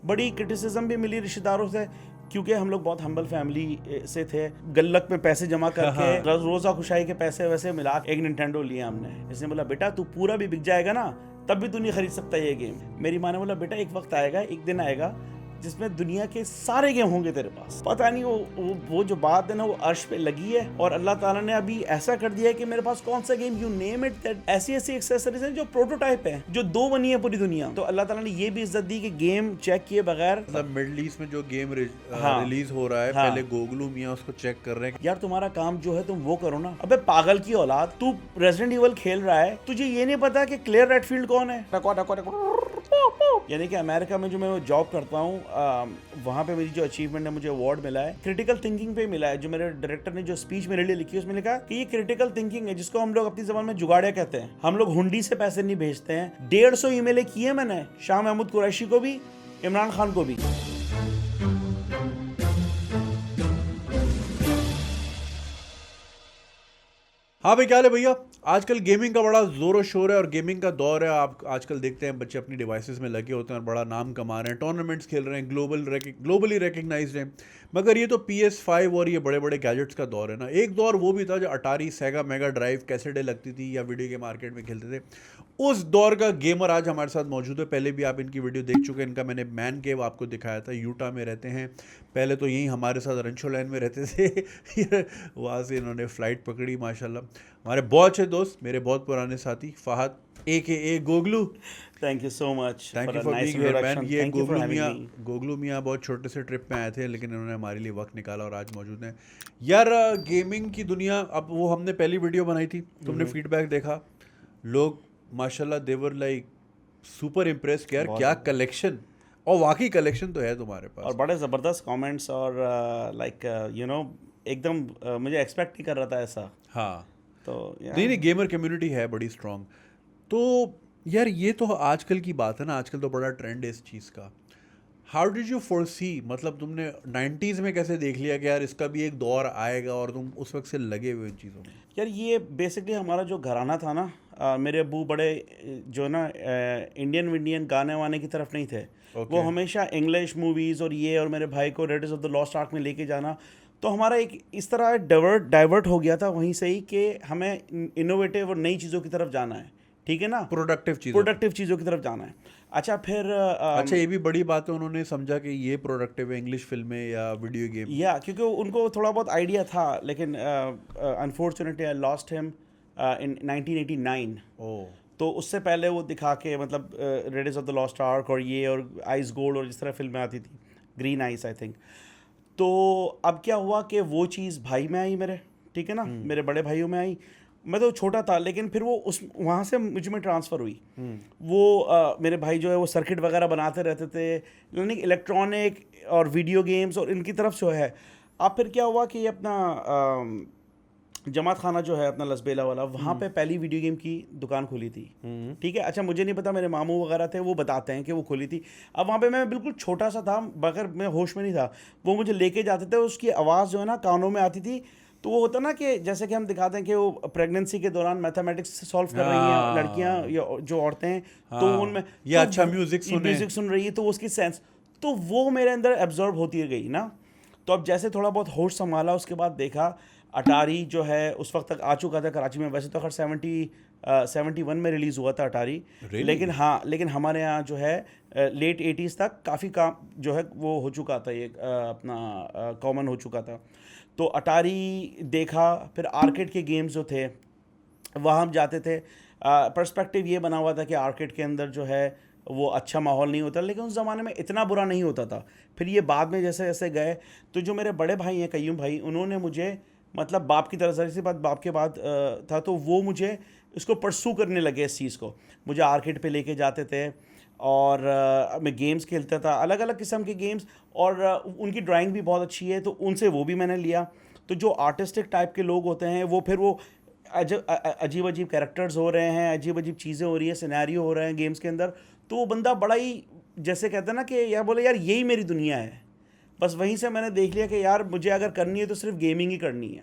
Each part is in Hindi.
बड़ी क्रिटिसिज्म भी मिली रिश्तेदारों से, क्योंकि हम लोग बहुत हम्बल फैमिली से थे। गुल्लक में पैसे जमा करके रोजा खुशाई के पैसे वैसे मिला एक निंटेंडो लिया हमने। इसने बोला बेटा तू पूरा भी बिक जाएगा ना तब भी तू नहीं खरीद सकता ये गेम। मेरी माँ ने बोला बेटा एक वक्त आएगा, एक दिन आएगा जिसमें दुनिया के सारे गेम होंगे तेरे पास। पता नहीं वो जो बात है ना वो अर्श पे लगी है, और अल्लाह ताला ने अभी ऐसा कर दिया है कि मेरे पास कौन सा game, you name it, that ऐसी एक्सेसरीज हैं जो प्रोटोटाइप है, जो 2 बनी है पूरी दुनिया। तो अल्लाह ताला ने ये भी इज्जत दी कि गेम चेक किए बगैर, मतलब मिडिल ईस्ट में जो गेम रिलीज हो रहा है पहले गोगलू मियां उसको चेक कर रहे हैं। यार तुम्हारा काम जो है तुम वो करो ना। अबे पागल की औलाद, तू रेजिडेंट इवल खेल रहा है, तुझे ये नहीं पता कि क्लेयर रेडफील्ड कौन है? यानी कि अमेरिका में जो मैं जॉब करता हूँ वहाँ पे मेरी जो अचीवमेंट है, मुझे अवार्ड मिला है क्रिटिकल थिंकिंग पे मिला है। जो मेरे डायरेक्टर ने जो स्पीच मेरे लिए लिखी है उसमें लिखा कि ये क्रिटिकल थिंकिंग है, जिसको हम लोग अपनी जबान में जुगाड़िया कहते हैं। हम लोग हुंडी से पैसे नहीं भेजते हैं। 150 ईमेल किए मैंने शाह महमूद कुरैशी को भी, इमरान खान को भी। हाँ भाई क्या हाल है भैया। आजकल गेमिंग का बड़ा जोर और शोर है और गेमिंग का दौर है। आप आजकल देखते हैं बच्चे अपनी डिवाइसेस में लगे होते हैं और बड़ा नाम कमा रहे हैं, टूर्नामेंट्स खेल रहे हैं, ग्लोबली रिकग्नाइज्ड हैं। मगर ये तो PS5 और ये बड़े बड़े गैजेट्स का दौर है ना। एक दौर वो भी था जो अटारी, सेगा मेगा ड्राइव कैसेटें लगती थी या वीडियो गेम मार्केट में खेलते थे। उस दौर का गेमर आज हमारे साथ मौजूद है। पहले भी आप इनकी वीडियो देख चुके हैं। इनका मैंने मैन केव आपको दिखाया था, यूटा में रहते हैं। पहले तो यहीं हमारे साथ रंचो लाइन में रहते थे वहाँ से इन्होंने फ़्लाइट पकड़ी माशाल्लाह। हमारे बहुत अच्छे दोस्त, मेरे बहुत पुराने साथी Fahad AKA Goglu. Thank you so much, thank you for being here man. ये गोगलू मियाँ बहुत छोटे से ट्रिप में आए थे, लेकिन इन्होंने हमारे लिए वक्त निकाला और आज मौजूद हैं। यार गेमिंग की दुनिया, अब वो हमने पहली वीडियो बनाई थी, तुमने फीडबैक देखा, लोग माशाल्लाह दे वर लाइक सुपर इम्प्रेस कि यार क्या कलेक्शन, और वाकई कलेक्शन तो है तुम्हारे पास, और बड़े ज़बरदस्त कमेंट्स और लाइक यू नो एकदम मुझे एक्सपेक्ट नहीं कर रहा था ऐसा। हाँ तो नहीं गेमर कम्युनिटी है बड़ी स्ट्रॉन्ग। तो यार ये तो आजकल की बात है ना, आजकल तो बड़ा ट्रेंड है इस चीज़ का। हाउ डिड यू फोरसी, मतलब तुमने 90s में कैसे देख लिया कि यार इसका भी एक दौर आएगा और तुम उस वक्त से लगे हुए इन चीज़ों में? यार ये बेसिकली हमारा जो घराना था ना, मेरे अब्बू बड़े जो ना इंडियन गाने वाने की तरफ नहीं थे। वो हमेशा इंग्लिश मूवीज़ और ये, और मेरे भाई को Raiders of the Lost Ark में लेके जाना। तो हमारा एक इस तरह डाइवर्ट हो गया था वहीं से ही कि हमें इनोवेटिव और नई चीज़ों की तरफ जाना है, ठीक है ना, प्रोडक्टिव चीज़ों की तरफ जाना है। अच्छा फिर अच्छा ये भी बड़ी बात है, उन्होंने समझा कि ये प्रोडक्टिव है इंग्लिश फिल्में या वीडियो गेम, या क्योंकि उनको थोड़ा बहुत आइडिया था, लेकिन unfortunately I lost him in 1989। तो उससे पहले वो दिखा के, मतलब Raiders of the Lost Ark और ये और आइस गोल्ड और जिस तरह फिल्में आती थी, ग्रीन आइस आई थिंक। तो अब क्या हुआ कि वो चीज़ भाई में आई मेरे, ठीक है ना, मेरे बड़े भाइयों में आई। मैं तो छोटा था, लेकिन फिर वो उस वहाँ से मुझ में ट्रांसफ़र हुई। वो मेरे भाई जो है वो सर्किट वगैरह बनाते रहते थे, यानी इलेक्ट्रॉनिक और वीडियो गेम्स और इनकी तरफ जो है। अब फिर क्या हुआ कि ये अपना जमात खाना जो है अपना लसबेला वाला, वहाँ पे पहली वीडियो गेम की दुकान खुली थी, ठीक है। अच्छा मुझे नहीं पता, मेरे मामू वगैरह थे वो बताते हैं कि वो खुली थी। अब वहाँ पे मैं बिल्कुल छोटा सा था, मगर मैं होश में नहीं था। वो मुझे लेके जाते थे, उसकी आवाज़ जो है ना कानों में आती थी। तो वो होता ना कि जैसे कि हम दिखाते हैं कि वो प्रेगनेंसी के दौरान मैथमेटिक्स सॉल्व कर रही हैं लड़कियाँ या जो औरतें हैं, तो उनमें ये अच्छा म्यूज़िक सुन रही है, तो उसकी सेंस, तो वो मेरे अंदर एब्जॉर्ब होती गई ना। तो अब जैसे थोड़ा बहुत होश संभाला, उसके बाद देखा अटारी जो है उस वक्त तक आ चुका था कराची में। वैसे तो खैर 71 में रिलीज़ हुआ था अटारी, लेकिन हाँ, लेकिन हमारे यहाँ जो है लेट 80s तक काफ़ी काम जो है वो हो चुका था, ये अपना कॉमन हो चुका था। तो अटारी देखा, फिर आर्केड के गेम्स जो थे वहाँ हम जाते थे। पर्सपेक्टिव ये बना हुआ था कि आर्केड के अंदर जो है वो अच्छा माहौल नहीं होता, लेकिन उस ज़माने में इतना बुरा नहीं होता था। फिर ये बाद में जैसे जैसे गए, तो जो मेरे बड़े भाई हैं कयूम भाई, उन्होंने मुझे, मतलब बाप की तरफ से बात, बाप के बाद था, तो वो मुझे इसको परसू करने लगे इस चीज़ को। मुझे आर्केड पे लेके जाते थे और मैं गेम्स खेलता था, अलग अलग किस्म के गेम्स, और उनकी ड्राइंग भी बहुत अच्छी है, तो उनसे वो भी मैंने लिया। तो जो आर्टिस्टिक टाइप के लोग होते हैं वो फिर वो अजीब अजीब कैरेक्टर्स हो रहे हैं, अजीब अजीब चीज़ें हो रही है, सिनेरियो हो रहे हैं गेम्स के अंदर, तो वो बंदा बड़ा ही जैसे कहते हैं ना कि यार बोले यार यही मेरी दुनिया है। बस वहीं से मैंने देख लिया कि यार मुझे अगर करनी है तो सिर्फ गेमिंग ही करनी है।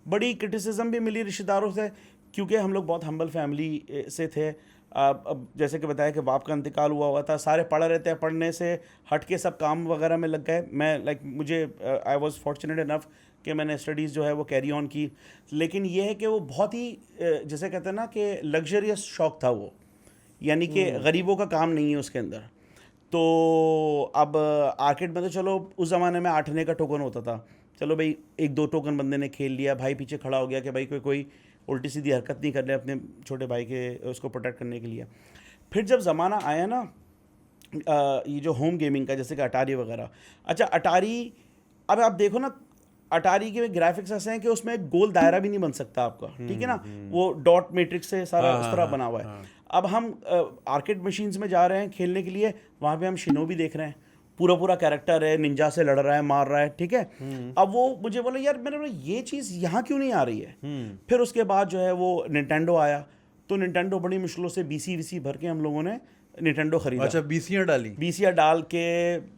बड़ी क्रिटिसिज्म भी मिली रिश्तेदारों से, क्योंकि हम लोग बहुत हम्बल फैमिली से थे। अब जैसे कि बताया कि बाप का इंतकाल हुआ था, सारे पढ़ रहे थे, पढ़ने से हट के सब काम वगैरह में लग गए। मैं मुझे आई वॉज फॉर्चुनेट इनफ कि मैंने स्टडीज़ जो है वो कैरी ऑन की। लेकिन ये है कि वो बहुत ही जैसे कहते हैं ना कि लग्जरियस शौक था वो, यानी कि गरीबों का काम नहीं है उसके अंदर। तो अब आर्केड में तो चलो उस ज़माने में 8 आने का टोकन होता था, चलो भाई 1-2 टोकन बंदे ने खेल लिया, भाई पीछे खड़ा हो गया कि भाई कोई उल्टी सीधी हरकत नहीं कर ले अपने छोटे भाई के उसको प्रोटेक्ट करने के लिए। फिर जब ज़माना आया ना ये जो होम गेमिंग का, जैसे कि अटारी वगैरह। अच्छा अटारी, अब आप देखो ना, अटारी के ग्राफिक्स ऐसे हैं कि उसमें एक गोल दायरा भी नहीं बन सकता आपका, ठीक है ना, वो डॉट मैट्रिक्स से सारा उस तरह बना हुआ है। अब हम आर्केड मशीन्स में जा रहे हैं खेलने के लिए, वहाँ पे हम शिनोबी देख रहे हैं, पूरा कैरेक्टर है, निंजा से लड़ रहा है, मार रहा है, ठीक है। अब वो मुझे बोला यार, मैंने बोला ये चीज़ यहाँ क्यों नहीं आ रही है। फिर उसके बाद जो है वो निंटेंडो आया, तो निंटेंडो बड़ी मुश्किलों से बीसी भर के हम लोगों ने निंटेंडो खरीदा। अच्छा, बीसियाँ डाल के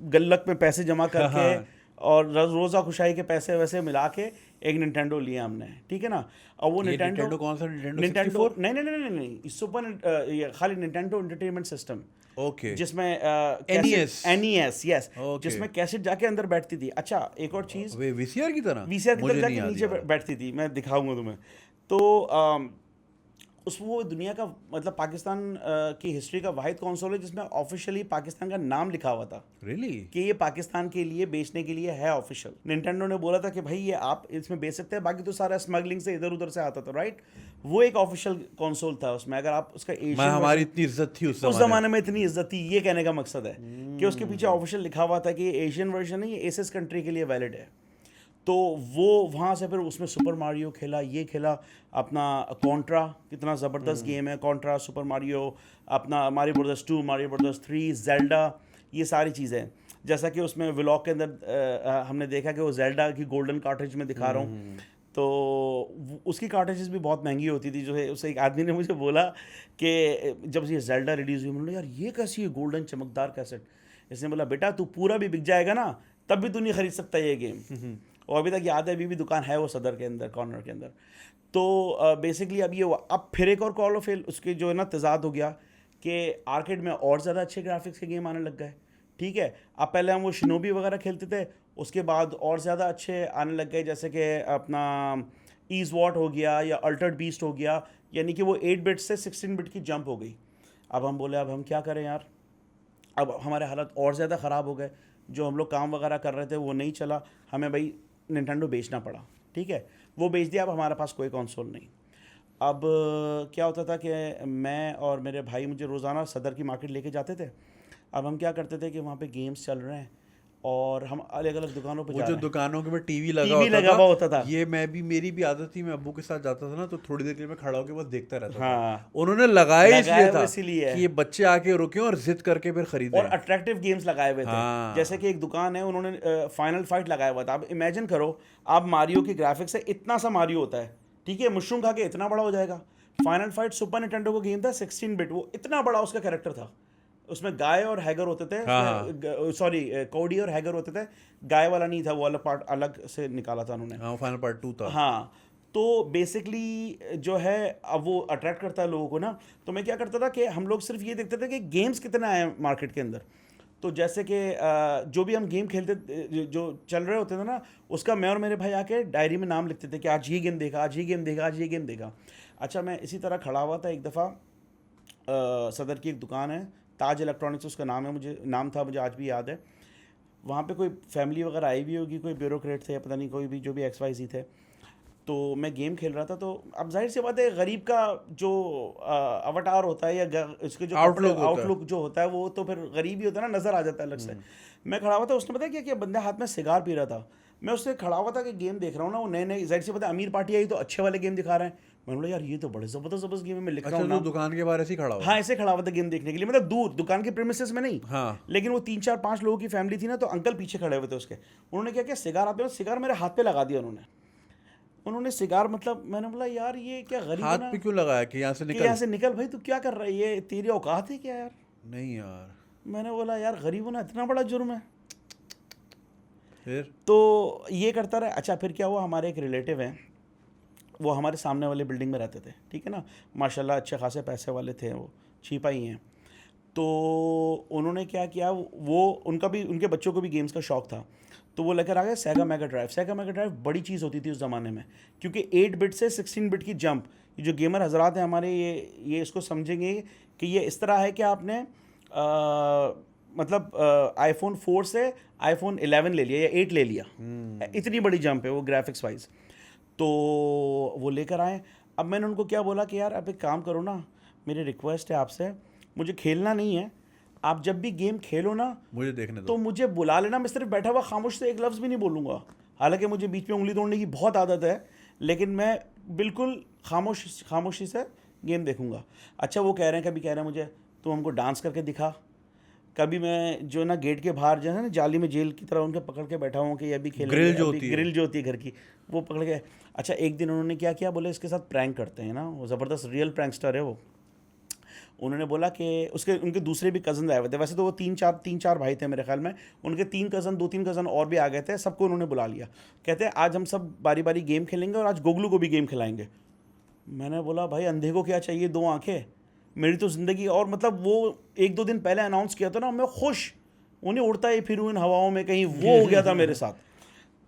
गुल्लक में पैसे जमा करके और रोज़ा खुशाई के पैसे वैसे मिला के एक निंटेंडो लिया हमने, ठीक है ना। और वो निंटेंडो कौन सा निंटेंडो नहीं, सुपर खाली निंटेंडो एंटरटेनमेंट सिस्टम, ओके, जिसमें NES यस, जिसमें कैसेट जाके अंदर बैठती थी। अच्छा एक और चीज़, VCR की तरह जाके नीचे बैठती थी, मैं दिखाऊंगा तुम्हें। तो उस वो दुनिया का मतलब पाकिस्तान की हिस्ट्री का वाहिद कंसोल है जिसमें ऑफिशियली पाकिस्तान का नाम लिखा हुआ था, कि ये पाकिस्तान के लिए बेचने के लिए है ऑफिशियल। निंटेंडो ने बोला था कि भाई ये आप इसमें बेच सकते हैं, बाकी तो सारा स्मगलिंग से इधर उधर से आता था, राइट। वो एक ऑफिशियल कंसोल था, उसमें अगर आप उसका एशियन, हमारी इतनी इज्जत थी उस ज़माने में, इतनी इज्जत थी, ये कहने का मकसद है कि उसके पीछे ऑफिशियल लिखा हुआ था कि एशियन वर्जन है, ये एसएस कंट्री के लिए वैलिड है। तो वो वहाँ से फिर उसमें सुपर मारियो खेला, ये खेला, अपना कॉन्ट्रा, कितना ज़बरदस्त गेम है कॉन्ट्रा, सुपर मारियो, अपना Mario brothers 2, Mario brothers 3, Zelda, ये सारी चीज़ें। जैसा कि उसमें व्लॉग के अंदर हमने देखा कि वो जेल्डा की गोल्डन कार्ट्रिज में दिखा रहा हूँ, तो उसकी कार्ट्रिजेस भी बहुत महंगी होती थी। जो है उससे एक आदमी ने मुझे बोला कि जब ये जेल्डा रिलीज़ हुई, मैंने यार ये कैसी है गोल्डन चमकदार कैसेट। इसने बोला बेटा तू पूरा भी बिक जाएगा ना तब भी तू नहीं खरीद सकता ये गेम। और अभी तक याद है, अभी भी दुकान है वो सदर के अंदर, कॉर्नर के अंदर। तो बेसिकली अब ये अब फिर एक और कॉल ऑफ फेल उसके जो है ना तजाद हो गया कि आर्केड में और ज़्यादा अच्छे ग्राफिक्स के गेम आने लग गए, ठीक है। अब पहले हम वो शिनोबी वगैरह खेलते थे, उसके बाद और ज़्यादा अच्छे आने लग गए, जैसे कि अपना ईज वॉट हो गया या अल्टर्ड बीस्ट हो गया, यानी कि वो 8 बिट से 16 बिट की जंप हो गई। अब हम बोले अब हम क्या करें यार, अब हमारे हालत और ज़्यादा ख़राब हो गए, जो हम लोग काम वगैरह कर रहे थे वो नहीं चला, हमें भाई निंटेंडो बेचना पड़ा, ठीक है। वो बेच दिया, अब हमारे पास कोई कंसोल नहीं। अब क्या होता था कि मैं और मेरे भाई मुझे रोज़ाना सदर की मार्केट लेके जाते थे। अब हम क्या करते थे कि वहाँ पे गेम्स चल रहे हैं और हम अलग अलग दुकानों पे जा रहे हैं, दुकानों के में टीवी लगा हुआ होता था। ये मेरी भी आदत थी, मैं अब्बू के साथ जाता था ना, तो थोड़ी देर के लिए मैं खड़ा होकर बस देखता रहता था। उन्होंने लगाया इसलिए कि ये बच्चे आके रुके और जिद करके फिर खरीदे, और अट्रैक्टिव गेम्स लगाए हुए थे। जैसे कि एक दुकान है, उन्होंने फाइनल फाइट लगाया हुआ था। आप इमेजिन करो, आप मारियो की ग्राफिक्स है, इतना सा मारियो होता है, ठीक है, मशरूम खा के इतना बड़ा हो जाएगा। फाइनल फाइट सुपर निंटेंडो का गेम था, 16 बिट, वो इतना बड़ा उसका कैरेक्टर था। उसमें गाय और हैगर होते थे, सॉरी कोडी और हैगर होते थे, गाय वाला नहीं था, वो अलग पार्ट अलग से निकाला था उन्होंने। फाइनल पार्ट 2 था। हाँ, तो बेसिकली जो है अब वो अट्रैक्ट करता है लोगों को ना। तो मैं क्या करता था कि हम लोग सिर्फ ये देखते थे कि गेम्स कितने आए मार्केट के अंदर। तो जैसे कि जो भी हम गेम खेलते जो चल रहे होते थे ना, उसका मैं और मेरे भाई आके डायरी में नाम लिखते थे कि आज ये गेम देखा, आज ये गेम देखा, आज ये गेम देखा। अच्छा, मैं इसी तरह खड़ा हुआ था एक दफ़ा, सदर की एक दुकान है, ताज इलेक्ट्रॉनिक्स उसका नाम है, नाम था, मुझे आज भी याद है। वहाँ पे कोई फैमिली वगैरह आई भी होगी, कोई ब्यूरोक्रेट थे या पता नहीं कोई भी, जो भी XYZ थे। तो मैं गेम खेल रहा था, तो अब जाहिर सी बात है गरीब का जो अवतार होता है या इसके जो आउटलुक जो होता है वो तो फिर गरीब ही होता है ना, नज़र आ जाता है अलग से। मैं खड़ा हुआ था, उसने पता क्या बंदे हाथ में सिगार पी रहा था, मैं उससे खड़ा हुआ था कि गेम देख रहा हूँ ना, वो नए नए जाहिर सी बात है अमीर पार्टी आई तो अच्छे वाले गेम दिखा रहे हैं। मैंने बोला यार ये तो बड़े ज़बरदस्त गेम है, मैं लिख रहा हूँ। दुकान के बाहर ऐसे ही खड़ा हुआ? हाँ, ऐसे खड़ा हुआ था गेम देखने के लिए, मतलब दूर दुकान के प्रीमिसेस में नहीं। हाँ। लेकिन वो 3-4-5 लोगों की फैमिली थी ना, तो अंकल पीछे खड़े हुए थे उसके। उन्होंने क्या किया, सिगार आते सिगार मेरे हाथ पे लगा दिया उन्होंने सिगार, मतलब मैंने बोला यार ये क्या गरीब हाथ पे क्यों लगाया कि यहाँ से निकल भाई, तू क्या कर रहा है, ये तेरी औकात है क्या यार? नहीं यार, मैंने बोला यार गरीब होना इतना बड़ा जुर्म है। फिर तो ये करता रहा। अच्छा, फिर क्या हुआ, हमारे एक रिलेटिव हैं, वो हमारे सामने वाले बिल्डिंग में रहते थे, ठीक है ना, माशाल्लाह अच्छे खासे पैसे वाले थे, वो छिपा ही हैं। तो उन्होंने क्या किया, वो उनके बच्चों को भी गेम्स का शौक था, तो वो लेकर आ गए सेगा मेगा ड्राइव। सेगा मेगा ड्राइव बड़ी चीज़ होती थी उस ज़माने में, क्योंकि 8 बिट से 16 बिट की जंप, ये जो गेमर हजरात हैं हमारे, ये इसको समझेंगे कि ये इस तरह है कि आपने मतलब आईफोन 4 से आईफोन 11 ले लिया या 8 ले लिया, इतनी बड़ी जंप है वो ग्राफिक्स वाइज। तो वो लेकर आए। अब मैंने उनको क्या बोला कि यार आप एक काम करो ना, मेरी रिक्वेस्ट है आपसे, मुझे खेलना नहीं है, आप जब भी गेम खेलो ना मुझे देखने दो। तो मुझे बुला लेना, मैं सिर्फ बैठा हुआ खामोश से एक लफ्ज़ भी नहीं बोलूँगा। हालांकि मुझे बीच में उंगली तोड़ने की बहुत आदत है, लेकिन मैं बिल्कुल खामोशी से गेम देखूंगा। अच्छा, वो कह रहे हैं, कभी कह रहे हैं मुझे तुम हमको डांस करके दिखा, कभी मैं जो ना गेट के बाहर जो है ना जाली में जेल की तरह उनके पकड़ के बैठा हूँ कि ये अभी खेलेंगे, ग्रिल जो होती है, ग्रिल जो होती है घर की, वो पकड़ के। अच्छा, एक दिन उन्होंने क्या किया, बोले इसके साथ प्रैंक करते हैं ना, वो ज़बरदस्त रियल प्रैंकस्टर है वो। उन्होंने बोला कि उनके दूसरे भी कज़न आए हुए थे, वैसे तो वो तीन चार भाई थे मेरे ख्याल में, उनके 2-3 कज़न और भी आ गए थे, सबको उन्होंने बुला लिया। कहते हैं आज हम सब बारी बारी गेम खेलेंगे और आज गोगलू को भी गेम खिलाएंगे। मैंने बोला भाई अंधे को क्या चाहिए 2 आंखें, मेरी तो ज़िंदगी। और मतलब वो 1-2 दिन पहले अनाउंस किया था ना, मैं खुश, उन्हें उड़ता ही फिरूँ इन हवाओं में, कहीं वो हो गया था मेरे साथ।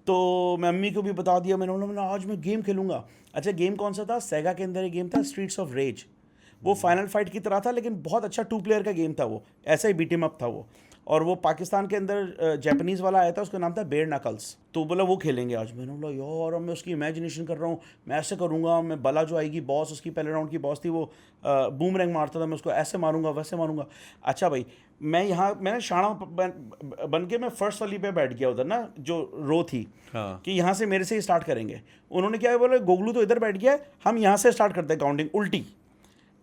तो मैं अम्मी को भी बता दिया, मैंने बोला आज मैं गेम खेलूँगा। अच्छा, गेम कौन सा था? सेगा के अंदर एक गेम था स्ट्रीट्स ऑफ रेज, वो फाइनल फाइट की तरह था, लेकिन बहुत अच्छा 2 प्लेयर का गेम था वो, ऐसा ही बीट 'एम अप था वो। और वो पाकिस्तान के अंदर जापानीज़ वाला आया था, उसका नाम था बेयर नकल्स। तो बोला वो खेलेंगे आज। मैंने बोला यार, अब मैं उसकी इमेजिनेशन कर रहा हूँ, मैं ऐसे करूँगा, मैं बला जो आएगी बॉस, उसकी पहले राउंड की बॉस थी, वो बूमरैंग मारता था, मैं उसको ऐसे मारूंगा वैसे मारूंगा। अच्छा भाई, मैंने शाणा बन के मैं फर्स्ट वाली पे बैठ गया उधर ना, जो रो थी, हाँ। कि यहाँ से मेरे से ही स्टार्ट करेंगे। उन्होंने क्या बोले, गोगलू तो इधर बैठ गया है, हम यहाँ से स्टार्ट करते हैं काउंटिंग उल्टी।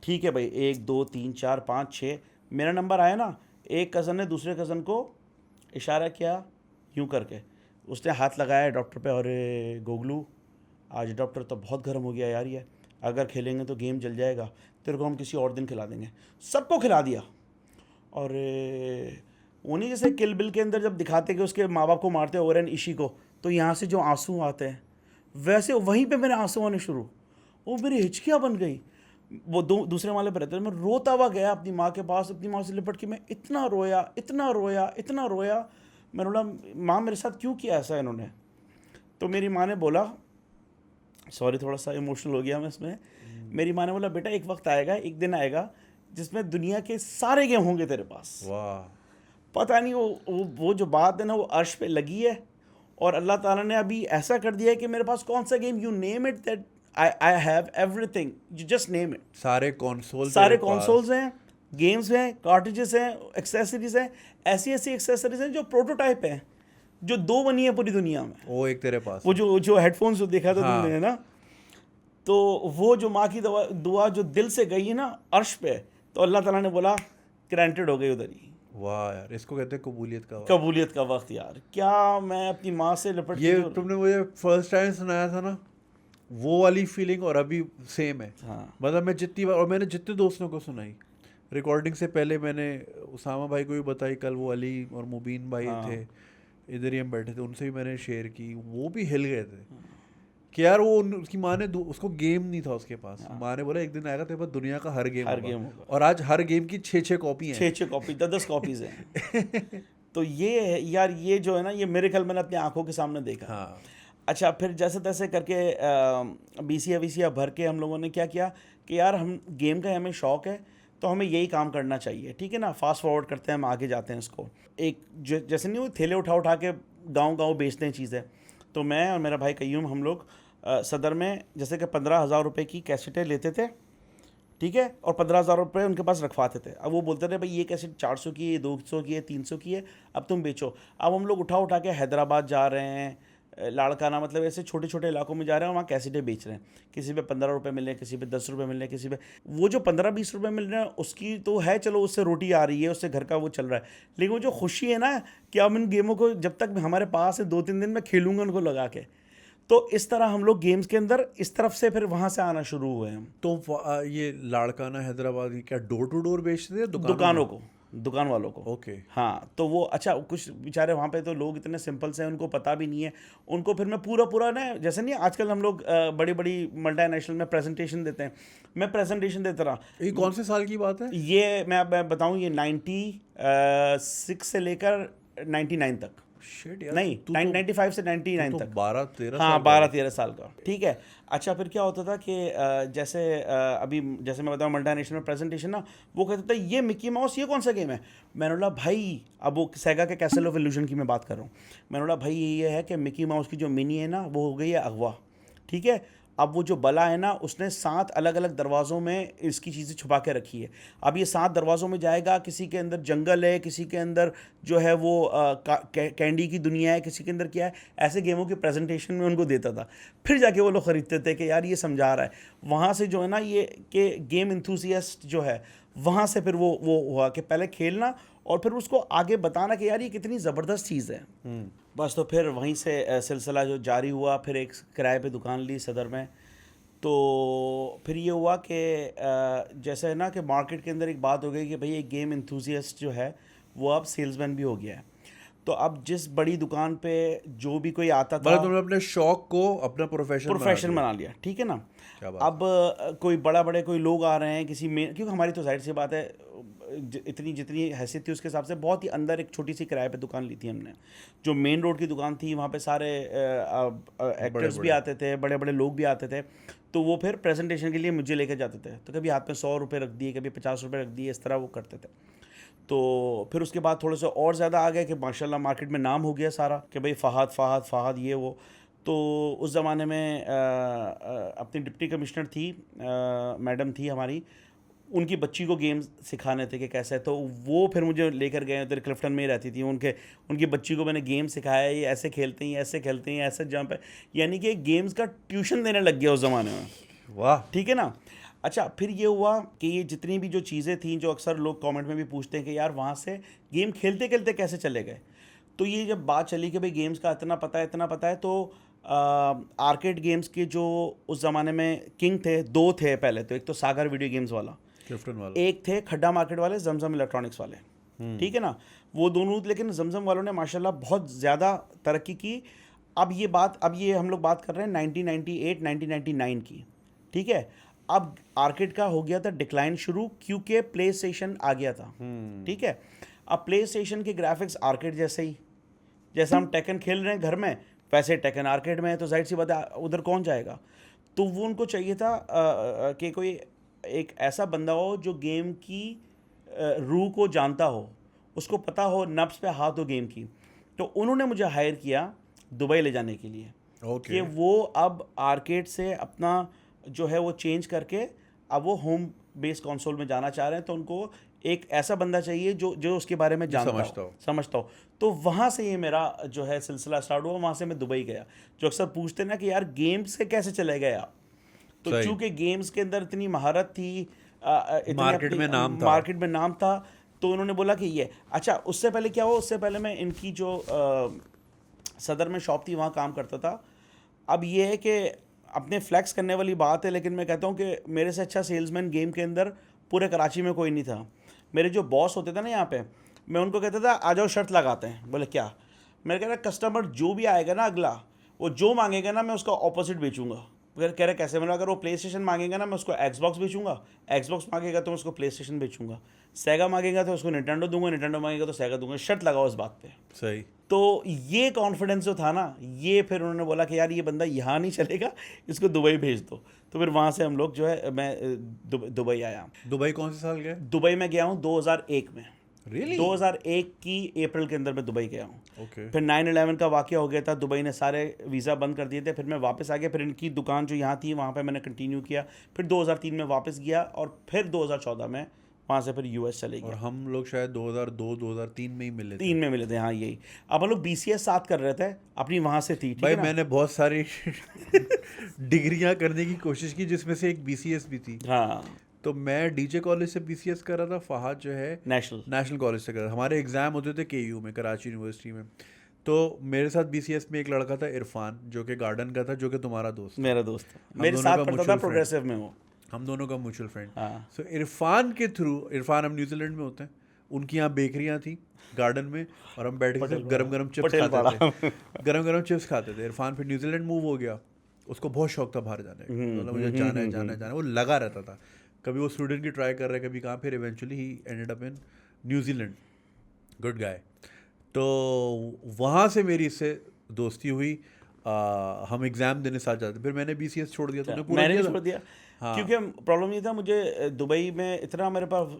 ठीक है भाई, 1 2 3 4 5 6, मेरा नंबर आया ना, एक कज़न ने दूसरे कज़न को इशारा किया यूं करके, उसने हाथ लगाया डॉक्टर पे, और गोगलू आज डॉक्टर तो बहुत गर्म हो गया यार, ये अगर खेलेंगे तो गेम जल जाएगा, तेरे को हम किसी और दिन खिला देंगे। सबको खिला दिया। और उन्हीं जैसे किल बिल के अंदर जब दिखाते कि उसके माँ बाप को मारते ओरेन इशी को, तो यहाँ से जो आंसू आते हैं, वैसे वहीं पे मेरे आंसू आने शुरू, वो मेरी हिचकियाँ बन गई। वो दूसरे वाले पर रहते थे, मैं रोता हुआ गया अपनी माँ के पास, अपनी माँ से लिपट के मैं इतना रोया, इतना रोया, इतना रोया। मैंने बोला माँ मेरे साथ क्यों किया ऐसा इन्होंने? तो मेरी माँ ने बोला, सॉरी थोड़ा सा इमोशनल हो गया मैं इसमें, मेरी माँ ने बोला बेटा एक वक्त आएगा, एक दिन आएगा जिसमें दुनिया के सारे गेम होंगे तेरे पास। वाह। पता नहीं वो जो बात है ना, वो अर्श पे लगी है, और अल्लाह ताला ने अभी ऐसा कर दिया है कि मेरे पास कौन सा game, you name it that I have everything, you just name it. सारे कंसोल्स हैं, गेम्स हैं, कार्ट्रिजेस हैं, एक्सेसरीज हैं, ऐसी एक्सेसरीज हैं जो प्रोटोटाइप हैं, जो 2 बनी है पूरी दुनिया में। वो एक तेरे पास, वो जो हेडफोन्स जो देखा था हाँ। तुमने, है ना, तो वो जो माँ की दुआ जो दिल से गई है ना अर्श पे, तो अल्लाह ताला ने बोला ग्रांटेड हो गई उधर ही। वाह यार, इसको कहते हैं कबूलियत का वक्त। कबूलियत का वक्त यार। क्या मैं अपनी माँ से लिपट ये तुमने मुझे फर्स्ट टाइम सुनाया था ना, वो वाली फीलिंग और अभी सेम है। हाँ। मतलब मैं जितनी बार, और मैंने जितने दोस्तों को सुनाई, रिकॉर्डिंग से पहले मैंने उसामा भाई को भी बताई, कल वो अली और मुबीन भाई थे, इधर ही हम बैठे थे, उनसे भी मैंने शेयर की, वो भी हिल गए थे कि यार वो उसकी माँ ने उसको गेम नहीं था उसके पास, माँ ने बोला एक दिन आएगा तेरे पास दुनिया का हर गेम होगा। और आज हर गेम की 6 कॉपी हैं, 6 कॉपी 10 कॉपीज हैं। तो ये है यार, ये जो है ना, ये मेरे ख्याल मैंने अपनी आंखों के सामने देखा। हाँ। अच्छा, फिर जैसे तैसे करके BCA भर के हम लोगों ने क्या किया कि यार हम गेम का हमें शौक़ है, तो हमें यही काम करना चाहिए, ठीक है ना। फास्ट फॉरवर्ड करते हैं, हम आगे जाते हैं इसको। एक जैसे नहीं वो थैले उठा के गांव बेचते हैं चीज़ें, तो मैं और मेरा भाई कयूम हम लोग सदर में जैसे कि 15,000 रुपये की कैसेटें लेते थे, ठीक है, और 15,000 रुपये उनके पास रखवाते थे। अब वो बोलते थे भाई ये कैसेट 400 की है, 200 की है, 300 की है, अब तुम बेचो। अब हम लोग उठा के हैदराबाद जा रहे हैं, लाड़काना, मतलब ऐसे छोटे छोटे इलाकों में जा रहे हैं, वहाँ कैसेटें बेच रहे हैं। किसी पे 15 रुपये मिल रहे हैं, किसी पे 10 रुपये मिल रहे हैं, किसी पे वो जो 15-20 रुपये मिल रहे हैं उसकी तो है, चलो उससे रोटी आ रही है, उससे घर का वो चल रहा है। लेकिन वो जो खुशी है ना कि अब इन गेमों को जब तक हमारे पास है 2-3 दिन में खेलूँगा उनको लगा के, तो इस तरह हम लोग गेम्स के अंदर इस तरफ से फिर वहाँ से आना शुरू हुए हम। तो ये लाड़काना हैदराबाद की क्या डोर टू डोर बेचते थे? दुकानों को दुकान वालों को। ओके। हाँ, तो वो अच्छा कुछ बेचारे वहाँ पे तो लोग इतने सिंपल से हैं, उनको पता भी नहीं है। उनको फिर मैं पूरा पूरा ना, जैसे नहीं आजकल हम लोग बड़ी बड़ी मल्टीनेशनल में प्रेजेंटेशन देते हैं, मैं प्रेजेंटेशन देता रहा। ये कौन से साल की बात है? ये मैं बताऊँ, ये 96 से लेकर 99 तक, शिट यार, नहीं तू 95 से तो 99 तक। 12-13 हाँ, साल का 12-13 साल का, ठीक है। अच्छा, फिर क्या होता था कि जैसे अभी जैसे मैं बताऊँ मल्टीनेशनल प्रेजेंटेशन ना, वो कहते थे ये मिक्की माउस ये कौन सा गेम है। मैंने बोला भाई, अब वो सेगा के कैसल ऑफ इल्यूजन की मैं बात कर रहा हूँ। मैंने बोला भाई ये है कि मिक्की माउस की जो मिनी है ना, वो हो गई है अगवा, ठीक है। अब वो जो बला है ना, उसने 7 अलग अलग दरवाज़ों में इसकी चीज़ें छुपा के रखी है। अब ये 7 दरवाज़ों में जाएगा, किसी के अंदर जंगल है, किसी के अंदर जो है वो कैंडी की दुनिया है, किसी के अंदर क्या है। ऐसे गेमों की प्रेजेंटेशन में उनको देता था, फिर जाके वो लोग ख़रीदते थे कि यार ये समझा रहा है। वहाँ से जो है ना, ये कि गेम इंथुसियास्ट जो है, वहाँ से फिर वो हुआ कि पहले खेलना और फिर उसको आगे बताना कि यार ये कितनी ज़बरदस्त चीज़ है। बस तो फिर वहीं से सिलसिला जो जारी हुआ, फिर एक किराए पे दुकान ली सदर में। तो फिर ये हुआ कि जैसे है ना कि मार्केट के अंदर एक बात हो गई कि भाई एक गेम इंथुसियस्ट जो है वो अब सेल्समैन भी हो गया है। तो अब जिस बड़ी दुकान पे जो भी कोई आता था, मतलब तुमने अपने शौक को अपना प्रोफेशन बना लिया, ठीक है ना। क्या बात। अब कोई बड़े कोई लोग आ रहे हैं किसी में, क्योंकि हमारी तो जाहिर सी बात है इतनी जितनी हैसियत थी उसके हिसाब से बहुत ही अंदर एक छोटी सी किराए पे दुकान ली थी हमने। जो मेन रोड की दुकान थी, वहाँ पे सारे एक्टर्स भी आते थे, बड़े बड़े लोग भी आते थे। तो वो फिर प्रेजेंटेशन के लिए मुझे लेकर जाते थे, तो कभी हाथ में 100 रुपये रख दिए, कभी 50 रुपये रख दिए, इस तरह वो करते थे। तो फिर उसके बाद थोड़े से और ज़्यादा आ गए कि माशाल्लाह मार्केट में नाम हो गया सारा कि भाई फ़हाद ये वो। तो उस ज़माने में अपनी डिप्टी कमिश्नर थी, मैडम थी हमारी, उनकी बच्ची को गेम्स सिखाने थे कि कैसे है। तो वो फिर मुझे लेकर गए, उधर क्लिफ्टन में ही रहती थी, उनकी बच्ची को मैंने गेम सिखाया, ये ऐसे खेलते हैं, ऐसे खेलते हैं, ऐसे जंप है, यानी कि गेम्स का ट्यूशन देने लग गया उस ज़माने में। वाह। ठीक है ना। अच्छा, फिर ये हुआ कि ये जितनी भी जो चीज़ें थी, जो अक्सर लोग कमेंट में भी पूछते हैं कि यार वहाँ से गेम खेलते खेलते कैसे चले गए। तो ये जब बात चली कि भाई गेम्स का इतना पता है, तो आर्केड गेम्स के जो उस ज़माने में किंग थे, 2 थे पहले तो। एक तो सागर वीडियो गेम्स वाला, एक थे खड्डा मार्केट वाले, जमजम इलेक्ट्रॉनिक्स वाले, ठीक है ना। वो दोनों, लेकिन जमजम वालों ने माशाल्लाह बहुत ज़्यादा तरक्की की। अब ये हम लोग बात कर रहे हैं 1998 1999 की, ठीक है। अब आर्केड का हो गया था डिक्लाइन शुरू, क्योंकि प्ले स्टेशन आ गया था, ठीक है। अब प्ले स्टेशन के ग्राफिक्स आर्केड जैसे ही, जैसा हम टेकन खेल रहे हैं घर में, वैसे टेकन आर्केड में है, तो जाहिर सी बात है उधर कौन जाएगा। तो वो उनको चाहिए था कि कोई एक ऐसा बंदा हो जो गेम की रूह को जानता हो, उसको पता हो, नब्स पे हाथ हो गेम की। तो उन्होंने मुझे हायर किया दुबई ले जाने के लिए, कि वो अब आर्केड से अपना जो है वो चेंज करके अब वो होम बेस कंसोल में जाना चाह रहे हैं। तो उनको एक ऐसा बंदा चाहिए जो उसके बारे में समझता हो। तो वहाँ से ये मेरा जो है सिलसिला स्टार्ट हुआ, वहाँ से मैं दुबई गया। जो अक्सर पूछते ना कि यार गेम्स से कैसे चले गए आप, तो चूँकि गेम्स के अंदर इतनी महारत थी, मार्केट में नाम था, तो उन्होंने बोला कि ये अच्छा। उससे पहले क्या हुआ, उससे पहले मैं इनकी जो सदर में शॉप थी वहाँ काम करता था। अब ये है कि अपने फ्लैक्स करने वाली बात है, लेकिन मैं कहता हूँ कि मेरे से अच्छा सेल्समैन गेम के अंदर पूरे कराची में कोई नहीं था। मेरे जो बॉस होते थे ना यहाँ पे, मैं उनको कहता था आ जाओ शर्त लगाते हैं। बोले क्या? मैं कह रहा कस्टमर जो भी आएगा ना अगला, वो जो मांगेगा ना मैं उसका ऑपोजिट बेचूंगा। कह रहे कैसे? मैंने अगर वो प्ले स्टेशन मांगेगा ना मैं उसको एक्सबॉक्स बेचूंगा, एक्सबॉक्स मांगेगा तो मैं उसको प्ले स्टेशन बेचूंगा, सेगा मांगेगा तो उसको निंटेंडो दूंगा, निंटेंडो मांगेगा तो सेगा दूंगा। शर्त लगाओ इस बात पे। सही। तो ये कॉन्फिडेंस जो था ना, ये फिर उन्होंने बोला कि यार ये बंदा यहाँ नहीं चलेगा, इसको दुबई भेज दो। तो फिर वहाँ से हम लोग जो है, मैं दुबई आया। दुबई कौन से साल गए? दुबई में गया हूँ 2001 में। Really? 2001 की अप्रैल के अंदर मैं दुबई गया हूँ। Okay. फिर 9/11 का वाक़या हो गया था, दुबई ने सारे वीज़ा बंद कर दिए थे। फिर मैं वापस आ गया, फिर इनकी दुकान जो यहाँ थी वहाँ पे मैंने कंटिन्यू किया। फिर 2003 में वापस गया और फिर 2014 में वहाँ से फिर यूएस चले गए। और हम लोग शायद 2002-2003 में ही मिले थे। 3 में मिले थे, हाँ यही। अब हम लोग BCS साथ कर रहे थे, अपनी वहाँ से थी। भाई मैंने बहुत सारी डिग्रियाँ करने की कोशिश की, जिसमें से एक BCS भी थी। हाँ, तो मैं डीजे कॉलेज से BCS कर रहा था, फहाद जो है नेशनल कॉलेज से कर रहा था। हमारे एग्ज़ाम होते थे KU में, कराची यूनिवर्सिटी में। तो मेरे साथ BCS में एक लड़का था इरफान, जो कि गार्डन का था, जो कि तुम्हारा दोस्त, मेरा दोस्त था, मेरे साथ पढ़ता था प्रोग्रेसिव में वो। हम दोनों का म्यूचुअल फ्रेंड। हाँ। सो इरफान के थ्रू, इरफान हम न्यूजीलैंड में होते हैं, उनकी यहाँ बेकरियाँ थी गार्डन में, और हम बैठ के सिर्फ गरम गरम चिप्स पटेल खाते थे, गरम गरम चिप्स खाते थे। इरफान फिर न्यूजीलैंड मूव हो गया, उसको बहुत शौक था बाहर जाने का, मतलब मुझे जाना है जाना है जाना है, वो लगा रहता था। कभी वो स्वीडन की ट्राई कर रहे, कभी कहाँ, फिर eventually he ended up in New Zealand. Good guy. तो वहाँ से मेरी इससे दोस्ती हुई। हम एग्ज़ाम देने साथ जाते, फिर मैंने BCS छोड़ दिया। तूने पूरा मैंने भी किया था? छोड़ दिया हाँ। क्योंकि प्रॉब्लम ये था, मुझे दुबई में इतना मेरे पास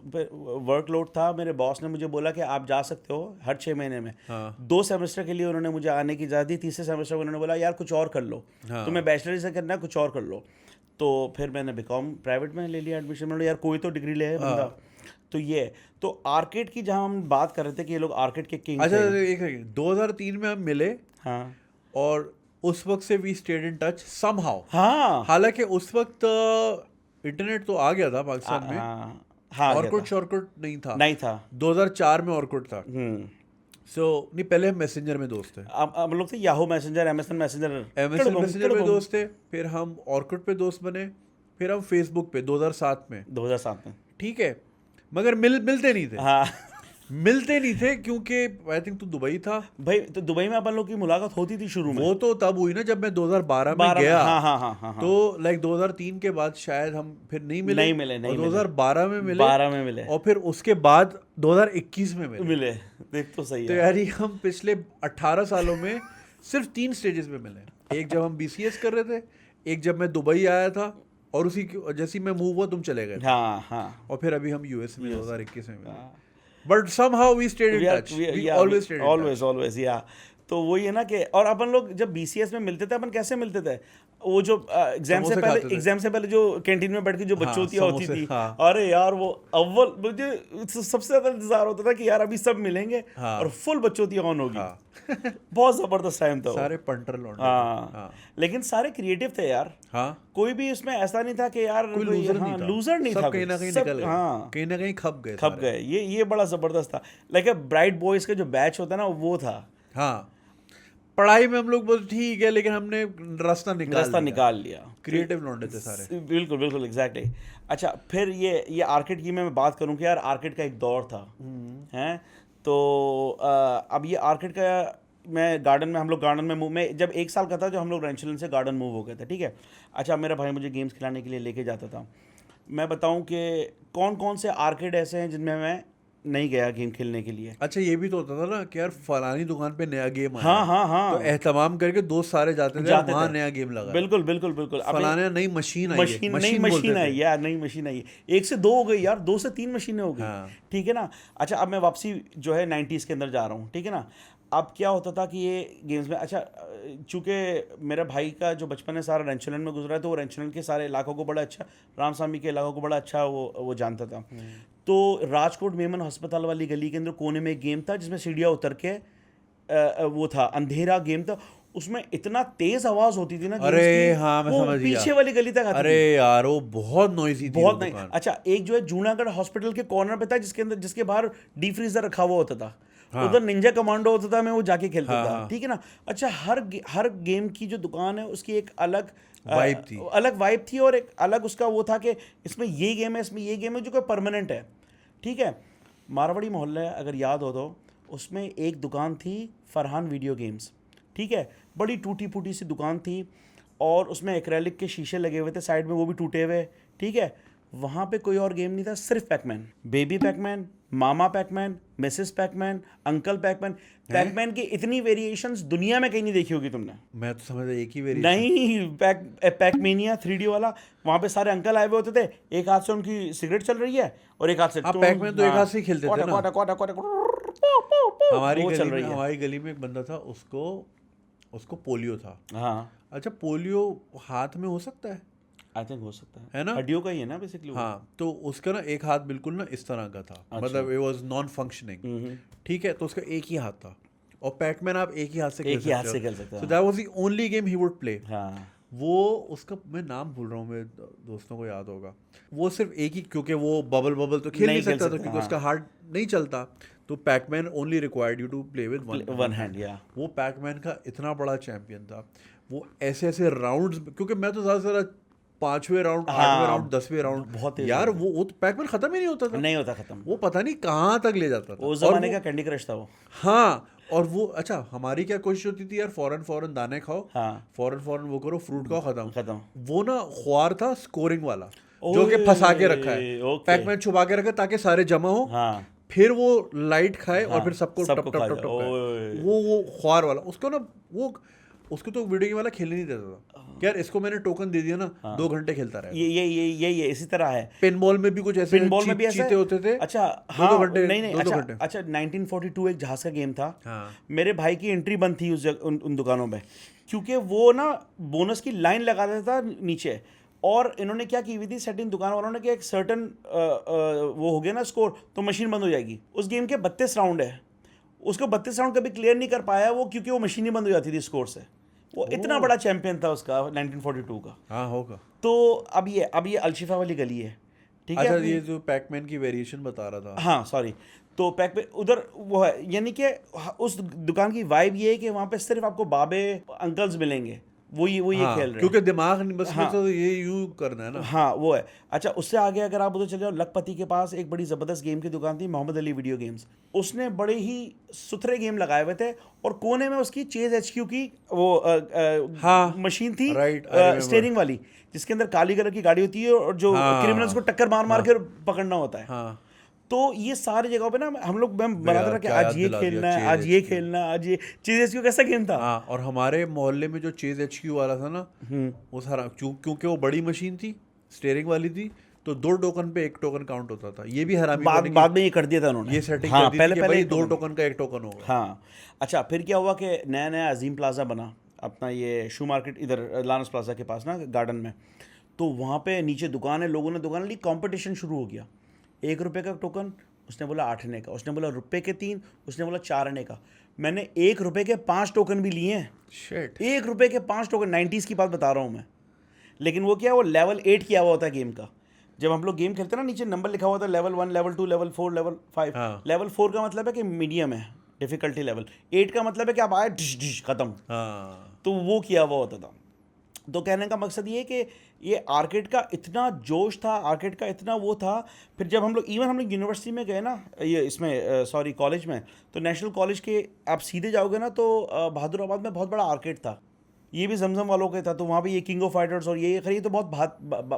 वर्कलोड था, मेरे बॉस ने मुझे बोला कि आप जा सकते हो हर 6 महीने में। हाँ। 2 सेमेस्टर के लिए उन्होंने मुझे आने की इजाज़त दी, तीसरे सेमेस्टर में उन्होंने बोला यार कुछ और कर लो, हाँ। तुम्हें बैचलर से करना है, कुछ और कर लो। तो फिर मैंने बीकॉम प्राइवेट में ले लिया एडमिशन। मैंने यार कोई तो डिग्री ले बंदा। तो ये तो आर्केड की जहाँ हम बात कर रहे थे कि ये लोग आर्केड के किंग अच्छा, थे। एक सेकंड, 2003 में हम मिले, हाँ और उस वक्त से we stayed in touch somehow. हाँ हालांकि उस वक्त इंटरनेट तो आ गया था पाकिस्तान में, हाँ हाँ ऑर्कुट शॉर्कुट नहीं था। नहीं था। 2004 में ऑर्कुट था। सो नहीं, पहले हम मैसेंजर में दोस्त थे, अब हम लोग थे Yahoo messenger, MSN messenger, MSN messenger में दोस्त थे, फिर हम ऑर्कुट पे दोस्त बने, फिर हम फेसबुक पे 2007 में। 2007 में। ठीक है, मगर मिलते नहीं थे। हाँ मिलते नहीं थे क्योंकि आई थिंक तू दुबई था भाई, तो दुबई में अपन लोग की मुलाकात होती थी शुरू में। वो तो तब हुई ना जब मैं 2012 में 12 गया। हाँ हाँ हाँ हाँ हाँ। तो लाइक 2003 के बाद शायद हम फिर नहीं मिले, नहीं मिले, नहीं और मिले। 2012 में मिले, 12 में मिले, और फिर उसके बाद 2021 में मिले। देख तो सही तो है। यार ये हम पिछले 18 सालों में सिर्फ 3 स्टेजेस में मिले। एक जब हम BCS कर रहे थे, एक जब मैं दुबई आया था, और उसी जैसे ही मैं मूव हुआ तुम चले गए थे, हाँ हाँ और फिर अभी हम US में 2021 में मिले। But somehow we stayed in touch. We always stayed in touch. Always या तो वही है ना कि, और अपन लोग जब BCS में मिलते थे, अपन कैसे मिलते थे, वो जो एग्जाम से समोसे पहले, खाते थे। एग्जाम से पहले जो कैंटीन में बैठ के जो बच्चोतियाँ होती समोसे, थी, हाँ। अरे यार वो अव्वल मुझे सबसे ज्यादा इंतजार होता था कि यार अभी सब मिलेंगे, हाँ। और फुल बच्चोतियाँ ऑन होगी। हाँ। बहुत जबरदस्त टाइम था वो। सारे पंटर लौंडे थे। हाँ हाँ। लेकिन सारे क्रिएटिव थे यार। हाँ, कोई भी इसमें ऐसा नहीं था कि यार कोई लूजर नहीं था। लूजर नहीं सब था कहीं ना कोई। कहीं सब निकल गए, हाँ कहीं ना कहीं खप गए खप सारे। गए। ये बड़ा जबरदस्त था। लाइक ब्राइट बॉयज का जो बैच होता है ना, वो था। हाँ, पढ़ाई में हम लोग बहुत ठीक है, लेकिन हमने रास्ता निकाल लिया। क्रिएटिव लौंडे थे सारे। बिल्कुल बिल्कुल एग्जैक्टली। अच्छा, फिर ये आर्केड की मैं बात करूं कि यार आर्केड का एक दौर था, हैं। तो अब ये आर्केड का, मैं गार्डन में, हम लोग गार्डन में मूव, मैं जब 1 साल का था जब हम लोग रेंचलन से गार्डन मूव हो गए थे, ठीक है। अच्छा, मेरा भाई मुझे गेम्स खिलाने के लिए लेके जाता था। मैं बताऊं कि कौन कौन से आर्केड ऐसे हैं जिनमें मैं नहीं गया गेम खेलने के लिए। अच्छा, ये भी तो होता था ना कि यार फलानी दुकान पे नया गेम आया, हाँ हाँ हाँ, तो एहतमाम करके दोस्त सारे जाते थे, वहाँ नया गेम लगा, बिल्कुल बिल्कुल बिल्कुल। फलाने नई मशीन आई है, नई मशीन आई यार, नई मशीन आई है। 1 से 2 हो गई यार, 2 से 3 मशीनें हो गई। हाँ। ठीक है ना। अच्छा, अब मैं वापसी जो है 90s के अंदर जा रहा हूँ, ठीक है ना। अब क्या होता था कि ये गेम्स में, अच्छा चूँकि मेरा भाई का जो बचपन है सारा रेंचलन में गुजरा है, तो वो रेंचलन के सारे इलाकों को बड़ा अच्छा, रामस्वामी के इलाकों को बड़ा अच्छा वो जानता था। तो राजकोट मेमन अस्पताल वाली गली के अंदर कोने में एक गेम था जिसमें सीढ़ियाँ उतर के वो था, अंधेरा गेम था। उसमें इतना तेज आवाज होती थी ना अरे गेम्स की, हाँ, मैं वो समझ गया। पीछे वाली गली तक आती अरे थी। यार वो बहुत नॉइजी थी बहुत वो नहीं। दुकान। अच्छा, एक जो है जूनागढ़ हॉस्पिटल के कॉर्नर पे था, जिसके बाहर डीप फ्रीजर रखा हुआ होता था। हाँ। उधर निंजा कमांडो होता था, मैं वो जाके खेलता हाँ, था। हाँ। ठीक है ना। अच्छा, हर गेम की जो दुकान है उसकी एक अलग वाइब थी, अलग वाइब थी, और एक अलग उसका वो था कि इसमें ये गेम है, इसमें ये गेम है, जो कि परमानेंट है। ठीक है। मारवाड़ी मोहल्ला अगर याद हो तो उसमें एक दुकान थी, फरहान वीडियो गेम्स। ठीक है। बड़ी टूटी फूटी सी दुकान थी, और उसमें एक्रेलिक के शीशे लगे हुए थे साइड में, वो भी टूटे हुए। ठीक है। वहाँ पे कोई और गेम नहीं था, सिर्फ Pacman, baby Pacman, mama Pacman, Mrs Pacman, uncle Pacman. Pacman की इतनी वेरिएशंस दुनिया में कहीं नहीं देखी होगी तुमने। मैं तो समझ एक ही वेरिएशन। नहीं, पैकमेनिया 3D वाला, वहाँ पे सारे अंकल आए हुए होते थे, एक हाथ से उनकी सिगरेट चल रही है और एक हाथ से पैकमैन तो एक हाथ से ही खेलते थे ना। हमारी गली में एक बंदा था, उसको पोलियो था। हाँ, अच्छा, पोलियो हाथ में हो सकता है? आई थिंक हो सकता है ना, हड्डियों का ही है ना बेसिकली। हाँ, तो उसका ना एक हाथ बिल्कुल ना इस तरह का था, मतलब इट वाज नॉन फंक्शनिंग। ठीक है, तो उसका एक ही हाथ था, और पैकमैन आप एक ही हाथ से खेल सकते हो। So that was the only game he would play. हाँ, वो उसका मैं नाम भूल रहा हूँ, मेरे दोस्तों को याद होगा। वो सिर्फ एक ही, क्योंकि वो बबल तो खेल नहीं सकता था, क्योंकि उसका हार्ट नहीं चलता, तो Pacman only required you to play with one hand. वो पैकमैन का इतना बड़ा चैंपियन था, वो ऐसे ऐसे राउंड्स, क्योंकि मैं तो ज़्यादा से ज़्यादा 5वें राउंड, हाँ, 8वें राउंड, 10वें राउंड, बहुत तेज यार वो तो पैकमैन खत्म ही नहीं होता था, नहीं होता खत्म। वो पता नहीं कहाँ तक ले जाता था। उस और जमाने वो का कैंडी क्रश था वो। हाँ, और वो अच्छा हमारी क्या कोशिश होती थी यार, फौरन दाने खाओ, हाँ फौरन वो करो, फ्रूट खाओ, खत्म। खत्म। वो ना ख्वार था स्कोरिंग वाला, जो कि फंसा के रखा है, ओके। पैकमैन छुपा के रखा ताकि सारे जमा हो, हाँ फिर वो लाइट खाए और हाँ, फिर सबको टप सबको टप खा टप जाए। टप खाए। ओए। वो ख्वार वाला, उसको ना वो उसको तो वीडियो गेम वाला खेलने नहीं देता था कि यार इसको मैंने टोकन दे दिया ना, 2 घंटे खेलता रहेगा। ये इसी तरह है। पिनबॉल में भी कुछ ऐसे पिनबॉल में भी ऐसा चीते है। होते थे। अच्छा हाँ, 2-2 घंटे, नहीं 2-2 अच्छा घंटे। अच्छा 1942 एक जहाज का गेम था। हाँ। मेरे भाई की एंट्री बंद थी उन दुकानों में, क्योंकि वो ना बोनस की लाइन लगा देता था नीचे। और इन्होंने क्या की हुई थी सेटिंग दुकान वालों ने कि एक सर्टन वो हो गया ना स्कोर, तो मशीन बंद हो जाएगी। उस गेम के 32 राउंड है, उसको 32 राउंड कभी क्लियर नहीं कर पाया वो, क्योंकि वो मशीन ही बंद हो जाती थी स्कोर से। वो इतना बड़ा चैंपियन था उसका 1942 का। हाँ होगा। तो अब ये अलशिफा वाली गली है, ठीक है। अच्छा अपनी- ये जो पैकमैन की वेरिएशन बता रहा था। हाँ सॉरी, तो पैक पे उधर वो है, यानी कि उस दुकान की वाइब ये है कि वहाँ पे सिर्फ आपको बाबे अंकल्स मिलेंगे, वो ये हाँ, खेल रहे क्योंकि दिमाग नहीं बस में हाँ। तो ये यू करना है ना। हाँ वो है। अच्छा उससे आगे अगर आप उधर चले जाओ, लखपति के पास एक बड़ी ज़बरदस्त गेम की दुकान थी, मोहम्मद अली वीडियो गेम्स। उसने बड़े ही सुथरे गेम लगाए हुए थे, और कोने में उसकी चेज HQ की वो हाँ, मशीन थी, right, I remember। स्टीयरिंग वाली, जिसके अंदर काली कलर की गाड़ी होती है और जो हाँ, क्रिमिनल्स को टक्कर मार मार के पकड़ना होता है। हाँ तो ये सारी जगहों पे ना हम लोग बनाते यार, रहे कि क्या आज याद ये दिला दिया, खेलना है, चेज आज ये HQ। खेलना है, आज ये चीज HQ कैसा गेम था। हाँ, और हमारे मोहल्ले में जो चेज HQ वाला था ना, वो सारा क्योंकि वो बड़ी मशीन थी, स्टीयरिंग वाली थी, तो 2 टोकन पे 1 टोकन काउंट होता था। ये भी हरामी बाद में ये कर दिया था उन्होंने, ये सेटिंग हाँ कर दी थी पहले कि पहले भाई ही 2 टोकन का 1 टोकन होगा। हाँ। अच्छा फिर क्या हुआ कि नया नया अजीम प्लाजा बना अपना, ये शू मार्केट इधर लानस प्लाजा के पास ना गार्डन में। तो वहाँ पे नीचे दुकान है, लोगों ने दुकान ली, कंपटीशन शुरू हो गया। 1 रुपये का टोकन, उसने बोला 8 आने का, उसने बोला रुपये के 3, उसने बोला 4 आने का। मैंने 1 रुपये के 5 टोकन भी लिए हैं। शिट। 1 रुपये के 5 टोकन, 90s की बात बता रहा हूँ मैं। लेकिन वो क्या, वो लेवल 8 किया हुआ होता है गेम का। जब हम लोग गेम खेलते हैं ना, नीचे नंबर लिखा हुआ था, लेवल 1, लेवल 2, लेवल 4, लेवल 5। हाँ। लेवल 4 का मतलब है कि मीडियम है डिफिकल्टी लेवल, 8 का मतलब है कि आप आए डिश डिश खत्म। हाँ, तो वो किया हुआ होता था। तो कहने का मकसद ये है कि ये आर्केड का इतना जोश था, आर्केड का इतना वो था। फिर जब हम लोग यूनिवर्सिटी में गए ना, ये इसमें सॉरी कॉलेज में, तो नेशनल कॉलेज के आप सीधे जाओगे ना तो बहादुराबाद में बहुत बड़ा आर्केड था, ये भी जमजम वालों का था। तो वहाँ पे ये किंग ऑफ फाइटर्स और ये खरीद तो बहुत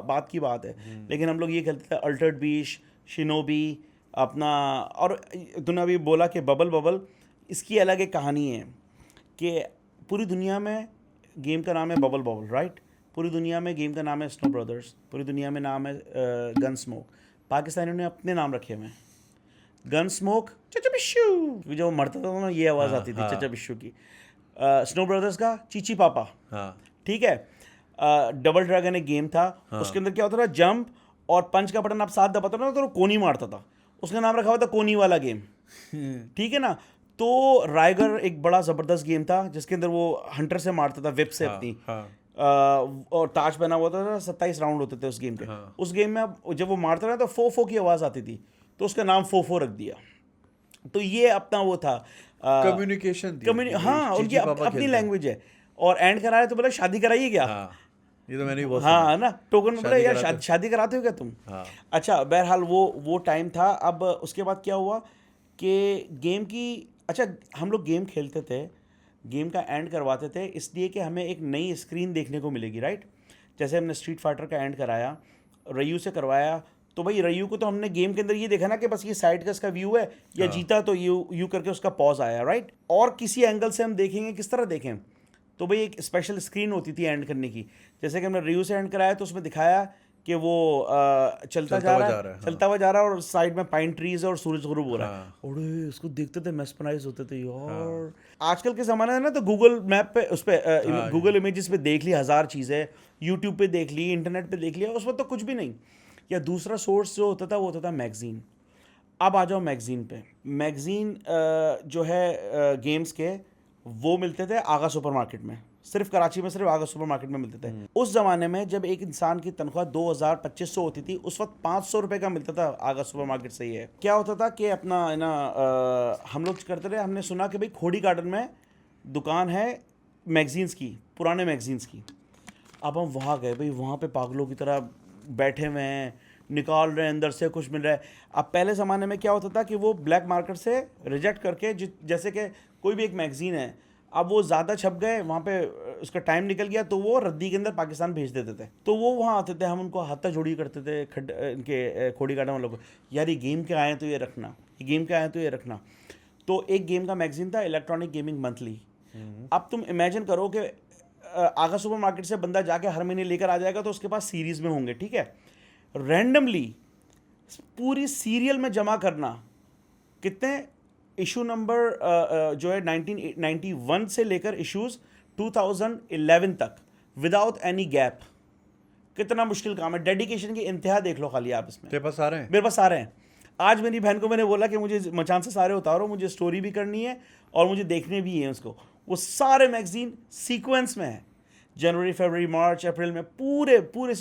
बात की बात है। लेकिन हम लोग ये खेलते थे अल्टर्ड बीच, शिनोबी अपना। और तूने अभी बोला कि बबल, इसकी अलग एक कहानी है कि पूरी दुनिया में गेम का नाम है बबल, राइट। पूरी दुनिया में गेम का नाम है स्नो ब्रदर्स, पूरी दुनिया में नाम है गन स्मोक। पाकिस्तानियों ने अपने नाम रखे हुए हैं, गन स्मोक चचा बिश्शू, जो मरता था ना ये आवाज़ आती थी चचा बिश्शू की। स्नो ब्रदर्स का चीची पापा, हाँ, ठीक है। डबल ड्रैगन एक गेम था, उसके अंदर क्या होता था, जंप और पंच का बटन आप साथ दबाते ना तो कोनी मारता था, उसका नाम रखा हुआ था कोनी वाला गेम, ठीक है ना। तो राइगर एक बड़ा ज़बरदस्त गेम था जिसके अंदर वो हंटर से मारता था विप से अपनी, और ताज बना हुआ था, 27 राउंड होते थे उस गेम के। उस गेम में अब जब वो मारता था तो 4-4 की आवाज़ आती थी, तो उसका नाम 4-4 रख दिया। तो ये अपना वो था कम्युनिकेशन थी। हाँ, उनकी अपनी लैंग्वेज है। और एंड कराया तो बोला शादी कराइए क्या। हाँ, ये तो मैंने भी बहुत हाँ ना, टोकन में बोला शादी यार कराते शादी कराते हो क्या तुम। हाँ। अच्छा बहरहाल वो टाइम था। अब उसके बाद क्या हुआ कि गेम की, अच्छा हम लोग गेम खेलते थे, गेम का एंड करवाते थे इसलिए कि हमें एक नई स्क्रीन देखने को मिलेगी, राइट। जैसे हमने स्ट्रीट फाइटर का एंड कराया, रयू से करवाया, तो भाई रयू को तो हमने गेम के अंदर ये देखा ना कि बस ये साइड का इसका व्यू है, या जीता तो यू करके उसका पॉज आया, राइट। और किसी एंगल से हम देखेंगे, किस तरह देखें, तो भाई एक स्पेशल स्क्रीन होती थी एंड करने की। जैसे कि हमने रयू से एंड कराया तो उसमें दिखाया कि वो चलता हुआ जा रहा है और साइड में पाइन ट्रीज है और सूरज गुरूब हो रहा है। और उसको देखते थे मेस्मराइज होते थे यार। आजकल के ज़माने में ना तो गूगल मैप पे उस पर गूगल इमेजेस पे देख ली 1000 चीज़ें, यूट्यूब पे देख ली, इंटरनेट पे देख लिया, उस वक्त तो कुछ भी नहीं। या दूसरा सोर्स जो होता था वो होता था मैगज़ीन। अब आ जाओ मैगज़ीन पे। मैगज़ीन जो है गेम्स के वो मिलते थे आगा सुपरमार्केट में, सिर्फ कराची में सिर्फ आगा सुपरमार्केट में मिलते थे। उस ज़माने में जब एक इंसान की तनख्वाह 2000-2500 होती थी, उस वक्त 500 रुपये का मिलता था आगा सुपरमार्केट से। ही है क्या होता था कि अपना ना हम लोग करते रहे, हमने सुना कि भाई खोड़ी गार्डन में दुकान है मैगज़ीन्स की, पुराने मैगज़ीन्स की। अब हम वहाँ गए भाई, वहाँ पे पागलों की तरह बैठे हुए हैं, निकाल रहे हैं अंदर से, कुछ मिल रहा है। अब पहले ज़माने में क्या होता था कि वो ब्लैक मार्केट से रिजेक्ट करके, जैसे कि कोई भी एक मैगज़ीन है, अब वो ज़्यादा छप गए वहाँ पे, उसका टाइम निकल गया तो वो रद्दी के अंदर पाकिस्तान भेज देते थे। तो वो वहाँ आते थे, हम उनको हाथा जोड़ी करते थे, इनके खोड़ी काटने वालों को, यार ये गेम के आए तो ये रखना, ये गेम के आए तो ये रखना। तो एक गेम का मैगज़ीन था इलेक्ट्रॉनिक गेमिंग मंथली। अब तुम इमेजिन करो कि आगा सुपर मार्केट से बंदा जाके हर महीने लेकर आ जाएगा तो उसके पास सीरीज़ में होंगे, ठीक है। रैंडमली पूरी सीरियल में जमा करना, कितने इशू नंबर जो है 1991 से लेकर इश्यूज 2011 तक विदाउट एनी गैप, कितना मुश्किल काम है। डेडिकेशन की इंतहा देख लो खाली आप इसमें। तेरे पास आ रहे हैं? मेरे पास सारे हैं। आज मेरी बहन को मैंने बोला कि मुझे मचान से सारे उतारो, मुझे स्टोरी भी करनी है और मुझे देखने भी है उसको। वो सारे मैगजीन सीक्वेंस में है, जनवरी, फरवरी, मार्च, अप्रैल में, पूरे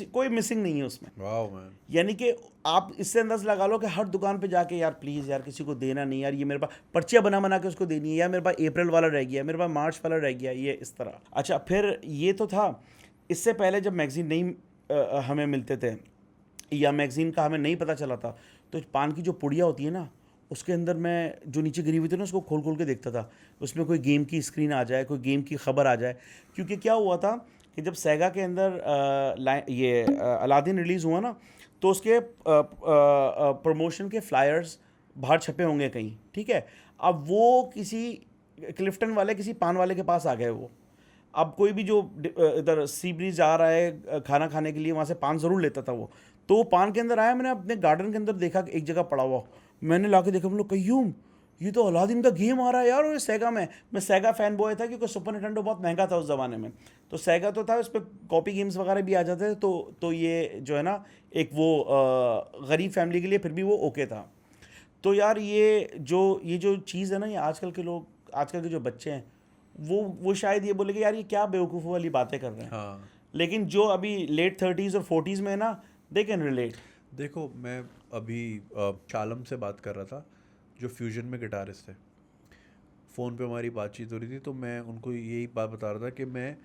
कोई मिसिंग नहीं है उसमें। Wow man. यानी कि आप इससे अंदाज़ लगा लो कि हर दुकान पे जाके, यार प्लीज़ यार किसी को देना नहीं यार, ये मेरे पास पर्चियाँ बना के उसको देनी है, या मेरे पास अप्रैल वाला रह गया, मेरे पास मार्च वाला रह गया, ये इस तरह। अच्छा, फिर ये तो था। इससे पहले जब मैगज़ीन नहीं हमें मिलते थे या मैगज़ीन का हमें नहीं पता चला था, तो पान की जो पुड़िया होती है ना, उसके अंदर मैं जो नीचे गिरी हुई थी ना, उसको खोल खोल के देखता था, उसमें कोई गेम की स्क्रीन आ जाए, कोई गेम की खबर आ जाए। क्योंकि क्या हुआ था कि जब सेगा के अंदर ये अलादीन रिलीज़ हुआ ना, तो उसके प्रमोशन के फ्लायर्स बाहर छपे होंगे कहीं, ठीक है। अब वो किसी क्लिफ्टन वाले, किसी पान वाले के पास आ गए वो। अब कोई भी जो इधर सी ब्रिज जा रहा है खाना खाने के लिए, वहाँ से पान ज़रूर लेता था वो। तो वो पान के अंदर आया, मैंने अपने गार्डन के अंदर देखा कि एक जगह पड़ा हुआ, मैंने ला के देखा, हम लोग कयूम ये तो अलादीन का गेम आ रहा है यार। और ये सेगा में, मैं सेगा फ़ैन बॉय था क्योंकि सुपर निंटेंडो बहुत महंगा था उस ज़माने में, तो सेगा तो था, उस पर कॉपी गेम्स वगैरह भी आ जाते थे। तो ये जो है ना, एक वो गरीब फैमिली के लिए फिर भी वो ओके था। तो यार ये जो चीज़ है ना, ये आजकल के लोग, आजकल के जो बच्चे हैं, वो शायद ये बोले कि यार ये क्या बेवकूफ़ वाली बातें कर रहे हैं। हाँ। लेकिन जो अभी लेट 30s और 40s में है ना, दे कैन रिलेट। देखो, मैं अभी शालम से बात कर रहा था, जो फ्यूजन में गिटारिस्ट थे। फ़ोन पे हमारी बातचीत हो रही थी, तो मैं उनको यही बात बता रहा था कि मैं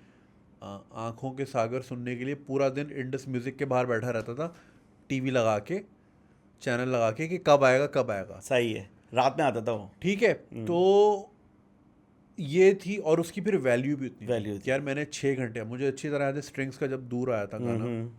आँखों के सागर सुनने के लिए पूरा दिन इंडस म्यूज़िक के बाहर बैठा रहता था, टीवी लगा के, चैनल लगा के, कि कब आएगा कब आएगा। सही है, रात में आता था वो। ठीक है। तो ये थी, और उसकी फिर वैल्यू भी उतनी वैल्यू थी। यार मैंने 6 घंटे, मुझे अच्छी तरह याद है, स्ट्रिंग्स का जब दूर आया था गाना,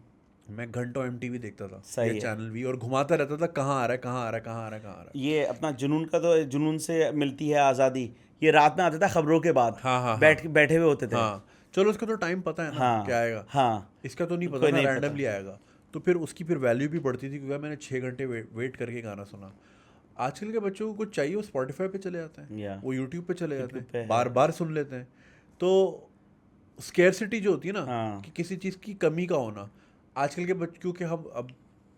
मैं घंटों MTV देखता था, सही या है। चैनल भी, और घुमाता रहता था, कहाँ आ रहा है कहाँ आ रहा है कहाँ आ रहा है कहाँ आ रहा है। ये अपना जुनून का, तो जुनून से मिलती है आज़ादी, ये रात में आता था खबरों के बाद। हाँ हाँ बैठे हुए होते थे। हाँ। चलो, उसका तो टाइम पता है ना हाँ क्या आएगा। हाँ, इसका तो नहीं कोई पता ना, नहीं पता। रैंडमली आएगा। तो फिर उसकी फिर वैल्यू भी बढ़ती थी, क्योंकि मैंने 6 घंटे वेट करके गाना सुना। आजकल के बच्चों को कुछ चाहिए, वो स्पॉटिफाई पे चले जाते हैं, या वो यूट्यूब पे चले जाते पे हैं, बार बार सुन लेते हैं। तो स्केर्सिटी जो होती है ना, हाँ। कि किसी चीज़ की कमी का होना, आजकल के बच्चों, क्योंकि हम अब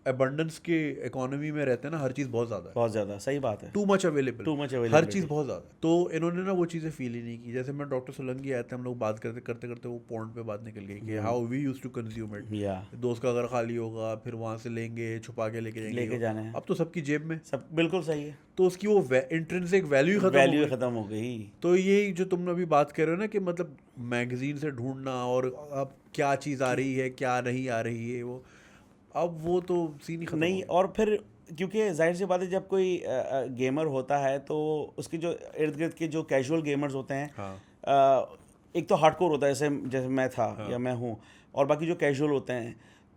अबंडेंस के इकोनॉमी में रहते हैं ना, हर चीज़ बहुत ज़्यादा है, बहुत ज़्यादा, सही बात है। Too much available, Too much हर availability। चीज़ बहुत ज़्यादा है। तो इन्होंने ना वो चीज़ें फील ही नहीं की। जैसे मैं डॉक्टर सोलंकी आए थे, हम लोग बात करते करते करते वो पॉइंट पे बात निकल गई कि how we used to consume it. या दोस्त का घर खाली होगा, फिर वहाँ से लेंगे, छुपा के लेके लेके जाने हैं, अब तो सबकी जेब में, सब बिल्कुल सही है। तो उसकी वो इंट्रिंसिक वैल्यू खत्म हो वैल्यू गई। ख़त्म हो गई। तो यही जो तुम अभी बात कर रहे हो ना, कि मतलब मैगजीन से ढूंढना, और अब क्या चीज़ आ रही है क्या नहीं आ रही है, वो अब वो तो सीन ही खत्म नहीं, और फिर क्योंकि जाहिर सी बात है, जब कोई गेमर होता है तो उसके जो इर्द गिर्द के जो कैजुअल गेमर्स होते हैं, हाँ। एक तो हार्डकोर होता है, जैसे मैं था, हाँ। या मैं हूँ, और बाकी जो कैजुअल होते हैं,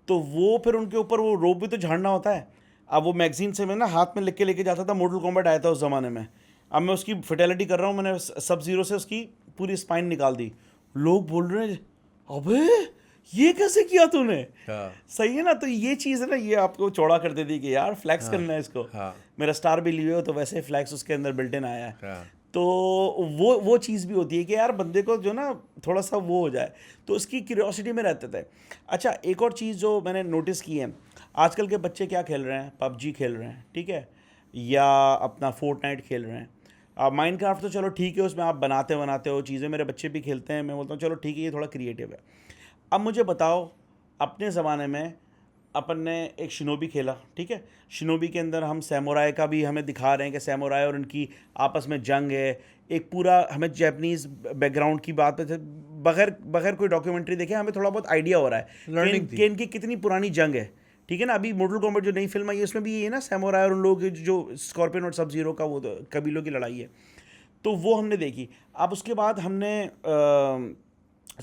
तो वो फिर उनके ऊपर वो रोब भी तो झाड़ना होता है। अब वो मैगजीन से मैं ना हाथ में लिख के लेके जाता था, मॉडल कॉम्बैट आया था उस ज़माने में, अब मैं उसकी फेटेलिटी कर रहा हूँ, मैंने सब जीरो से उसकी पूरी स्पाइन निकाल दी, लोग बोल रहे हैं अबे ये कैसे किया तूने। हाँ। सही है ना। तो ये चीज़ है ना, ये आपको चौड़ा कर देती कि यार फ्लैक्स करना है इसको। हाँ। मेरा स्टार भी लिए हो तो वैसे फ्लैक्स उसके अंदर बिल्ट इन आया है। हाँ। तो वो चीज़ भी होती है कि यार बंदे को जो ना थोड़ा सा वो हो जाए, तो उसकी क्यूरियोसिटी में रहते थे। अच्छा, एक और चीज़ जो मैंने नोटिस की है, आजकल के बच्चे क्या खेल रहे हैं, पबजी खेल रहे हैं, ठीक है, या अपना फोर्टनाइट खेल रहे हैं। अब माइनक्राफ्ट तो चलो ठीक है, उसमें आप बनाते हो चीज़ें, मेरे बच्चे भी खेलते हैं, मैं बोलता हूँ चलो ठीक है, ये थोड़ा क्रिएटिव है। अब मुझे बताओ, अपने ज़माने में अपन ने एक शिनोबी खेला, ठीक है, शिनोबी के अंदर हम सैमुराई का भी हमें दिखा रहे हैं कि सैमुराई और उनकी आपस में जंग है, एक पूरा हमें जैपनीज़ बैकग्राउंड की बात बगैर कोई डॉक्यूमेंट्री देखे हमें थोड़ा बहुत आइडिया हो रहा है Learning थी। कि इनकी कितनी पुरानी जंग है, ठीक है ना। अभी मोर्टल कॉम्बैट जो नई फिल्म आई है उसमें भी ये है ना, सैमुराई और उन लोगों की जो स्कॉर्पियन और सब जीरो का वो तो कबीलों की लड़ाई है, तो वो हमने देखी। अब उसके बाद हमने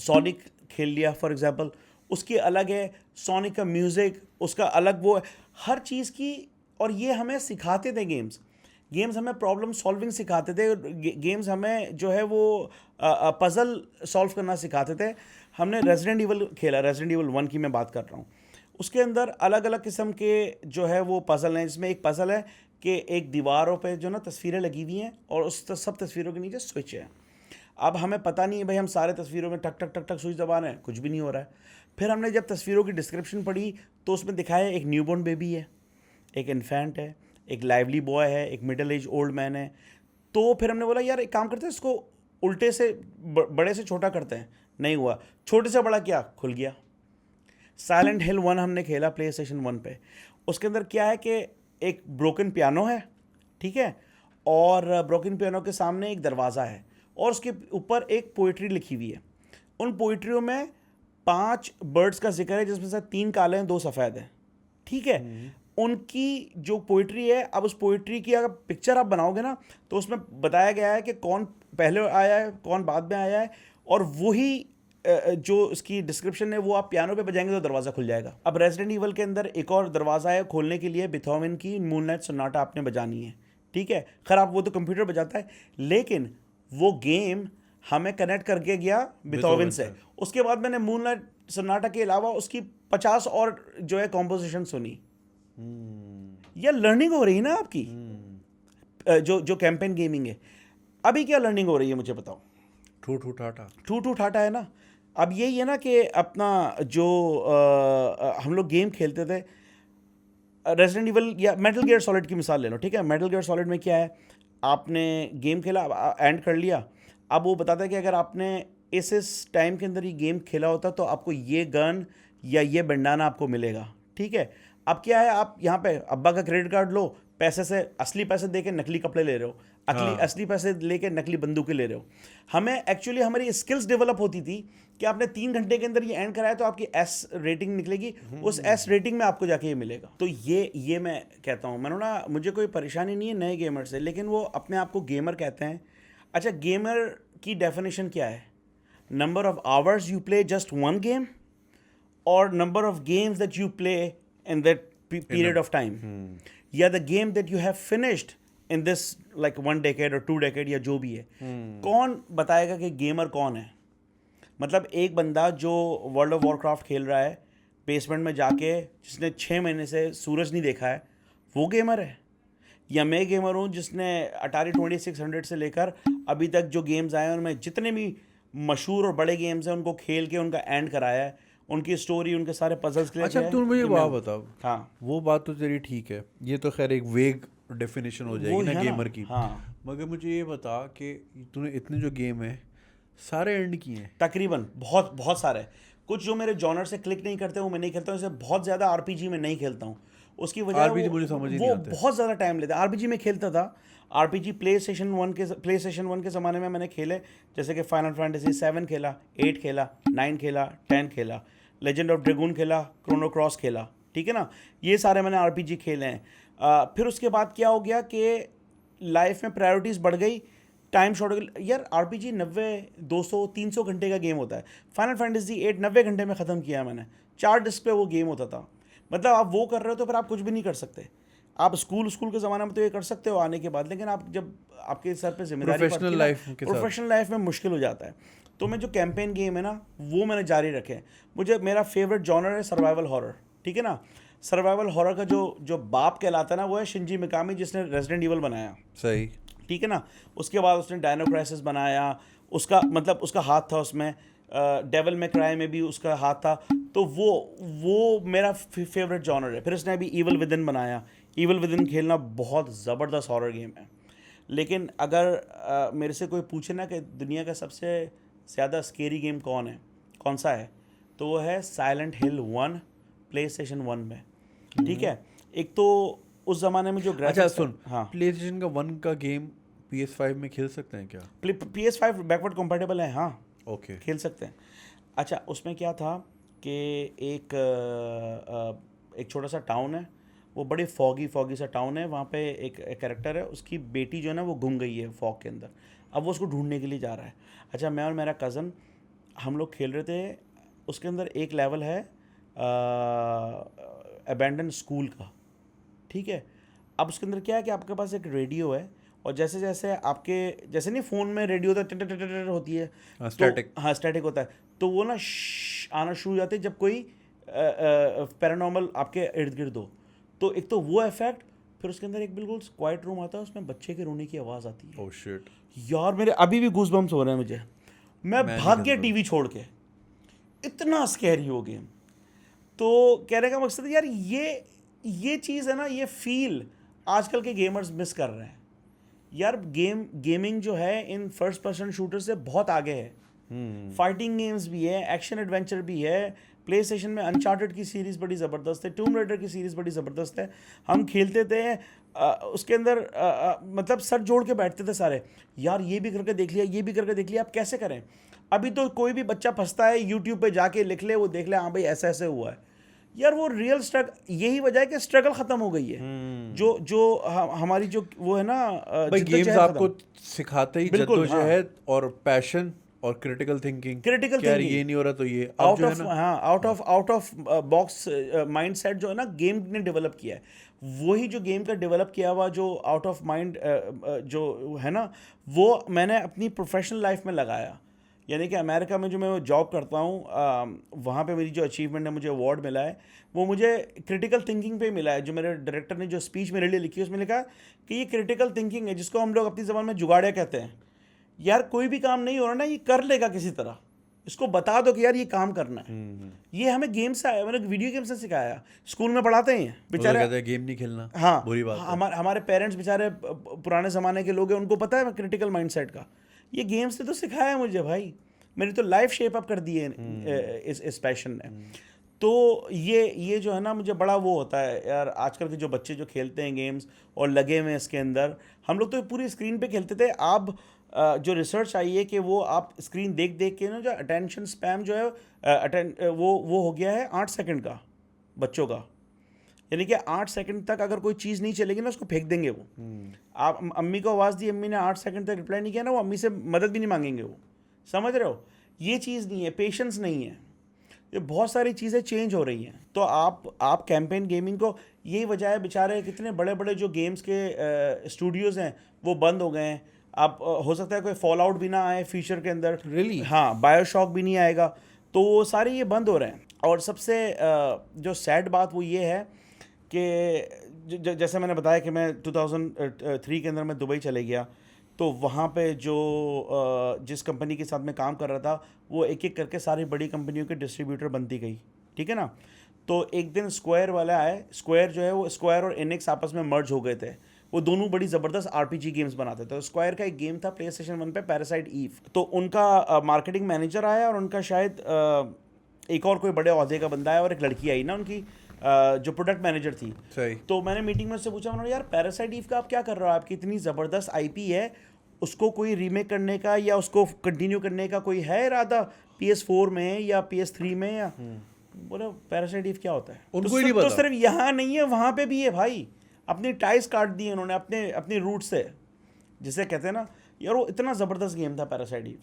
सोनिक खेल लिया फॉर एग्जांपल, उसकी अलग है, सोनिक का म्यूज़िक उसका अलग वो है, हर चीज़ की। और ये हमें सिखाते थे गेम्स हमें प्रॉब्लम सॉल्विंग सिखाते थे, गेम्स हमें जो है वो पज़ल सॉल्व करना सिखाते थे। हमने रेजिडेंट ईवल खेला, रेजिडेंट ईवल 1 की मैं बात कर रहा हूँ। उसके अंदर अलग अलग किस्म के जो है वो पज़ल हैं, जिसमें एक पज़ल है कि एक दीवारों पे जो ना तस्वीरें लगी हुई हैं और उस सब तस्वीरों के नीचे स्विच है। अब हमें पता नहीं है भाई, हम सारे तस्वीरों में टक टक टक टक स्विच दबा रहे हैं, कुछ भी नहीं हो रहा है। फिर हमने जब तस्वीरों की डिस्क्रिप्शन पढ़ी तो उसमें दिखाया एक न्यूबॉर्न बेबी है, एक इन्फेंट है, एक लाइवली बॉय है, एक मिडिल एज ओल्ड मैन है। तो फिर हमने बोला यार एक काम करते हैं, इसको उल्टे से बड़े से छोटा करते हैं। नहीं हुआ, छोटे से बड़ा किया, खुल गया। साइलेंट हिल 1 हमने खेला प्ले स्टेशन 1 पे। उसके अंदर क्या है कि एक ब्रोकन पियानो है, ठीक है, और ब्रोकन पियानो के सामने एक दरवाज़ा है और उसके ऊपर एक पोइट्री लिखी हुई है। उन पोइट्रियों में 5 बर्ड्स का जिक्र है, जिसमें से 3 काले हैं 2 सफ़ेद हैं, ठीक है। उनकी जो पोइट्री है, अब उस पोइट्री की अगर पिक्चर आप बनाओगे ना तो उसमें बताया गया है कि कौन पहले आया है, कौन बाद में आया है, और वही जो इसकी डिस्क्रिप्शन है वो आप पियानो पे बजाएंगे तो दरवाज़ा खुल जाएगा। अब रेजिडेंट ईवल के अंदर एक और दरवाज़ा है खोलने के लिए, बीथोवन की मूनलाइट सोनाटा आपने बजानी है, ठीक है। खैर आप वो तो कंप्यूटर बजाता है, लेकिन वो गेम हमें कनेक्ट करके गया बीथोवन से। उसके बाद मैंने मूनलाइट सोनाटा के अलावा उसकी 50 और जो है कॉम्पोजिशन सुनी। यह लर्निंग हो रही है ना आपकी, जो कैंपेन गेमिंग है। अभी क्या लर्निंग हो रही है मुझे बताओ? ठू ठाटा है ना। अब यही है ना कि अपना जो हम लोग गेम खेलते थे, रेजिडेंट ईवल या मेटल गियर सॉलिड की मिसाल ले लो, ठीक है। मेटल गियर सॉलिड में क्या है, आपने गेम खेला, एंड कर लिया, अब वो बताता है कि अगर आपने इस टाइम के अंदर ये गेम खेला होता तो आपको ये गन या ये बंडाना आपको मिलेगा, ठीक है। अब क्या है, आप यहाँ पे अब्बा का क्रेडिट कार्ड लो, पैसे से असली पैसे दे के नकली कपड़े ले रहे हो, असली पैसे लेके नकली बंदूकें ले रहे हो। हमें एक्चुअली हमारी स्किल्स डेवलप होती थी कि आपने 3 घंटे के अंदर ये एंड कराया तो आपकी एस रेटिंग निकलेगी, उस एस रेटिंग में आपको जाके ये मिलेगा। तो ये मैं कहता हूँ, मैंने ना, मुझे कोई परेशानी नहीं है नए गेमर से, लेकिन वो अपने आप को गेमर कहते हैं। अच्छा, गेमर की डेफिनेशन क्या है? Number of hours you play just one game, और number of games that you play in that period of time, या the game that you have finished in this like 1 decade or 2 decade या जो भी है। कौन बताएगा कि गेमर कौन है? मतलब एक बंदा जो वर्ल्ड ऑफ वॉरक्राफ्ट खेल रहा है बेसमेंट में जाके, जिसने 6 महीने से सूरज नहीं देखा है, वो गेमर है? या मैं गेमर हूँ जिसने अटारी 2600 से लेकर अभी तक जो गेम्स आए हैं उनमें जितने भी मशहूर और बड़े गेम्स हैं उनको खेल के उनका एंड कराया है, उनकी स्टोरी, उनके सारे पजल्स क्लियर। अच्छा, तुम मुझे बात बताओ। हाँ, वो बात तो तेरी ठीक है, ये तो खैर एक वेग डेफिनेशन हो जाएगी ना गेमर की। हाँ, मगर मुझे ये बता कि तूने इतने जो गेम है सारे एंड किए हैं? तकरीबन बहुत बहुत सारे। कुछ जो मेरे जॉनर से क्लिक नहीं करते वो मैं नहीं खेलता हूँ, जैसे बहुत ज़्यादा आरपीजी में नहीं खेलता हूँ। उसकी वजह आरपीजी मुझे समझ ही नहीं आता। बहुत ज़्यादा टाइम लेता है। आरपीजी में खेलता था, आरपीजी प्ले स्टेशन 1 के ज़माने में मैंने खेले, जैसे कि फाइनल फैंटेसी 7 खेला, 8 खेला, 9 खेला, 10 खेला, लेजेंड ऑफ ड्रैगन खेला, क्रोनो क्रॉस खेला, ठीक है ना। ये सारे मैंने आरपीजी खेले हैं। फिर उसके बाद क्या हो गया कि लाइफ में प्रायोरिटीज़ बढ़ गई, टाइम शॉर्ट हो गया। यार आरपीजी 90, 200, 300 घंटे का गेम होता है। फाइनल फैंटेसी 8 90 घंटे में ख़त्म किया मैंने, 4 डिस्क पे वो गेम होता था। मतलब आप वो कर रहे हो तो फिर आप कुछ भी नहीं कर सकते। आप स्कूल के ज़माने में तो ये कर सकते हो आने के बाद, लेकिन आप जब आपके सर पे जिम्मेदारी प्रोफेशनल लाइफ में मुश्किल हो जाता है। तो मैं जो कैंपेन गेम है ना वो मैंने जारी रखे। मुझे मेरा फेवरेट जॉनर है सर्वाइवल हॉरर, ठीक है ना। सर्वाइवल हॉरर का जो बाप कहलाता है ना वो है शिंजी मिकामी, जिसने रेजिडेंट ईवल बनाया, सही, ठीक है ना। उसके बाद उसने डायनो क्राइसिस बनाया, उसका मतलब उसका हाथ था उसमें, डेविल में क्राई में भी उसका हाथ था। तो वो मेरा फेवरेट जॉनर है। फिर उसने अभी ईवल विदिन बनाया। ईवल विदिन खेलना बहुत ज़बरदस्त हॉरर गेम है। लेकिन अगर मेरे से कोई पूछे ना कि दुनिया का सबसे ज़्यादा स्केरी गेम कौन सा है, तो वो है साइलेंट हिल 1 प्ले स्टेशन 1 में, ठीक है। एक तो उस ज़माने में जो ग्राफिक्स, अच्छा सुन, हाँ, प्ले स्टेशन का 1 का गेम PS5 में खेल सकते हैं क्या? PS5 बैकवर्ड कंपैटिबल है, हाँ। ओके खेल सकते हैं। अच्छा, उसमें क्या था कि एक छोटा सा टाउन है, वो बड़े फॉगी सा टाउन है। वहाँ पे एक कैरेक्टर है, उसकी बेटी जो है ना वो गुम गई है फॉग के अंदर। अब वो उसको ढूंढने के लिए जा रहा है। अच्छा, मैं और मेरा कज़न हम लोग खेल रहे थे। उसके अंदर एक लेवल है अबैंडन स्कूल का, ठीक है। अब उसके अंदर क्या है कि आपके पास एक रेडियो है, और जैसे जैसे आपके जैसे नहीं फ़ोन में रेडियो होता है, टिट टिट टिट होती है, तो स्टैटिक हाँ स्टैटिक होता है, तो वो ना आना शुरू हो जाते हैं जब कोई पैरानॉर्मल आपके इर्द गिर्द हो। तो एक तो वो इफेक्ट, फिर उसके अंदर एक बिल्कुल क्वाइट रूम आता है, उसमें बच्चे के रोने की आवाज़ आती है। ओह शिट यार मेरे अभी भी गूज बम्स हो रहे हैं मुझे। मैं मैं नहीं भाग गया खेलता टीवी छोड़ के, इतना स्कैरी हो गेम। तो कहने का मकसद है यार, ये चीज़ है ना, ये फील आजकल के गेमर्स मिस कर रहे हैं यार। गेमिंग जो है इन फर्स्ट पर्सन शूटर से बहुत आगे है। फाइटिंग गेम्स भी है, एक्शन एडवेंचर भी है। प्ले स्टेशन में अनचार्टेड की सीरीज़ बड़ी ज़बरदस्त है, टूम रेडर की सीरीज़ बड़ी ज़बरदस्त है। हम खेलते थे उसके अंदर मतलब सर जोड़ के बैठते थे सारे, यार ये भी करके देख लिया, ये भी करके देख लिया, आप कैसे करें। अभी तो कोई भी बच्चा फंसता है, यूट्यूब पे जाके लिख ले, वो देख ले, हाँ भाई ऐसा ऐसे हुआ है। यार वो रियल स्ट्रगल, यही वजह है कि स्ट्रगल ख़त्म हो गई है। जो जो हमारी जो वो है ना भाई गेम्स जिद्दोजहद आपको ख़त्म। सिखाते ही बिल्कुल, हाँ। जद्दोजहद और पैशन और क्रिटिकल थिंकिंग क्रिटिकल कि यार थिंकिंग, ये नहीं हो रहा तो ये अब जो है ना आउट ऑफ बॉक्स माइंडसेट जो है ना गेम ने डेवलप किया है। वही जो गेम का डेवलप किया हुआ जो आउट ऑफ माइंड जो है ना, वो मैंने अपनी प्रोफेशनल लाइफ में लगाया। यानी कि अमेरिका में जो मैं जॉब करता हूँ, वहाँ पे मेरी जो अचीवमेंट है, मुझे अवार्ड मिला है, वो मुझे क्रिटिकल थिंकिंग पे मिला है। जो मेरे डायरेक्टर ने जो स्पीच मेरे लिए लिखी है, उसमें लिखा कि ये क्रिटिकल थिंकिंग है, जिसको हम लोग अपनी ज़बान में जुगाड़िया कहते हैं। यार कोई भी काम नहीं हो रहा ना, ये कर लेगा किसी तरह, इसको बता दो कि यार ये काम करना है। ये हमें गेम से आया, मैंने वीडियो गेम से सिखाया। स्कूल में पढ़ाते हैं बेचारे बेचारे। कहते हैं गेम नहीं खेलना हाँ, बुरी बात है हमारे पेरेंट्स बेचारे पुराने ज़माने के लोग हैं, उनको पता है क्रिटिकल माइंडसेट का। ये गेम्स ने तो सिखाया है मुझे भाई, मेरी तो लाइफ शेप अप कर दी है इस पैशन ने। तो ये जो है ना, मुझे बड़ा वो होता है यार। आजकल के जो बच्चे जो खेलते हैं गेम्स और लगे हुए हैं इसके अंदर, हम लोग तो पूरी स्क्रीन पे खेलते थे। आप जो रिसर्च आई है कि वो आप स्क्रीन देख देख के ना, जो अटेंशन स्पैम जो है वो हो गया है 8 सेकंड का बच्चों का। यानी कि 8 सेकंड तक अगर कोई चीज़ नहीं चलेगी ना, उसको फेंक देंगे वो। आप अम्मी को आवाज़ दी, अम्मी ने 8 सेकंड तक रिप्लाई नहीं किया ना, वो अम्मी से मदद भी नहीं मांगेंगे वो। समझ रहे हो, ये चीज़ नहीं है, पेशेंस नहीं है। ये बहुत सारी चीज़ें चेंज हो रही हैं। तो आप कैंपेन गेमिंग को, यही वजह है बेचारे कितने बड़े बड़े जो गेम्स के स्टूडियोज़ हैं वो बंद हो गए हैं। आप हो सकता है कोई फॉल आउट भी ना आए फ्यूचर के अंदर। Really? हाँ, बायोशॉक भी नहीं आएगा, तो वो सारे ये बंद हो रहे हैं। और सबसे जो सैड बात वो ये है कि जैसे मैंने बताया कि मैं 2003 के अंदर मैं दुबई चले गया, तो वहाँ पे जो जिस कंपनी के साथ मैं काम कर रहा था, वो एक एक करके सारी बड़ी कंपनियों के डिस्ट्रीब्यूटर बनती गई, ठीक है ना। तो एक दिन स्क्वायर वाले आए। स्क्वायर जो है वो स्क्वायर और एनिक्स आपस में मर्ज हो गए थे। वो दोनों बड़ी ज़बरदस्त आरपीजी गेम्स बनाते थे। तो स्क्वायर का एक गेम था प्ले स्टेशन 1 पे, पैरासाइट ईव। तो उनका मार्केटिंग मैनेजर आया, और उनका शायद एक और कोई बड़े ओहदे का बंदा है, और एक लड़की आई ना उनकी जो प्रोडक्ट मैनेजर थी। सही तो मैंने मीटिंग में उससे पूछा, उन्होंने यार पैरासाइट ईव का आप क्या कर रहे हो, आपकी इतनी ज़बरदस्त आईपी है, उसको कोई रीमेक करने का या उसको कंटिन्यू करने का कोई है इरादा PS4 में या PS3 में? या बोला पैरासाइट ईव क्या होता है? उनको ही नहीं पता। तो सिर्फ यहाँ नहीं है, वहाँ पे भी है भाई। अपनी टाइज काट दी उन्होंने अपने रूट से, जिसे कहते हैं ना यार। वो इतना ज़बरदस्त गेम था पैरासाइट ईव।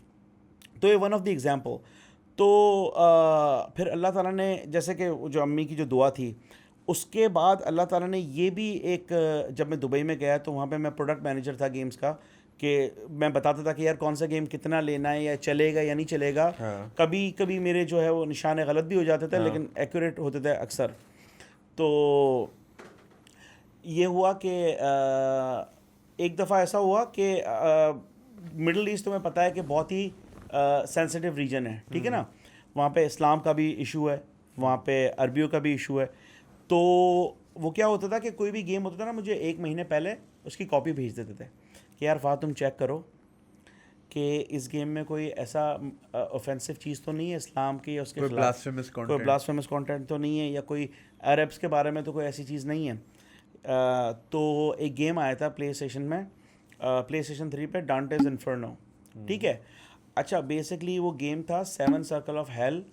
तो ये वन ऑफ द एग्जाम्पल। तो फिर अल्लाह ताला ने, जैसे कि जो अम्मी की जो दुआ थी, उसके बाद अल्लाह ताला ने ये भी एक, जब मैं दुबई में गया तो वहाँ पे मैं प्रोडक्ट मैनेजर था गेम्स का, कि मैं बताता था कि यार कौन सा गेम कितना लेना है, या चलेगा या नहीं चलेगा। हाँ। कभी कभी मेरे जो है वो निशाने गलत भी हो जाते थे, लेकिन एक्यूरेट होते थे अक्सर। तो ये हुआ कि एक दफ़ा ऐसा हुआ कि मिडल ईस्ट तुम्हें पता है कि बहुत ही सेंसिटिव रीजन है, ठीक है ना। वहाँ पे इस्लाम का भी इशू है, वहाँ पे अरबियों का भी इशू है। तो वो क्या होता था कि कोई भी गेम होता था ना, मुझे 1 महीने पहले उसकी कॉपी भेज देते थे कि यार फाह तुम चेक करो कि इस गेम में कोई ऐसा ऑफेंसिव चीज़ तो नहीं है इस्लाम की, या उसके कोई खिलाफ कोई ब्लास्फेमस कंटेंट तो नहीं है, या कोई अरब्स के बारे में तो कोई ऐसी चीज़ नहीं है। तो एक गेम आया था प्ले स्टेशन में, प्ले स्टेशन 3 पे, डांटेज इन्फर्नो, ठीक है। अच्छा बेसिकली वो गेम था 7 सर्कल ऑफ हेल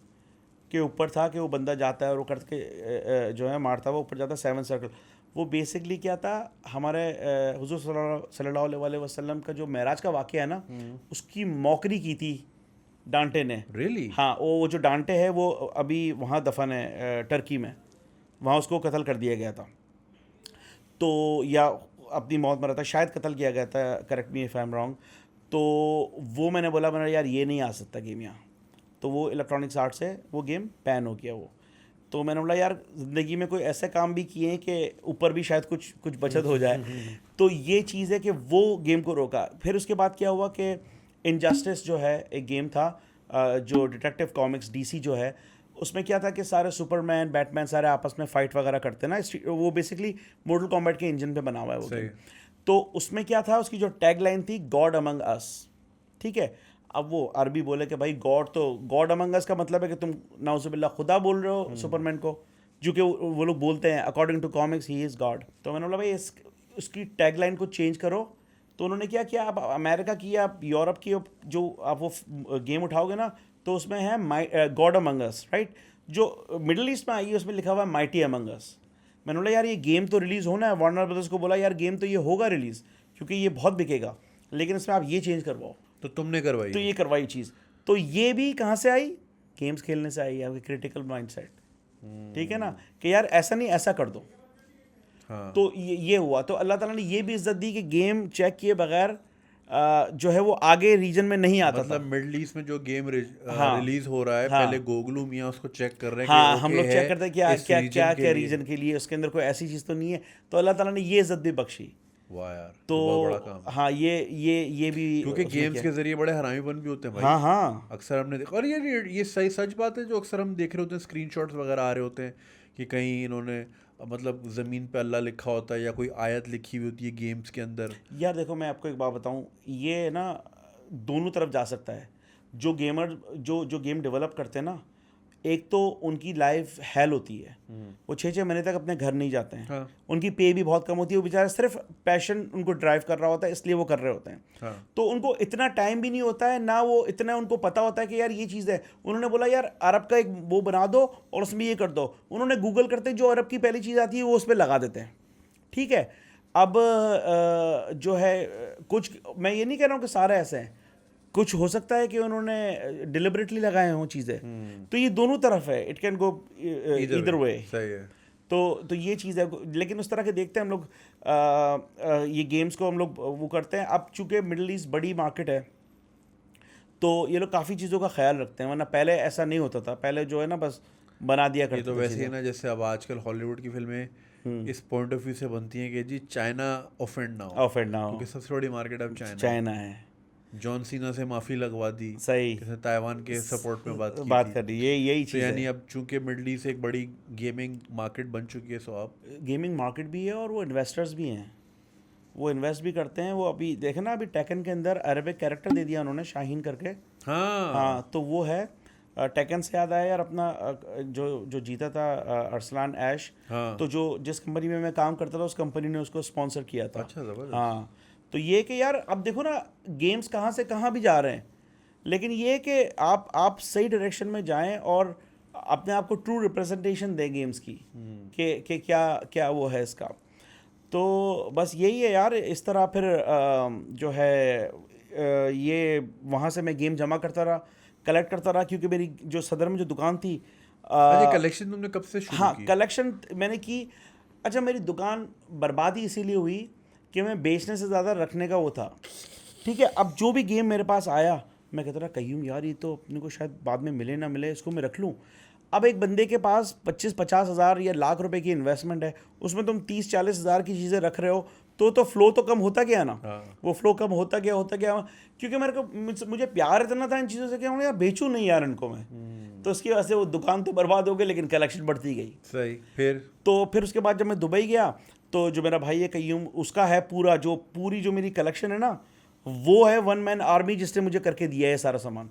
के ऊपर था कि वो बंदा जाता है और वो करके जो है मारता है, वो ऊपर जाता है 7 सर्कल। वो बेसिकली क्या था, हमारे हुजूर सल्लल्लाहु अलैहि वसल्लम का जो मेराज का वाक़या है ना, उसकी मौकरी की थी डांटे ने। रियली? हाँ, वो जो डांटे है वो अभी वहाँ दफन है टर्की में, वहाँ उसको कत्ल कर दिया गया था। तो या अपनी मौत मरा था, शायद कत्ल किया गया था, correct me if I am wrong. तो वो मैंने बोला यार ये नहीं आ सकता गेम यहाँ, तो वो इलेक्ट्रॉनिक्स आर्ट से वो गेम बैन हो गया वो। तो मैंने बोला यार ज़िंदगी में कोई ऐसे काम भी किए हैं कि ऊपर भी शायद कुछ कुछ बचत हो जाए। तो ये चीज़ है कि वो गेम को रोका। फिर उसके बाद क्या हुआ कि इनजस्टिस जो है एक गेम था, जो डिटेक्टिव कॉमिक्स डीसी जो है, उसमें क्या था कि सारे सुपरमैन बैटमैन सारे आपस में फ़ाइट वगैरह करते हैं ना, वो बेसिकली मोर्टल कॉम्बैट के इंजन पे बना हुआ है वो गेम। तो उसमें क्या था, उसकी जो टैग लाइन थी गॉड अमंग अस, ठीक है। अब वो अरबी बोले कि भाई गॉड, तो गॉड अमंग अस का मतलब है कि तुम नाउजुबिल्लाह खुदा बोल रहे हो सुपरमैन को, जो कि वो लोग बोलते हैं according to comics he is god. तो मैंने बोला भाई उसकी टैग लाइन को चेंज करो। तो उन्होंने क्या किया, आप अमेरिका की या यूरोप की जो आप वो गेम उठाओगे ना, तो उसमें है गॉड अमंग अस, राइट। जो मिडिल ईस्ट में आई है उसमें लिखा हुआ है माइटी अमंग अस। मैंने बोला यार ये गेम तो रिलीज़ होना है, वार्नर ब्रदर्स को बोला यार गेम तो ये होगा रिलीज़, क्योंकि ये बहुत बिकेगा, लेकिन इसमें आप ये चेंज करवाओ। तो तुमने करवाई? तो ये करवाई चीज़। तो ये भी कहाँ से आई, गेम्स खेलने से आई, आपकी क्रिटिकल माइंडसेट, ठीक है ना, कि यार ऐसा नहीं ऐसा कर दो। हाँ। तो ये हुआ। तो अल्लाह ताला ने ये भी इज्जत दी कि गेम चेक किए बगैर जो है वो आगे रीजन में नहीं आता मतलब था। मिडल ईस्ट में जो गेम हाँ, रिलीज हो रहा है, हाँ, पहले गोगलू मियाँ उसको चेक कर रहे हैं हाँ, कि हम ओके लोग है चेक करते हैं क्या इस क्या रीजन क्या के क्या लिए। रीजन के लिए, उसके अंदर कोई ऐसी चीज़ तो नहीं है। तो अल्लाह ताला ने ये इज्जत भी बख्शी। वाह यार, तो बहुत बड़ा काम है। हाँ, ये भी क्योंकि उसने गेम्स किया। के जरिए बड़े हरामीपन भी होते हैं भाई। हाँ, हाँ, अक्सर हमने देखा, और ये सही सच बात है जो अक्सर हम देख रहे होते हैं, स्क्रीनशॉट्स वगैरह आ रहे होते हैं कि कहीं इन्होंने मतलब ज़मीन पे अल्लाह लिखा होता है या कोई आयत लिखी हुई होती है गेम्स के अंदर। यार देखो मैं आपको एक बात बताऊं, ये ना दोनों तरफ जा सकता है। जो गेमर जो गेम डेवलप करते हैं ना, एक तो उनकी लाइफ हेल होती है, वो 6-6 महीने तक अपने घर नहीं जाते हैं। हाँ। उनकी पे भी बहुत कम होती है, वो बेचारा सिर्फ पैशन उनको ड्राइव कर रहा होता है, इसलिए वो कर रहे होते हैं। हाँ। तो उनको इतना टाइम भी नहीं होता है ना, वो इतना उनको पता होता है कि यार ये चीज़ है। उन्होंने बोला यार अरब का एक वो बना दो और उसमें ये कर दो। उन्होंने गूगल करते जो अरब की पहली चीज़ आती है वो उस पर लगा देते हैं, ठीक है। अब जो है कुछ, मैं ये नहीं कह रहा हूँ कि सारे ऐसे हैं, कुछ हो सकता है कि उन्होंने डिलिबरेटली लगाए हों चीज़ें। तो ये दोनों तरफ है, it can go either way. सही है। तो ये चीज़ है, लेकिन उस तरह के देखते हैं हम लोग, ये गेम्स को हम लोग वो करते हैं। अब चूंकि मिडिल ईस्ट बड़ी मार्केट है, तो ये लोग काफ़ी चीज़ों का ख्याल रखते हैं, वरना पहले ऐसा नहीं होता था। पहले जो है ना बस बना दिया ये करते तो थे वैसे ही चीज़ें। ना, जैसे अब आजकल हॉलीवुड की फिल्में इस पॉइंट ऑफ व्यू से बनती हैं कि जी चाइना ऑफेंड ना हो, ऑफेंड ना हो, क्योंकि सबसे बड़ी मार्केट अब चाइना है। चाइना है। जॉन सीना से माफ़ी लगवा दी, सही किसने ताइवान के सपोर्ट में बात की बात थी। कर रही है, यही तो चीज़ यानी है। अब चूंकि मिडल ईस्ट एक बड़ी गेमिंग मार्केट बन चुकी है, सो आप गेमिंग मार्केट भी है और वो इन्वेस्टर्स भी हैं, वो इन्वेस्ट भी करते हैं। वो अभी देखे ना, अभी टेकन के अंदर अरबिक कैरेक्टर दे दिया उन्होंने, शाहीन करके। हाँ। हाँ, तो वो है। टेकन से याद आया यार, अपना जो जीता था अरसलान ऐश, हाँ। तो जो जिस कंपनी में मैं काम करता था उस कंपनी ने उसको स्पॉन्सर किया था। अच्छा, ज़बरदस्त। हाँ, तो ये कि यार अब देखो ना, गेम्स कहाँ से कहाँ भी जा रहे हैं, लेकिन ये कि आप सही डायरेक्शन में जाएं और अपने आप को ट्रू रिप्रेजेंटेशन दें गेम्स की, कि क्या क्या वो है इसका। तो बस यही है यार। इस तरह फिर जो है ये वहाँ से मैं गेम जमा करता रहा, कलेक्ट करता रहा, क्योंकि मेरी जो सदर में जो दुकान थी, अच्छा, कलेक्शन तुमने कब से शुरू हाँ की? कलेक्शन मैंने की। अच्छा, मेरी दुकान बर्बादी इसीलिए हुई कि मैं बेचने से ज़्यादा रखने का वो था, ठीक है। अब जो भी गेम मेरे पास आया, मैं कहता रहा कहीं यार ये तो अपने को शायद बाद में मिले ना मिले, इसको मैं रख लूँ। अब एक बंदे के पास 25-50 हज़ार या लाख रुपए की इन्वेस्टमेंट है, उसमें तुम 30-40 हज़ार की चीज़ें रख रहे हो, तो फ्लो तो कम होता गया ना। हाँ। वो फ्लो कम होता गया, क्योंकि मेरे को मुझे प्यार इतना था इन चीज़ों से कि मैं यार बेचूँ नहीं यार इनको मैं। तो उसकी वजह से वो दुकान तो बर्बाद हो गई, लेकिन कलेक्शन बढ़ती गई। सही। फिर उसके बाद जब मैं दुबई गया, तो जो मेरा भाई है कयूम, उसका है पूरी जो मेरी कलेक्शन है ना, वो है वन मैन आर्मी, जिसने मुझे करके दिया है सारा सामान।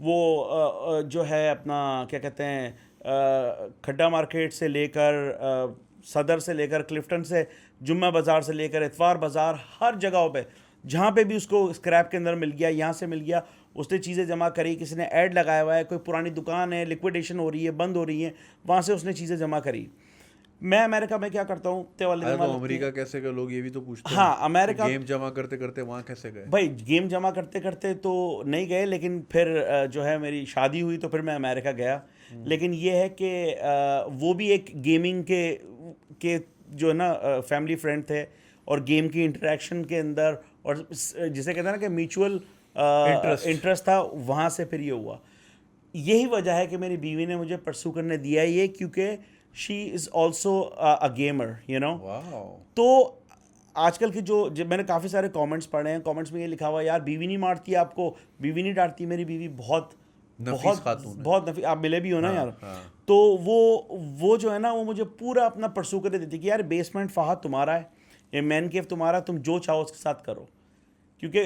वो जो है अपना क्या कहते हैं, खड्डा मार्केट से लेकर सदर से लेकर क्लिफ्टन से, जुम्मा बाज़ार से लेकर इतवार बाज़ार, हर जगहों पे जहाँ पे भी उसको स्क्रैप के अंदर मिल गया, यहाँ से मिल गया, उसने चीज़ें जमा करी, किसी ने ऐड लगाया हुआ है, कोई पुरानी दुकान है, लिक्विडेशन हो रही है, बंद हो रही है, वहाँ से उसने चीज़ें जमा करी। मैं अमेरिका में क्या करता हूँ, अरे तो अमेरिका कैसे गए लोग, ये भी तो पूछते हैं हाँ कि अमेरिका, गेम जमा करते करते वहाँ कैसे गए। भाई गेम जमा करते करते तो नहीं गए, लेकिन फिर जो है मेरी शादी हुई तो फिर मैं अमेरिका गया। लेकिन ये है कि वो भी एक गेमिंग के जो है ना फैमिली फ्रेंड थे, और गेम की इंटरेक्शन के अंदर, और जिसे कहते हैं ना कि म्यूचुअल इंटरेस्ट। इंटरेस्ट था, वहाँ से फिर ये हुआ। यही वजह है कि मेरी बीवी ने मुझे परसू करने दिया ये, क्योंकि she is also a gamer, you know. वाह। तो आजकल की जो मैंने काफ़ी सारे कमेंट्स पढ़े हैं, कमेंट्स में ये लिखा हुआ, यार बीवी नहीं मारती आपको, बीवी नहीं डांटती। मेरी बीवी बहुत नफीस बहुत खातून है। बहुत नफी, आप मिले भी हो ना हाँ, यार। हाँ। तो वो जो है ना, वो मुझे पूरा अपना परसू कर देती कि यार बेसमेंट फहद तुम्हारा है, ये मैन केव तुम्हारा, तुम जो चाहो उसके साथ करो। क्योंकि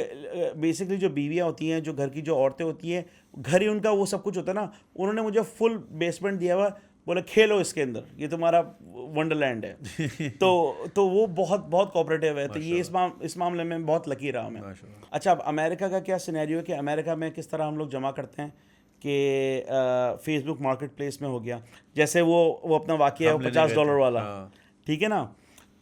बेसिकली जो बीवियाँ होती हैं, जो घर की जो औरतें होती हैं, घर ही उनका वो सब कुछ होता है ना। उन्होंने मुझे फुल बेसमेंट दिया हुआ, बोले खेलो इसके अंदर, ये तुम्हारा वंडरलैंड है। तो वो बहुत बहुत कोऑपरेटिव है। तो ये इस मामले में बहुत लकी रहा मैं। माशाल्लाह। अच्छा, अब अमेरिका का क्या सिनेरियो है कि अमेरिका में किस तरह हम लोग जमा करते हैं कि फेसबुक मार्केट प्लेस में हो गया, जैसे वो अपना वाकया है हम लेने गए $50 थे। वाला, हाँ। ठीक है ना।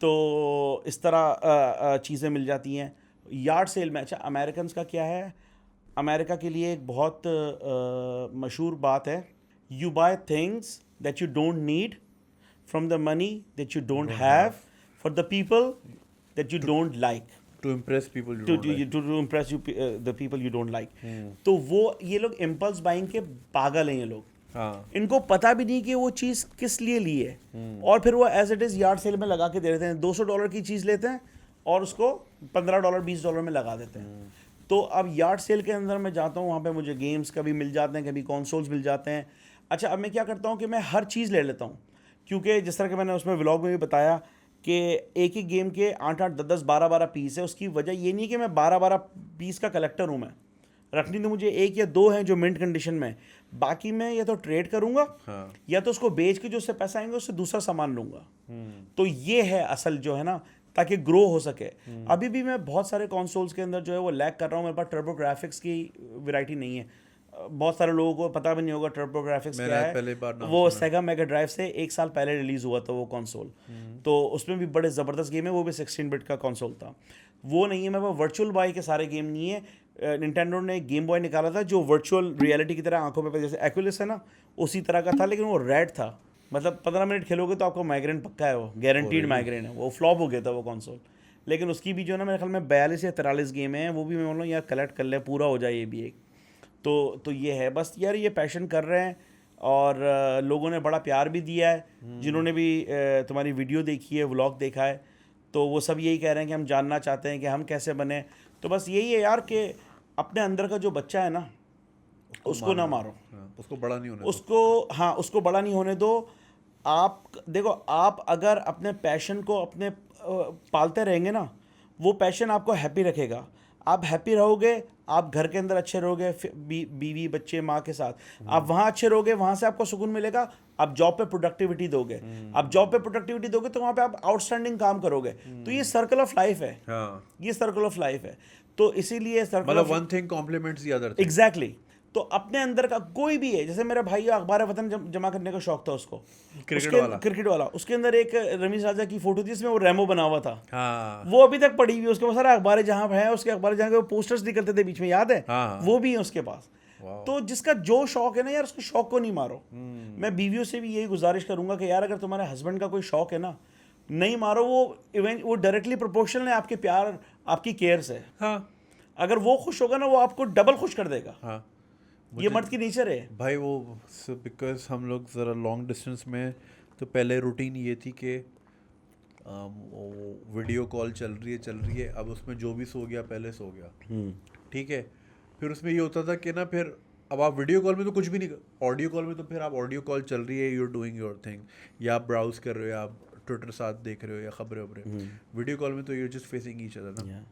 तो इस तरह चीज़ें मिल जाती हैं यार्ड सेल में। अच्छा, अमेरिकन का क्या है, अमेरिका के लिए एक बहुत मशहूर बात है, you buy things that you don't need from the money that you don't have for the people that you don't like, to impress people you to don't like. To impress you the people you don't like. तो वो ये लोग इम्पल्स बाइंग के पागल हैं ये लोग। हाँ। इनको पता भी नहीं कि वो चीज़ किस लिए ली है, और फिर वो as it is yard sale में लगा के दे देते हैं। $200 की चीज़ लेते हैं और उसको $15 $20 में लगा देते हैं। तो अब यार्ड सेल के अंदर मैं जाता हूँ, वहाँ पे मुझे गेम्स कभी मिल जाते हैं, कभी कंसोल्स मिल जाते हैं। अच्छा, अब मैं क्या करता हूँ कि मैं हर चीज़ ले लेता हूँ, क्योंकि जिस तरह कि मैंने उसमें व्लॉग में भी बताया कि एक ही गेम के 8-8, 10-10, 12-12 पीस है। उसकी वजह ये नहीं कि मैं 12-12 पीस का कलेक्टर हूँ, मैं रखनी तो मुझे 1 या 2 हैं जो मिंट कंडीशन में, बाकी मैं या तो ट्रेड करूँगा, हाँ। या तो उसको बेच के जो उससे पैसा आएंगे उससे दूसरा सामान लूँगा। तो ये है असल जो है ना, ताकि ग्रो हो सके। अभी भी मैं बहुत सारे कंसोल्स के अंदर जो है वो लैग कर रहा हूँ, मेरे पास टर्बो ग्राफिक्स की वैरायटी नहीं है। बहुत सारे लोगों को पता भी नहीं होगा टर्बो ग्राफिक्स क्या है। पहले बार नाम वो सुना। सेगा मेगा ड्राइव से 1 साल पहले रिलीज़ हुआ था वो कंसोल। तो उसमें भी बड़े ज़बरदस्त गेम है, वो भी 16 बिट का कंसोल था। वो नहीं है, मेरे पास वर्चुअल बॉय के सारे गेम नहीं है। निंटेंडो ने एक गेम बॉय निकाला था जो वर्चुअल रियलिटी की तरह आंखों पे जैसे एक्विलिस है ना, उसी तरह का था, लेकिन वो रेड था। मतलब 15 मिनट खेलोगे तो आपको माइग्रेन पक्का है, वो गारंटीड माइग्रेन है। वो फ्लॉप हो गया था वो कंसोल। लेकिन उसकी भी जो है ना, मेरे ख्याल में 42 या 43 गेम हैं, वो भी मैं बोलूँ यार कलेक्ट कर ले, पूरा हो जाए ये भी एक। तो ये है बस यार, ये पैशन कर रहे हैं, और लोगों ने बड़ा प्यार भी दिया है। जिन्होंने भी तुम्हारी वीडियो देखी है, व्लॉग देखा है, तो वो सब यही कह रहे हैं कि हम जानना चाहते हैं कि हम कैसे बने। तो बस यही है यार कि अपने अंदर का जो बच्चा है ना, उसको ना मारो, उसको बड़ा नहीं होने उसको, हाँ उसको बड़ा नहीं होने दो। आप देखो, आप अगर अपने पैशन को अपने पालते रहेंगे ना, वो पैशन आपको हैप्पी रखेगा। आप हैप्पी रहोगे, आप घर के अंदर अच्छे रहोगे, बीवी बच्चे माँ के साथ, आप वहाँ अच्छे रहोगे, वहाँ से आपको सुकून मिलेगा। आप जॉब पे प्रोडक्टिविटी दोगे, आप जॉब पे प्रोडक्टिविटी दोगे तो वहाँ पे आप आउटस्टैंडिंग काम करोगे। तो ये सर्कल ऑफ लाइफ है, हाँ। ये सर्कल ऑफ लाइफ है। तो इसीलिए सर्कल मतलब one thing complements the other thing. Exactly. तो अपने अंदर का कोई भी है, जैसे मेरा भाई अखबार वतन जमा करने का शौक था उसको, क्रिकेट वाला, उसके अंदर एक रमीज राजा की फोटो थी जिसमें वो रेमो बना हुआ था। हाँ। वो अभी तक पड़ी हुई है उसके पास, सारे अखबार जहाँ है उसके अखबार जहाँ के वो पोस्टर्स निकलते थे बीच में, याद है? हाँ। वो भी है उसके पास। तो जिसका जो शौक है ना यार, उसको शौक को नहीं मारो। मैं बीवियों से भी यही गुजारिश करूंगा कि यार अगर तुम्हारे हस्बैंड का कोई शौक है ना, नहीं मारो। वो डायरेक्टली प्रोपोर्शनल है आपके प्यार, आपकी केयर से। हाँ। अगर वो खुश होगा ना, वो आपको डबल खुश कर देगा। हाँ। ये मर्द की नेचर है भाई। वो बिकॉज हम लोग ज़रा लॉन्ग डिस्टेंस में, तो पहले रूटीन ये थी कि वीडियो कॉल चल रही है, अब उसमें जो भी सो गया पहले सो गया, ठीक है। फिर उसमें ये होता था कि ना, फिर अब आप वीडियो कॉल में तो कुछ भी नहीं, ऑडियो कॉल में तो फिर आप ऑडियो कॉल चल रही है, you are doing your thing, या आप ब्राउज कर रहे हो, या आप ट्विटर साथ देख रहे हो, या खबरें वबरें। वीडियो कॉल में तो you just facing each other ना।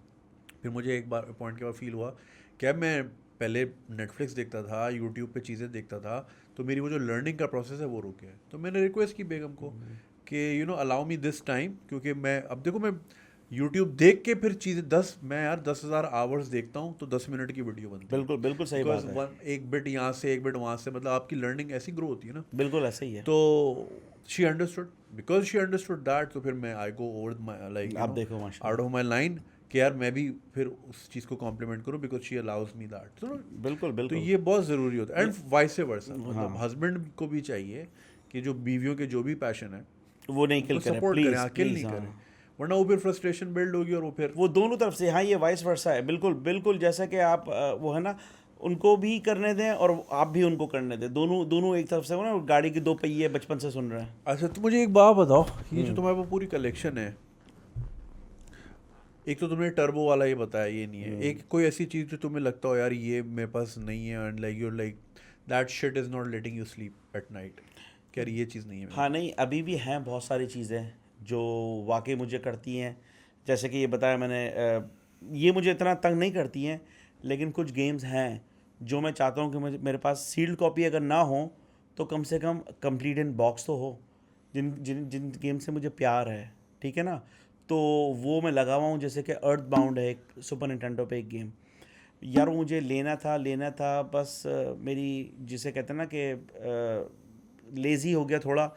फिर मुझे एक बार पॉइंट के बाद फील हुआ कि मैं पहले नेटफ्लिक्स देखता था, यूट्यूब पे चीज़ें देखता था, तो मेरी वो जो लर्निंग का प्रोसेस है वो रुक गया। तो मैंने रिक्वेस्ट की बेगम को कि अलाउ मी दिस टाइम, क्योंकि मैं अब देखो, मैं यूट्यूब देख के फिर चीज़ें 10,000 आवर्स देखता हूँ तो 10 मिनट की वीडियो बनती है। बिल्कुल बिल्कुल सही बात है, एक बिट यहाँ से एक बिट वहाँ से, मतलब आपकी लर्निंग ऐसी ग्रो होती है ना। बिल्कुल ऐसा ही है। तो she understood, because she understood that, तो फिर मैं आई गो ओवर माई लाइक आप देखो माशाल्लाह, आउट ऑफ माई लाइन कि यार मैं भी फिर उस चीज़ को कॉम्प्लीमेंट करूँ because she allows me that. बिल्कुल तो बिल्कुल ये बहुत ज़रूरी होता है, एंड वाइस वर्सा, हाँ। मतलब हस्बैंड को भी चाहिए कि जो बीवियों के जो भी पैशन है वो नहीं किल उनको करें सपोर्ट करें, प्लीज किल नहीं प्लीज, करें, हाँ वरना वो फिर फ्रस्ट्रेशन बिल्ड होगी और वो फिर वो दोनों तरफ से, हाँ ये वाइस वर्सा है, बिल्कुल बिल्कुल, जैसा कि आप वो है ना, उनको भी करने दें और आप भी उनको करने दें, दोनों दोनों एक तरफ से हो ना, गाड़ी के दो पहिए बचपन से सुन रहे हैं। अच्छा तो मुझे एक बात बताओ, ये जो तुम्हारे पास पूरी कलेक्शन है, एक तो तुमने टर्बो वाला ये बताया ये नहीं है, एक कोई ऐसी चीज़ जो तुम्हें लगता हो यार ये मेरे पास नहीं है and like you're like that shit is not letting you sleep at night, यार ये चीज़ नहीं है मेरे हाँ नहीं, अभी भी हैं बहुत सारी चीज़ें जो वाकई मुझे करती हैं, जैसे कि ये बताया मैंने, ये मुझे इतना तंग नहीं करती हैं, लेकिन कुछ गेम्स हैं जो मैं चाहता हूँ कि मुझे मेरे पास सील्ड कॉपी अगर ना हो तो कम से कम कंप्लीट इन बॉक्स तो हो, जिन जिन जिन गेम से मुझे प्यार है, ठीक है ना, तो वो मैं लगा हुआ हूँ, जैसे कि अर्थ बाउंड है एक सुपर निंटेंडो पे एक गेम, यार वो मुझे लेना था बस मेरी जिसे कहते हैं ना कि लेज़ी हो गया थोड़ा,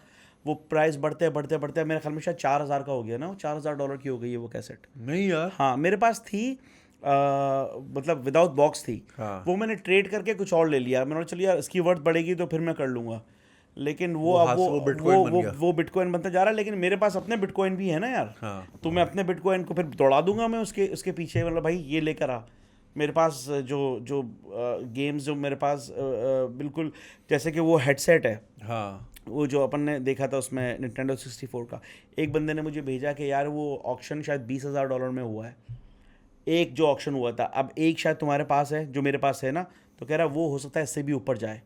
वो प्राइस बढ़ते मेरे ख्याल में शायद 4,000 का हो गया ना, वो $4,000 की हो गई है वो कैसेट। नहीं यार। हाँ मेरे पास थी, मतलब विदाउट बॉक्स थी, हाँ वो मैंने ट्रेड करके कुछ और ले लिया, मैंने बोला चलिए यार इसकी वर्थ बढ़ेगी तो फिर मैं कर लूँगा, लेकिन वो अब हाथ से वो बिटकॉइन बन गया। वो बिटकॉइन बनता जा रहा है, लेकिन मेरे पास अपने बिटकॉइन भी है ना यार, हाँ तो मैं अपने बिटकॉइन को फिर दौड़ा दूंगा मैं उसके उसके पीछे, मतलब भाई ये लेकर आ मेरे पास जो जो गेम्स जो मेरे पास बिल्कुल, जैसे कि वो हेडसेट है, हाँ वो जो अपन ने देखा था उसमें Nintendo 64 का, एक बंदे ने मुझे भेजा कि यार वो ऑक्शन शायद $20,000 में हुआ है, एक जो ऑक्शन हुआ था, अब एक शायद तुम्हारे पास है जो मेरे पास है ना, तो कह रहा वो हो सकता है इससे भी ऊपर जाए,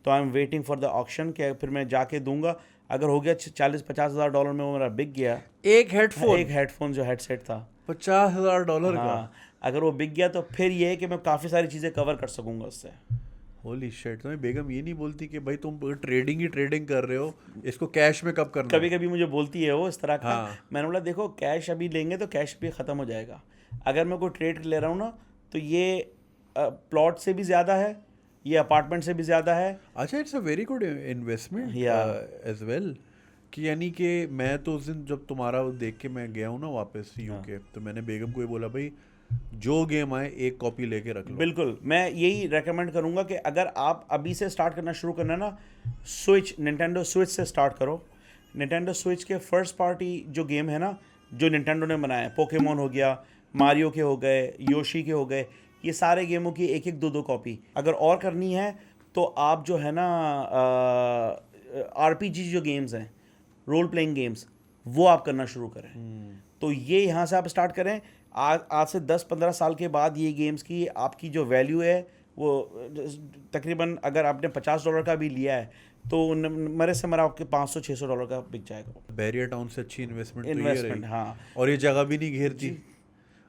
तो I am waiting for the auction कि फिर मैं जाके दूंगा, अगर हो गया 40-50,000 में वो मेरा बिक गया, एक हेडफोन एक हेडफोन जो हेडसेट था, $50,000 का। हाँ अगर वो बिक गया तो फिर ये है कि मैं काफ़ी सारी चीज़ें कवर कर सकूंगा उससे। होली शिट, तुम्हें बेगम ये नहीं बोलती कि भाई तुम ट्रेडिंग ही ट्रेडिंग कर रहे हो, इसको कैश में कब करना कभी कभी मुझे बोलती है वो इस तरह का, हाँ। मैंने बोला देखो कैश अभी लेंगे तो कैश भी ख़त्म हो जाएगा, अगर मैं कोई ट्रेड ले रहा हूँ ना तो ये प्लॉट से भी ज़्यादा है, ये अपार्टमेंट से भी ज़्यादा है। अच्छा, it's a very good investment Yeah. As well, कि यानी कि मैं तो उस दिन जब तुम्हारा वो देख के मैं गया हूँ ना वापस यूके, तो मैंने बेगम को ये बोला भाई जो गेम आए एक कॉपी लेके रख लो। बिल्कुल, मैं यही रेकमेंड करूंगा कि अगर आप अभी से स्टार्ट करना शुरू करना है ना, स्विच, निंटेंडो स्विच से स्टार्ट करो। निंटेंडो स्विच के फर्स्ट पार्टी जो गेम है ना, जो निंटेंडो ने बनाया, पोकेमोन हो गया, मारियो के हो गए, योशी के हो गए, ये सारे गेमों की एक एक दो दो कॉपी अगर और करनी है तो आप जो है ना आरपीजी जो गेम्स हैं, रोल प्लेइंग गेम्स, वो आप करना शुरू करें। तो ये यहाँ से आप स्टार्ट करें, आज से 10-15 साल के बाद ये गेम्स की आपकी जो वैल्यू है वो तकरीबन, अगर आपने $50 का भी लिया है तो मरे से मरा आपके $500-600 का बिक जाएगा। बैरियर टाउन से अच्छी इन्वेस्टमेंट तो ये इन्वेस्टमेंट, रही, हाँ, और ये जगह भी नहीं घेरती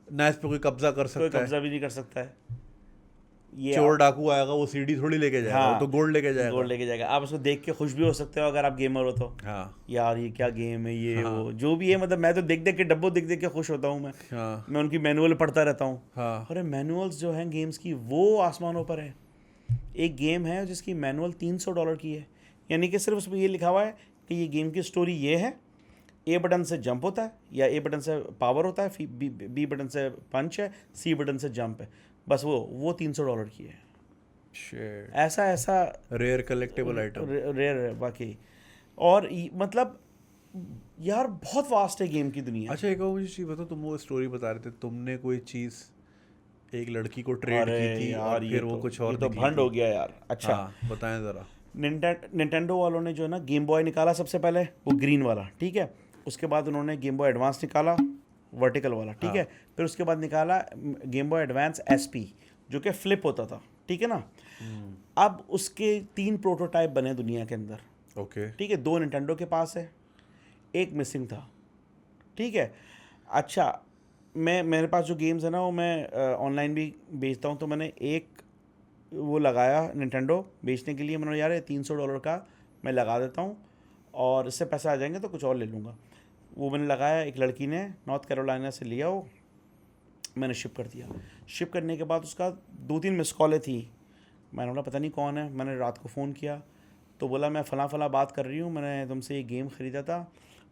ना, इस पे कोई कब्जा कर कोई सकता है, कब्जा भी नहीं कर सकता है। ये चोर डाकू आएगा वो सीडी थोड़ी लेके जाएगा, वो हाँ, तो गोल्ड लेके जाएगा। गोल्ड लेके जाएगा, आप उसको देख के खुश भी हो सकते हो अगर आप गेमर हो तो, हाँ यार ये क्या गेम है, ये हाँ। वो जो भी है, मतलब मैं तो देख देख के डब्बो देख देख के खुश होता हूँ हाँ मैं उनकी मैनुअल पढ़ता रहता हूँ। हाँ अरे मैनुअल्स जो हैं गेम्स की वो आसमानों पर है। एक गेम है जिसकी मैनुअल $300 की है, यानी कि सिर्फ उसमें ये लिखा हुआ है कि ये गेम की स्टोरी ये है, ए बटन से जंप होता है या ए बटन से पावर होता है, बी बटन से पंच है, सी बटन से जंप है, बस वो $300 की है। शिट, ऐसा ऐसा रेयर कलेक्टेबल आइटम। रेयर है बाकी, और मतलब यार बहुत वास्ट है गेम की दुनिया। अच्छा एक और मुझे चीज़ बताओ, तुम वो स्टोरी बता रहे थे, तुमने कोई चीज़ एक लड़की को ट्रेड अरे की थी यार और ये फिर वो तो कुछ और ये तो निकली भंड थी। हो गया यार। अच्छा, हाँ बताएं ज़रा। निंटेंडो वालों ने जो है ना गेम बॉय निकाला सबसे पहले, वो ग्रीन वाला, ठीक है, उसके बाद उन्होंने गेम बॉय एडवांस निकाला, वर्टिकल वाला, ठीक है, फिर उसके बाद निकाला गेम बॉय एडवांस एसपी जो कि फ्लिप होता था, ठीक है ना। अब उसके 3 प्रोटोटाइप बने दुनिया के अंदर, ओके ठीक है, 2 निंटेंडो के पास है, एक मिसिंग था, ठीक है। अच्छा, मेरे पास जो गेम्स है ना वो मैं ऑनलाइन भी बेचता हूँ, तो मैंने एक वो लगाया निंटेंडो बेचने के लिए, मैंने यार $300 का मैं लगा देता हूँ और इससे पैसे आ जाएंगे तो कुछ और ले लूँगा। वो मैंने लगाया, एक लड़की ने नॉर्थ कैरोलिना से लिया, वो मैंने शिप कर दिया। शिप करने के बाद उसका 2-3 मिस कॉलें थी। मैंने बोला पता नहीं कौन है, मैंने रात को फ़ोन किया तो बोला मैं फ़लाँ बात कर रही हूँ, मैंने तुमसे ये गेम ख़रीदा था,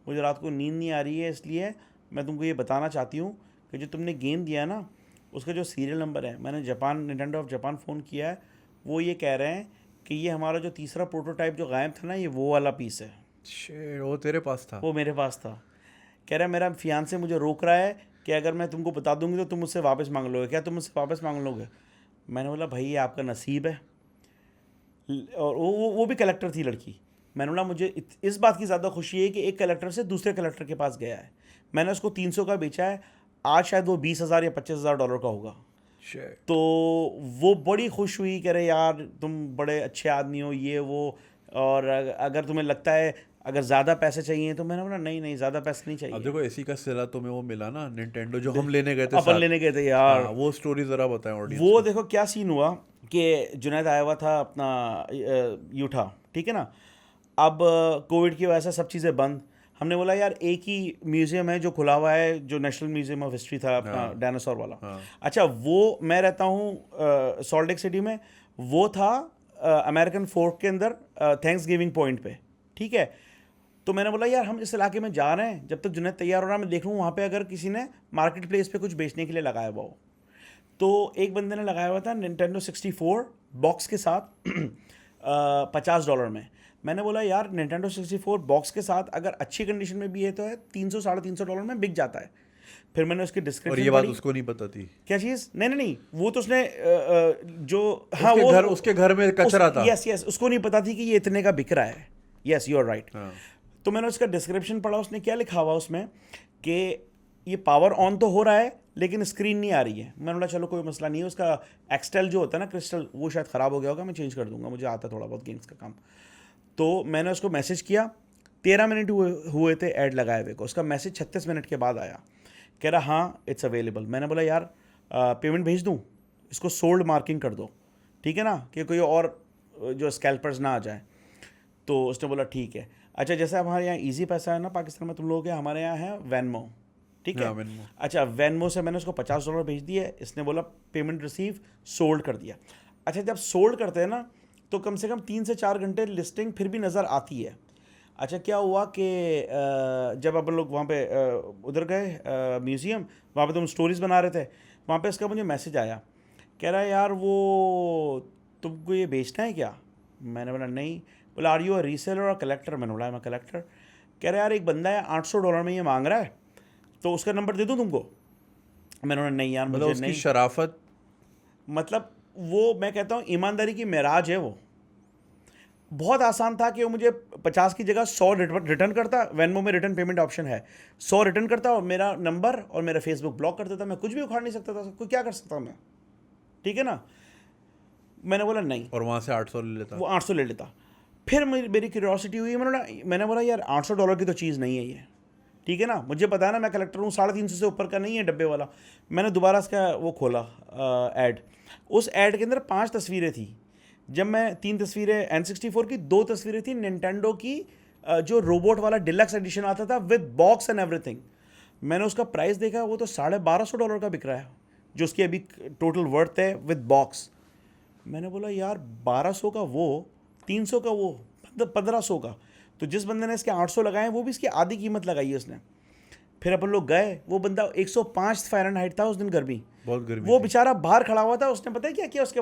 मुझे रात को नींद नहीं आ रही है, इसलिए मैं तुमको ये बताना चाहती हूँ कि जो तुमने गेम दिया ना उसका जो सीरियल नंबर है, मैंने निंटेंडो ऑफ जापान फ़ोन किया है, वो ये कह रहे हैं कि ये हमारा जो तीसरा प्रोटोटाइप जो गायब था ना, ये वो वाला पीस है। Shit, वो तेरे पास था? वो मेरे पास था। कह रहा है मेरा फियांसे मुझे रोक रहा है कि अगर मैं तुमको बता दूंगी तो तुम मुझसे वापस मांग लोगे, क्या तुम मुझसे वापस मांग लोगे? मैंने बोला भाई ये आपका नसीब है। और वो भी कलेक्टर थी लड़की। मैंने बोला मुझे इस बात की ज़्यादा खुशी है कि एक कलेक्टर से दूसरे कलेक्टर के पास गया है। मैंने उसको 300 का बेचा है, आज शायद वो 20,000 या 25,000 डॉलर का होगा। Shit. तो वो बड़ी खुश हुई, कह रहे यार तुम बड़े अच्छे आदमी हो, ये वो, और अगर तुम्हें लगता है अगर ज़्यादा पैसे चाहिए तो। मैंने बोला नहीं नहीं, ज़्यादा पैसे नहीं अब चाहिए। देखो इसी का सिला तुम्हें वो मिला ना, निंटेंडो जो हम लेने गए थे अपन साथ। लेने गए थे यार। हाँ, वो स्टोरी ज़रा बताएं ऑडियंस वो को। देखो क्या सीन हुआ कि जुनैद आया हुआ था अपना यूठा, ठीक है ना। अब कोविड की वजह से सब चीज़ें बंद। हमने बोला यार एक ही म्यूज़ियम है जो खुला हुआ है, जो नेशनल म्यूज़ियम ऑफ हिस्ट्री था अपना, डायनासोर वाला। हाँ। अच्छा, वो मैं रहता हूँ सॉल्ट लेक सिटी में, वो था अमेरिकन फोर्ट के अंदर, थैंक्स गिविंग पॉइंट पे, ठीक है। तो मैंने बोला यार हम इस इलाके में जा रहे हैं, जब तक जुनैद तैयार हो रहा है मैं देख लूँ वहाँ पे अगर किसी ने मार्केट प्लेस पे कुछ बेचने के लिए लगाया हुआ हो। तो एक बंदे ने लगाया हुआ था निंटेंडो 64 बॉक्स के साथ $50 में। मैंने बोला यार निंटेंडो 64 बॉक्स के साथ अगर अच्छी कंडीशन में भी है तो है $300-350 में बिक जाता है। फिर मैंने उसकी और डिस्क्रिप्शन ये बात पढ़ी। उसको नहीं पता थी? क्या चीज़? नहीं, वो तो उसने जो हाँ उसके घर में कचरा था। यस, उसको नहीं पता थी कि ये इतने का बिक रहा है। Yes, you are right. हाँ। तो मैंने उसका डिस्क्रिप्शन पढ़ा, उसने क्या लिखा हुआ उसमें कि ये पावर ऑन तो हो रहा है लेकिन स्क्रीन नहीं आ रही है। मैंने बोला चलो कोई मसला नहीं है, उसका एक्सटेल जो होता है ना क्रिस्टल, वो शायद ख़राब हो गया होगा, मैं चेंज कर दूंगा, मुझे आता थोड़ा बहुत गेम्स का काम। तो मैंने उसको मैसेज किया, 13 मिनट हुए थे ऐड लगाए हुए को, उसका मैसेज 36 मिनट के बाद आया, कह रहा हाँ इट्स अवेलेबल। मैंने बोला यार पेमेंट भेज दूँ, इसको सोल्ड मार्किंग कर दो, ठीक है ना, कि कोई और जो स्कैल्पर्स ना आ जाए। तो उसने बोला ठीक है। अच्छा, जैसे हमारे यहाँ ईजी पैसा है ना पाकिस्तान में, तुम लोगों के हमारे यहाँ है वेनमो, ठीक है। हाँ, वेनमो। अच्छा, वेनमो से मैंने उसको $50 भेज दिए, इसने बोला पेमेंट रिसीव, सोल्ड कर दिया। अच्छा, जब सोल्ड करते हैं ना तो कम से कम 3 से 4 घंटे लिस्टिंग फिर भी नज़र आती है। अच्छा, क्या हुआ कि जब अपन लोग वहाँ पे उधर गए म्यूज़ियम, वहाँ पे तुम स्टोरीज़ बना रहे थे, वहाँ पे इसका मुझे मैसेज आया, कह रहा है यार वो तुमको ये बेचना है क्या? मैंने बोला नहीं। बोला आर यू अ रीसेलर और कलेक्टर? मैंने बोला मैं कलेक्टर। कह रहा है यार एक बंदा है $800 में ये मांग रहा है, तो उसका नंबर दे दूँ तुमको? मैंने बोला नहीं यार मतलब मुझे उसकी नहीं। शराफत। मतलब वो मैं कहता हूँ ईमानदारी की मेराज है वो। बहुत आसान था कि वो मुझे 50 की जगह 100 रिटर्न करता, वेनमो में रिटर्न पेमेंट ऑप्शन है, 100 रिटर्न करता और मेरा नंबर और मेरा फेसबुक ब्लॉक कर देता। मैं कुछ भी उखाड़ नहीं सकता था, कोई क्या कर सकता मैं, ठीक है ना। मैंने बोला नहीं, और वहाँ से 800 ले लेता। वो 800 ले लेता। फिर मेरी क्यूरियोसिटी हुई, मैंने बोला यार $800 की तो चीज़ नहीं है ये, ठीक है ना, मुझे पता है ना मैं कलेक्टर हूँ, 350 से ऊपर का नहीं है डब्बे वाला। मैंने दोबारा इसका वो खोला ऐड, उस ऐड के अंदर 5 तस्वीरें थी। जब मैं 3 तस्वीरें N64 की, 2 तस्वीरें थी निंटेंडो की, जो रोबोट वाला डिलक्स एडिशन आता था विद बॉक्स एंड एवरीथिंग। मैंने उसका प्राइस देखा, वो तो $1250 का बिक रहा है, जो उसकी अभी टोटल वर्थ है विद बॉक्स। मैंने बोला यार 1200 का वो, 300 का वो, 1500 का। तो जिस बंदे ने इसके 800 लगाए वो भी इसकी आधी कीमत लगाई है उसने। फिर अपन लोग गए, वो बंदा 105 फ़ारेनहाइट था उस दिन, गर्मी बहुत गर्मी वो थी। बेचारा बाहर खड़ा हुआ था। उसने पता है क्या किया उसके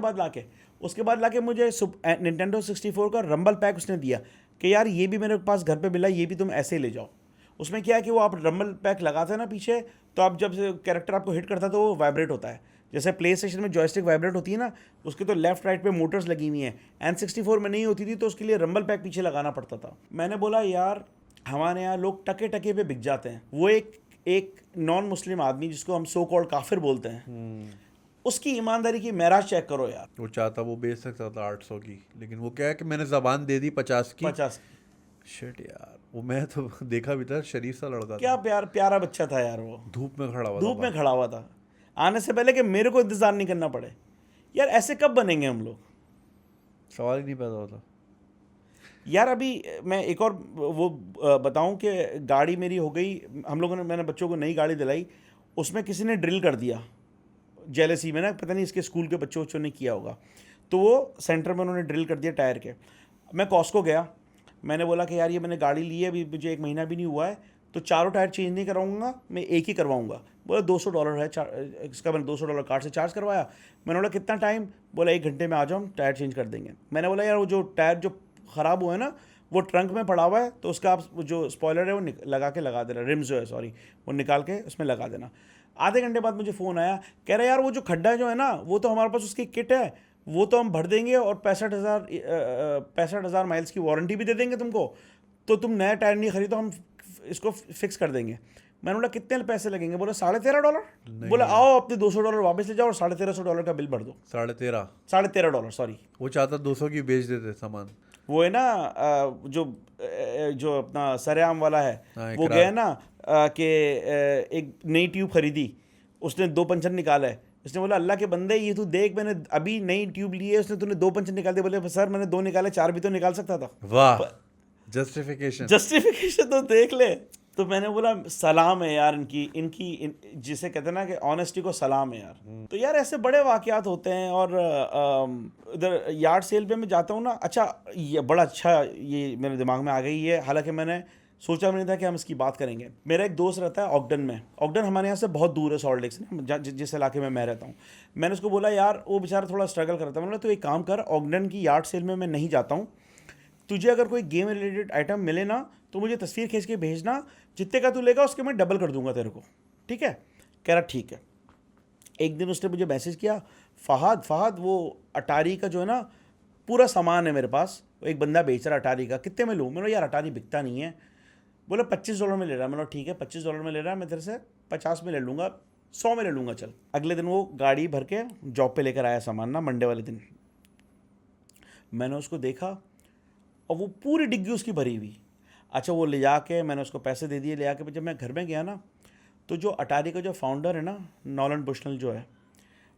बाद लाके मुझे निंटेंडो 64 का रंबल पैक उसने दिया कि यार ये भी मेरे पास घर पे मिला, ये भी तुम ऐसे ही ले जाओ। उसमें क्या है कि वो आप रंबल पैक लगाते हैं ना पीछे, तो आप जब कैरेक्टर आपको हिट करता है तो वो वाइब्रेट होता है, जैसे प्ले स्टेशन में जॉयस्टिक वाइब्रेट होती है ना, उसके तो लेफ्ट राइट पे मोटर्स लगी हुई हैं। N64 में नहीं होती थी, तो उसके लिए रंबल पैक पीछे लगाना पड़ता था। मैंने बोला यार हमारे यहाँ लोग टके टके पे बिक जाते हैं। वो एक नॉन मुस्लिम आदमी जिसको हम सो कॉल्ड काफिर बोलते हैं, उसकी ईमानदारी की मेराज चेक करो यार। वो चाहता वो बेच सकता था 800 की, लेकिन वो क्या है कि मैंने जबान दे दी 50 की। 50 शिट यार, वो मैं तो देखा भी था, शरीफ सा लड़का क्या था। प्यारा बच्चा था यार वो, धूप में खड़ा हुआ धूप था में खड़ा हुआ था, आने से पहले कि मेरे को इंतजार नहीं करना पड़े। यार ऐसे कब बनेंगे हम लोग? सवाल ही नहीं पैदा होता। यार अभी मैं एक और वो बताऊं कि गाड़ी मेरी हो गई, हम लोगों ने, मैंने बच्चों को नई गाड़ी दिलाई, उसमें किसी ने ड्रिल कर दिया जेलसी में ना, पता नहीं इसके स्कूल के बच्चों ने किया होगा, तो वो सेंटर में उन्होंने ड्रिल कर दिया टायर के। मैं कॉस्को गया, मैंने बोला कि यार ये मैंने गाड़ी ली है, अभी मुझे 1 महीना भी नहीं हुआ है, तो चारों टायर चेंज नहीं कराऊंगा, मैं एक ही करवाऊंगा। बोला $200 है, इसका मैंने $200 कार्ड से चार्ज करवाया। मैंने बोला कितना टाइम? बोला 1 घंटे में आ जाओ, हम टायर चेंज कर देंगे। मैंने बोला यार वो जो टायर जो ख़राब हुआ है ना, वो ट्रंक में पड़ा हुआ है, तो उसका आप जो स्पॉयलर है वो लगा देना, रिम्स जो है सॉरी, वो निकाल के उसमें लगा देना। आधे घंटे बाद मुझे फ़ोन आया, कह रहा है यार वो जो खड्डा जो है ना, वो तो हमारे पास उसकी किट है, वो तो हम भर देंगे और 65,000 माइल्स की वारंटी भी दे देंगे तुमको, तो तुम नया टायर नहीं खरीदो, हम इसको फिक्स कर देंगे। मैंने बोला कितने पैसे लगेंगे? बोला $13.5। बोला आओ अपने $200 वापस ले जाओ और $1350 का बिल भर दो। $13.5 सॉरी, वो चाहता 200 की बेच देते सामान। वो है ना जो अपना सरेआम वाला है, वो गया ना कि एक नई ट्यूब खरीदी, उसने 2 पंचर निकाला है, उसने बोला अल्लाह के बंदे ये तू देख, मैंने अभी नई ट्यूब ली है, उसने तूने 2 पंचर निकाल दिए। बोले सर मैंने 2 निकाले, 4 भी तो निकाल सकता था। वाह, जस्टिफिकेशन तो देख ले। तो मैंने बोला सलाम है यार इनकी जिसे कहते हैं ना कि ऑनेस्टी को सलाम है यार। तो यार ऐसे बड़े वाकयात होते हैं। और इधर यार्ड सेल पे मैं जाता हूँ ना, अच्छा ये बड़ा अच्छा, ये मेरे दिमाग में आ गई है, हालांकि मैंने सोचा भी नहीं था कि हम इसकी बात करेंगे। मेरा एक दोस्त रहता है ऑगडन में, ऑगडन हमारे यहाँ से बहुत दूर है, सॉल्ट लेक से, जिस इलाके में मैं रहता हूँ। मैंने उसको बोला यार, वो बेचारा थोड़ा स्ट्रगल करता है, मैंने बोला तो एक काम कर, ऑगडन की यार्ड सेल में मैं नहीं जाता हूँ, तुझे अगर कोई गेम रिलेटेड आइटम मिले ना तो मुझे तस्वीर खींच के भेजना, जितने का तू लेगा उसके मैं डबल कर दूंगा तेरे को, ठीक है? कह रहा ठीक है। एक दिन उसने मुझे मैसेज किया, फहद वो अटारी का जो है ना पूरा सामान है मेरे पास, एक बंदा बेच रहा अटारी का, कितने में लूँ? मैंने यार अटारी बिकता नहीं है। बोला $25 में ले रहा है। मैंने ठीक है $25 में ले रहा है, मैं तेरे से 50 में ले लूँगा, 100 में ले लूँगा चल। अगले दिन वो गाड़ी भर के जॉब पे लेकर आया सामान ना, मंडे वाले दिन। मैंने उसको देखा और वो पूरी डिग्गी उसकी भरी हुई। अच्छा वो ले जाके मैंने उसको पैसे दे दिए, ले आके जब मैं घर में गया ना, तो जो अटारी का जो फाउंडर है ना, नॉलन बुशनल जो है,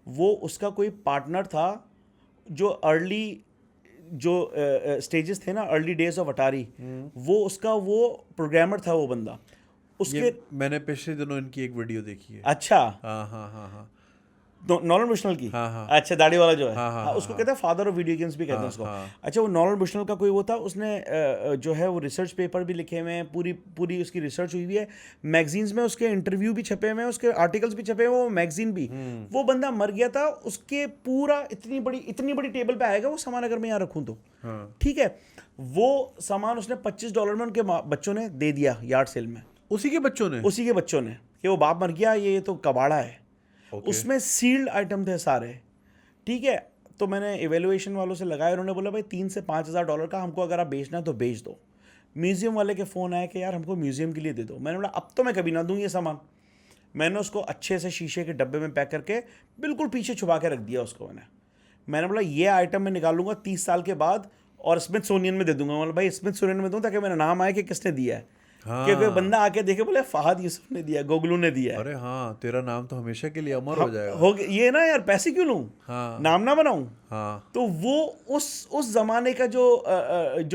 वो उसका कोई पार्टनर था जो अर्ली जो स्टेजेस थे ना, अर्ली डेज ऑफ अटारी, वो उसका वो प्रोग्रामर था वो बंदा उसके। मैंने पिछले दिनों इनकी एक वीडियो देखी है। अच्छा, हाँ नॉलन बुशनल की। हाँ। अच्छा, दाढ़ी वाला जो है, हाँ, उसको कहते हैं फादर ऑफ वीडियो गेम्स भी कहते हैं उसको। अच्छा, वो नॉलन बुशनल का कोई वो था, उसने जो है वो रिसर्च पेपर भी लिखे हुए हैं, पूरी उसकी रिसर्च हुई हुई है, मैगजीन्स में उसके इंटरव्यू भी छपे हुए हैं, उसके आर्टिकल्स भी छपे हुए हैं, वो मैगजीन भी। वो बंदा मर गया था, उसके पूरा इतनी बड़ी टेबल पे आएगा वो सामान, अगर मैं यहाँ रखूँ तो, ठीक है? वो सामान उसने $25 में उनके बच्चों ने दे दिया यार्ड सेल में। उसी के बच्चों ने कि वो बाप मर गया, ये तो कबाड़ा है। उसमें सील्ड आइटम थे सारे, ठीक है? तो मैंने एवेल्युएशन वालों से लगाया, उन्होंने बोला भाई $3,000 से $5,000 का हमको अगर आप बेचना है तो बेच दो। म्यूज़ियम वाले के फ़ोन आए कि यार हमको म्यूज़ियम के लिए दे दो। मैंने बोला अब तो मैं कभी ना दूँ ये सामान। मैंने उसको अच्छे से शीशे के डब्बे में पैक करके बिल्कुल पीछे छुपा के रख दिया उसको। मैंने बोला ये आइटम मैं निकालूंगा 30 साल के बाद और स्मिथसोनियन में दे दूंगा। मतलब भाई स्मिथसोनियन में दूँ ताकि मेरा नाम आए कि किसने दिया है। हाँ। क्योंकि बंदा आके देखे बोले फहद यूसुफ ने दिया, गोगलू ने दिया है। अरे हाँ, तेरा नाम तो हमेशा के लिए अमर हो जाएगा। हो ये ना यार, पैसे क्यों लूँ? हाँ। नाम ना बनाऊं। हाँ। तो वो उस जमाने का जो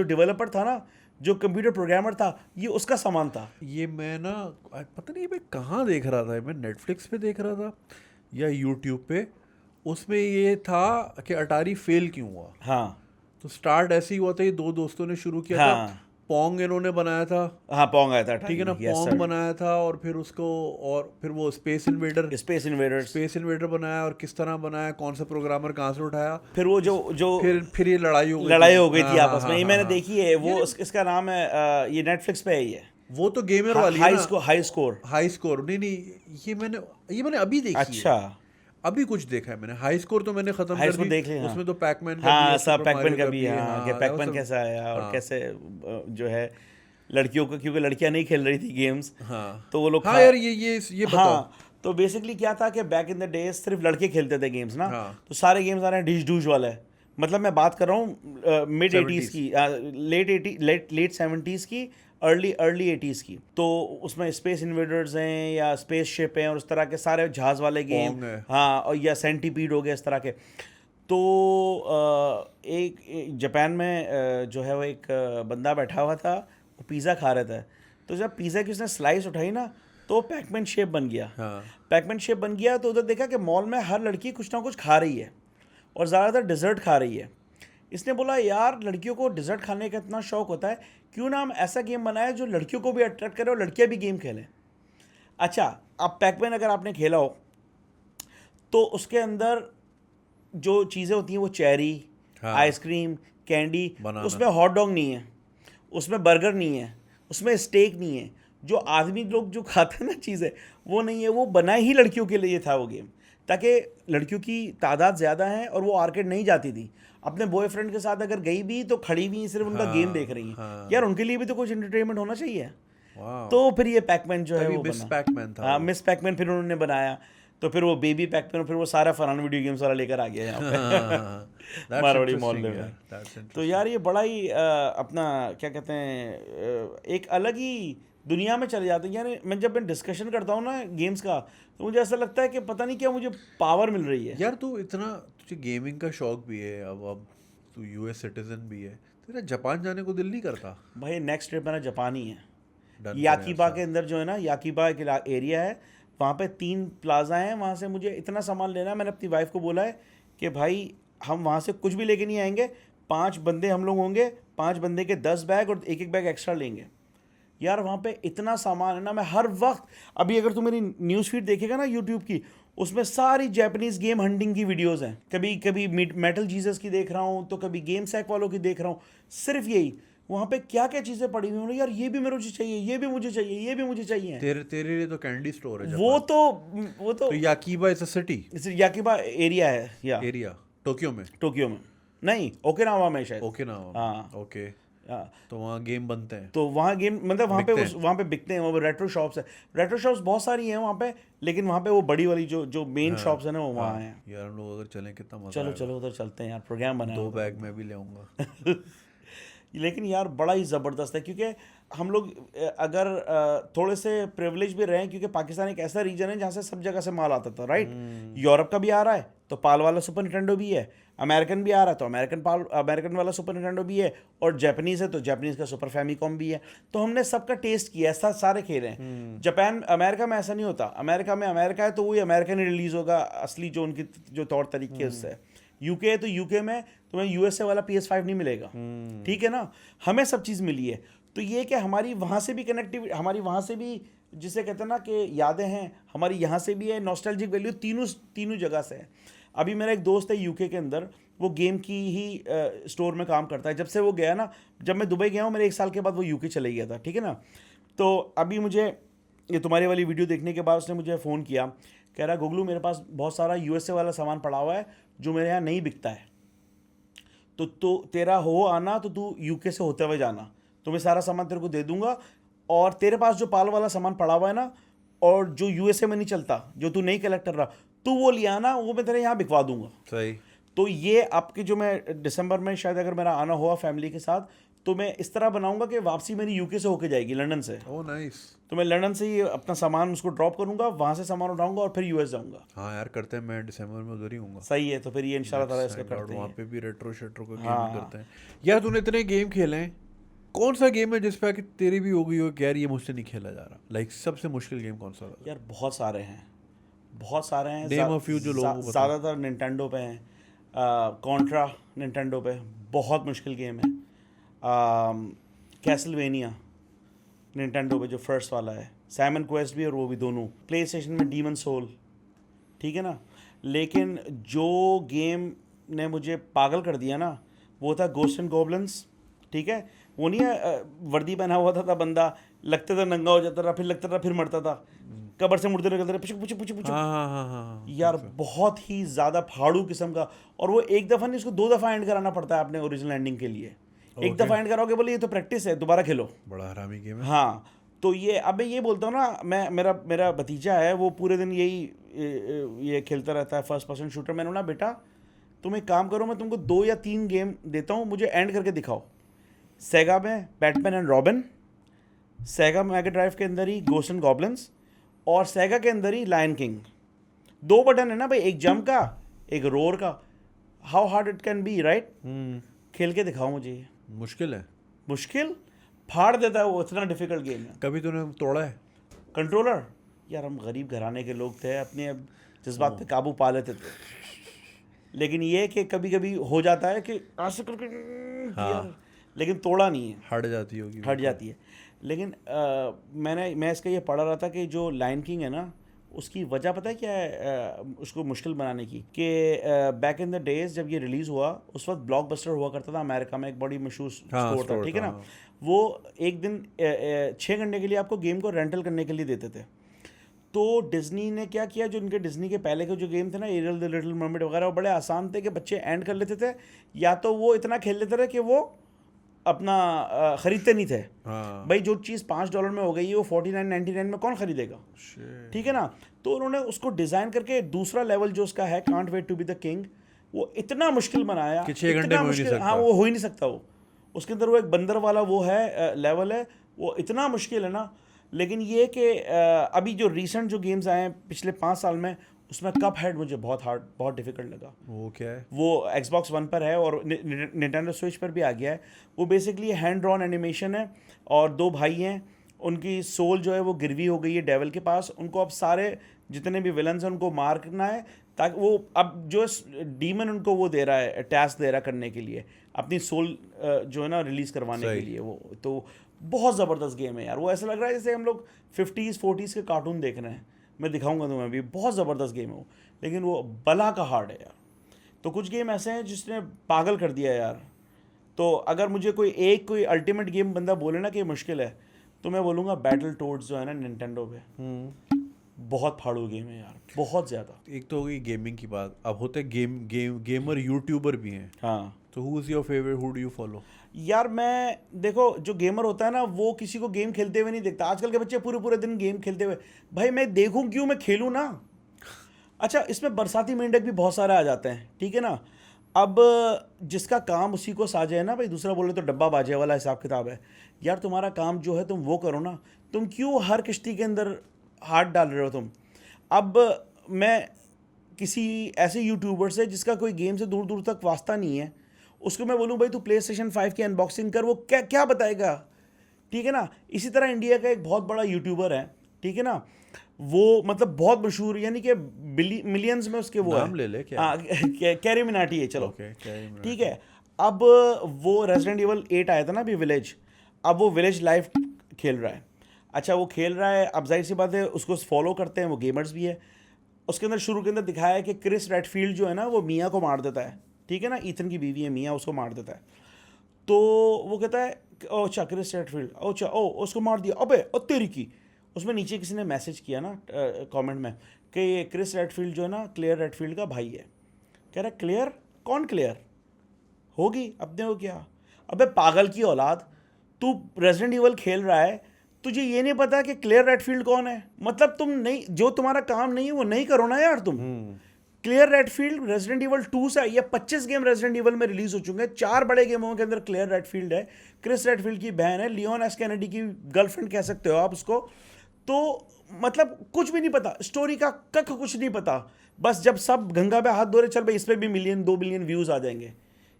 डेवलपर था ना, जो कंप्यूटर प्रोग्रामर था, ये उसका सामान था। ये मैं ना पता नहीं मैं कहाँ देख रहा था, मैं नेटफ्लिक्स पे देख रहा था या यूट्यूब पे, उसमें ये था कि अटारी फेल क्यों हुआ। हाँ, तो स्टार्ट ऐसे ही हुआ था, ये 2 दोस्तों ने शुरू किया था, पोंग इन्होंने बनाया था। हाँ, पोंग आया था, ठीक है ना, पोंग बनाया था, और फिर उसको, और फिर वो स्पेस इन्वेडर बनाया, और किस तरह बनाया, कौन सा प्रोग्रामर कहाँ से उठाया, फिर वो जो फिर ये लड़ाई हो गई थी आपस में। ये मैंने देखी है, वो इसका नाम है, ये नेटफ्लिक्स पे है। ये वो तो गेमर वाली है ना, हाई स्कोर। नहीं, ये मैंने अभी देखी। अच्छा, अभी कुछ देखा है मैंने। हाई स्कोर तो मैंने खत्म कर दी। देख लिया। उसमें तो पैकमैन का भी है, सब पैकमैन का भी है। हाँ, कि पैकमैन कैसा आया और कैसे जो है लड़कियों को, क्योंकि लड़कियां नहीं खेल रही थी गेम्स, तो वो लोग, हाँ यार ये बताओ। हाँ, तो बेसिकली क्या था कि बैक इन द डेज सिर्फ लड़के खेलते थे गेम्स ना। तो सारे गेम्स आ रहे हैं डिश डूश वाले। मतलब मैं बात कर रहा हूँ मिड 80s की, लेट 70s की, अर्ली 80s की। तो उसमें स्पेस इन्वेडर्स हैं या स्पेस शिप हैं और उस तरह के सारे जहाज वाले गेम। हाँ, और या सेंटीपीड हो गए इस तरह के। तो जापान में जो है वो एक बंदा बैठा हुआ था, वो पिज़्ज़ा खा रहा था। तो जब पिज़्ज़ा की उसने स्लाइस उठाई ना, तो पैकमैन शेप बन गया। हाँ पैकमैन शेप बन गया तो उधर देखा कि मॉल में हर लड़की कुछ ना कुछ खा रही है और ज़्यादातर डिज़र्ट खा रही है। इसने बोला यार लड़कियों को डिज़र्ट खाने का इतना शौक होता है, क्यों ना हम ऐसा गेम बनाए जो लड़कियों को भी अट्रैक्ट करे और लड़कियां भी गेम खेलें। अच्छा, अब पैकमैन अगर आपने खेला हो तो उसके अंदर जो चीज़ें होती हैं वो चेरी, हाँ। आइसक्रीम, कैंडी, बनाना। उसमें हॉट डॉग नहीं है, उसमें बर्गर नहीं है, उसमें स्टेक नहीं है। जो आदमी लोग जो खाते हैं ना चीज़ें, वो नहीं है। वो बना ही लड़कियों के लिए था वो गेम, ताकि लड़कियों की तादाद ज़्यादा है और वो आर्केड नहीं जाती थी। अपने बॉयफ्रेंड के साथ अगर गई भी तो खड़ी भी सिर्फ उनका गेम देख रही हैं। हाँ। यार उनके लिए भी तो कुछ एंटरटेनमेंट होना चाहिए। वाह। तो फिर ये पैकमैन जो है तभी वो मिस बना। पैकमैन था हाँ, वो। मिस पैकमैन फिर उन्होंने बनाया। तो फिर वो बेबी पैकमैन, फिर वो सारा फरहान वीडियो गेम्स वाला लेकर आ गया यहाँ पे मारवाड़ी मोहल्ले में। तो यार ये बड़ा ही अपना क्या कहते हैं, एक अलग ही दुनिया में चले जाते हैं। यार मैं डिस्कशन करता हूँ ना गेम्स का, तो मुझे ऐसा लगता है कि पता नहीं क्या मुझे पावर मिल रही है। यार तू इतना, तुझे गेमिंग का शौक भी है, अब तू यूएस सिटीजन भी है, तेरा जापान जाने को दिल नहीं करता? भाई नेक्स्ट ट्रिप मेरा जापान ही है। डन करें याकीबा ऐसा। के अंदर जो है ना, याकीबा एक एरिया है, वहाँ पे 3 प्लाजा हैं। वहाँ से मुझे इतना सामान लेना है। मैंने अपनी वाइफ को बोला है कि भाई हम वहाँ से कुछ भी लेके नहीं आएंगे, 5 बंदे हम लोग होंगे, 5 बंदे के 10 बैग और एक बैग एक्स्ट्रा लेंगे। यार वहाँ पे इतना सामान है ना, मैं हर वक्त, अभी अगर तू मेरी न्यूज़ फीड देखेगा ना यूट्यूब की, उसमें सारी जापानीज़ गेम हंटिंग की वीडियोस हैं। कभी कभी मेटल जीसस की देख रहा हूँ, तो कभी गेम सैक वालों की देख रहा हूँ। सिर्फ यही, वहाँ पे क्या क्या चीज़ें पड़ी हुई हैं, यार ये भी मुझे चाहिए, ये भी मुझे चाहिए, ये भी मुझे चाहिए। तेरे लिए तो कैंडी स्टोर है वो जापान। तो तो याकीबा इज अ सिटी याकीबा एरिया है या एरिया टोक्यो में? टोक्यो में नहीं, ओकिनावा में शायद। ओकिनावा। हाँ। ओके। हाँ, तो वहाँ गेम बनते हैं? तो वहाँ गेम मतलब बिकते हैं? वहाँ पे बिकते हैं। वो रेट्रो शॉप्स है, रेट्रो शॉप्स बहुत सारी हैं वहाँ पे, लेकिन वहाँ पे वो बड़ी वाली जो मेन शॉप्स है ना, वो वहाँ हैं। यार हम लोग अगर चलें कितना मजा चलो आएगा। चलो उधर चलते हैं यार, प्रोग्राम बनाए 2 बैग मैं भी ले आऊंगा। लेकिन यार बड़ा ही ज़बरदस्त है, क्योंकि हम लोग अगर थोड़े से प्रिविलेज भी रहे हैं, क्योंकि पाकिस्तान एक ऐसा रीजन है जहाँ से सब जगह से माल आता था, राइट। यूरोप का भी आ रहा है तो पाल वाला सुपर निंटेंडो भी है, अमेरिकन भी आ रहा है तो अमेरिकन वाला सुपर निंटेंडो भी है, और जापानीज़ है तो जापानीज़ का सुपर फैमिकॉम भी है। तो हमने सबका टेस्ट किया, ऐसा सारे खेल हैं। जापान अमेरिका में ऐसा नहीं होता। अमेरिका में अमेरिका है तो वही अमेरिकन ही रिलीज़ होगा, असली जो उनकी जो तौर तरीके उससे है। यूके है तो यूके में तुम्हें यूएसए वाला PS5 नहीं मिलेगा, ठीक है ना। हमें सब चीज़ मिली है। तो ये कि हमारी वहाँ से भी कनेक्टिविटी, हमारी वहाँ से भी जिसे कहते हैं ना कि यादें हैं, हमारी यहाँ से भी है, नॉस्टैल्जिक वैल्यू तीनों जगह से है। अभी मेरा एक दोस्त है यूके के अंदर, वो गेम की ही स्टोर में काम करता है। जब से वो गया ना, जब मैं दुबई गया हूँ मेरे 1 साल के बाद वो यूके चले गया था, ठीक है ना। तो अभी मुझे ये तुम्हारी वाली वीडियो देखने के बाद उसने मुझे फ़ोन किया, कह रहा गुगलू मेरे पास बहुत सारा यूएसए वाला सामान पड़ा हुआ है जो मेरे यहाँ नहीं बिकता है, तो तेरा हो आना तो तू यूके से होते हुए जाना, तो मैं सारा सामान तेरे को दे दूंगा। और तेरे पास जो पाल वाला सामान पड़ा हुआ है ना, और जो यूएसए में नहीं चलता, जो तू नहीं कलेक्ट कर रहा, तू वो लिया ना, वो मैं तेरे यहाँ बिकवा दूंगा। सही। तो ये आपके जो मैं दिसंबर में शायद अगर मेरा आना हुआ फैमिली के साथ, तो मैं इस तरह बनाऊंगा कि वापसी मेरी यूके से होके जाएगी, लंदन से। Oh nice. तो मैं लंदन से ही अपना सामान उसको ड्रॉप करूंगा, वहाँ से सामान उठाऊंगा और फिर यूएस जाऊंगा। हाँ यार करते हैं, मैं दिसंबर में उधर ही हूँगा। सही है, तो फिर ये इंशाल्लाह ताला इसका करते वहाँ हैं। पे भी रेट्रो शेट्रो का हाँ, गेम करते हैं। यार तूने इतने गेम खेले हैं, कौन सा गेम है जिस पे आके तेरी भी हो गई हो कि यार ये मुझसे नहीं खेला जा रहा? लाइक सबसे मुश्किल गेम कौन सा था? यार बहुत सारे हैं, बहुत सारे हैं। Name a few जो लोगों को पता। ज़्यादातर निंटेंडो पे हैं। कॉन्ट्रा निंटेंडो पे बहुत मुश्किल गेम है। कैसलवेनिया निंटेंडो पे जो फर्स्ट वाला है, साइमन क्वेस्ट भी और वो भी दोनों। प्ले स्टेशन में डीमन सोल, ठीक है ना। लेकिन जो गेम ने मुझे पागल कर दिया ना, वो था गोस्ट एंड गॉब्लिन्स, ठीक है। वो नहीं है वर्दी पहना हुआ था बंदा, लगता था नंगा हो जाता था, फिर लगता था, फिर मरता था, कबर से मुड़ते निकलते रहे, पुचुक पुचुक पुचुक। हाँ। यार बहुत ही ज़्यादा फाड़ू किस्म का। और वो एक दफ़ा नहीं, उसको 2 दफ़ा एंड कराना पड़ता है अपने ओरिजिनल एंडिंग के लिए। एक दफ़ा एंड कराओगे, बोले ये तो प्रैक्टिस है, दोबारा खेलो। बड़ा हरामी गेम है। हाँ, तो ये अब मैं ये बोलता हूँ ना, मेरा भतीजा है, वो पूरे दिन यही ये खेलता रहता है फर्स्ट पर्सन शूटर। मैंने बोला बेटा तुम एक काम करो, मैं तुमको 2 या 3 गेम देता हूँ, मुझे एंड करके दिखाओ। सेगा में Batman and robin, Sega mega drive के अंदर ही गोस्ट एंड गॉब्लिन्स, और सेगा के अंदर ही लायन किंग। 2 बटन है ना भाई, एक जंप का, एक रोर का। How hard it can be, right? खेल के दिखाओ मुझे ये। मुश्किल है। मुश्किल फाड़ देता है वो, इतना डिफिकल्ट गेम है। कभी तूने तोड़ा है? कंट्रोलर यार, हम गरीब घराने के लोग थे, अपने अब जज्बात पे काबू पा लेते थे, लेकिन ये कि कभी कभी हो जाता है कि ऐसे करके किया, लेकिन तोड़ा नहीं है, हट जाती होगी। हट जाती है। लेकिन मैं इसका ये पढ़ रहा था कि जो लायन किंग है ना, उसकी वजह पता है क्या है उसको मुश्किल बनाने की? कि बैक इन द डेज जब ये रिलीज़ हुआ, उस वक्त ब्लॉकबस्टर हुआ करता था अमेरिका में, एक बड़ी मशहूर स्टोर था, ठीक है ना? वो एक दिन 6 घंटे के लिए आपको गेम को रेंटल करने के लिए देते थे। तो डिज्नी ने क्या किया, जो उनके डिज्नी के पहले के जो गेम थे ना, एरियल द लिटिल मर्मेड वगैरह, वो बड़े आसान थे कि बच्चे एंड कर लेते थे, या तो वो इतना खेल लेते थे कि वो अपना ख़रीदते नहीं थे। भाई जो चीज़ $5 में हो गई है वो $49.99 में कौन ख़रीदेगा? ठीक है ना? तो उन्होंने उसको डिज़ाइन करके दूसरा लेवल जो उसका है, can't wait to be the king, वो इतना मुश्किल बनाया कि 6 घंटे में हो ही नहीं सकता। हाँ, वो हो ही नहीं सकता। वो उसके अंदर वो एक बंदर वाला वो है लेवल है, वो इतना मुश्किल है ना। लेकिन ये कि अभी जो रिसेंट जो गेम्स आए हैं पिछले 5 साल में, उसमें कप हेड मुझे बहुत हार्ड, बहुत डिफिकल्ट लगा। वो क्या है? वो Xbox One पर है और Nintendo Switch पर भी आ गया है। वो बेसिकली हैंड ड्रॉन एनिमेशन है, और 2 भाई हैं, उनकी सोल जो है वो गिरवी हो गई है डेविल के पास। उनको अब सारे जितने भी विलन्स हैं उनको मार करना है, ताकि वो अब जो डीमन उनको वो दे रहा है, टास्क दे रहा है करने के लिए, अपनी सोल जो है ना रिलीज़ करवाने के लिए। वो तो बहुत ज़बरदस्त गेम है यार। वो ऐसा लग रहा है जैसे हम लोग 50s 40s के कार्टून देख रहे हैं। मैं दिखाऊंगा तुम्हें भी, बहुत ज़बरदस्त गेम है वो, लेकिन वो बला का हार्ड है यार। तो कुछ गेम ऐसे हैं जिसने पागल कर दिया यार। तो अगर मुझे कोई अल्टीमेट गेम बंदा बोले ना कि मुश्किल है, तो मैं बोलूँगा बैटल टोड्स जो है ना निंटेंडो पे, बहुत फाड़ू गेम है यार, बहुत ज़्यादा। एक तो हो गई गेमिंग की बात, अब होते गेमर यूट्यूबर भी हैं। हाँ, तो who is your favourite, who do you follow? यार मैं देखो, जो गेमर होता है ना, वो किसी को गेम खेलते हुए नहीं देखता। आजकल के बच्चे पूरे पूरे दिन गेम खेलते हुए, भाई मैं देखूं क्यों, मैं खेलूं ना। अच्छा, इसमें बरसाती मेंढक भी बहुत सारे आ जाते हैं, ठीक है ना? अब जिसका काम उसी को साझे है ना भाई, दूसरा बोले तो डब्बा बाजे वाला हिसाब किताब है। यार तुम्हारा काम जो है तुम वो करो ना, तुम क्यों हर किश्ती के अंदर हाथ डाल रहे हो तुम? अब मैं किसी ऐसे यूट्यूबर से जिसका कोई गेम से दूर दूर तक वास्ता नहीं है, उसको मैं बोलूँ भाई तू PlayStation 5 की अनबॉक्सिंग कर, वो क्या क्या बताएगा? ठीक है ना? इसी तरह इंडिया का एक बहुत बड़ा यूट्यूबर है, ठीक है ना, वो मतलब बहुत मशहूर, यानी कि मिलियंस में उसके वो नाम है। ले ले क्या? हाँ, कैरी मिनाटी है, चलो ठीक है। अब वो रेजिडेंट इवल 8 आया था ना अभी, विलेज, अब वो विलेज लाइव खेल रहा है। अच्छा, वो खेल रहा है, अब जाहिर सी बात है उसको फॉलो करते हैं, वो गेमर्स भी है। उसके अंदर शुरू के अंदर दिखाया है कि क्रिस रेडफील्ड जो है ना, वो मिया को मार देता है, ठीक है ना, ईथन की बीवी है मिया, उसको मार देता है। तो वो कहता है ओ अच्छा क्रिस रेडफील्ड, ओ अच्छा ओ उसको मार दिया, अबे ओ तेरी की। उसमें नीचे किसी ने मैसेज किया ना कमेंट में कि ये क्रिस रेडफील्ड जो है ना, क्लेयर रेडफील्ड का भाई है। कह रहा क्लेयर? कौन क्लेयर होगी? अपने को क्या? अबे पागल की औलाद, तू रेजिडेंट इवल खेल रहा है, तुझे ये नहीं पता कि क्लेयर रेडफील्ड कौन है? मतलब तुम नहीं, जो तुम्हारा काम नहीं है वो नहीं करो ना यार तुम। क्लियर रेडफील्ड रेजिडेंट इवल 2 से, ये 25 गेम रेजिडेंट इवल में रिलीज हो चुके हैं। 4 बड़े गेमों के अंदर क्लियर रेडफील्ड है, क्रिस रेडफील्ड की बहन है, लियोन एस कैनेडी की गर्लफ्रेंड कह सकते हो आप उसको। तो मतलब कुछ भी नहीं पता, स्टोरी का कख कुछ नहीं पता। बस जब सब गंगा पे हाथ धो रहे, चल भाई इस पर भी 1-2 मिलियन व्यूज आ जाएंगे।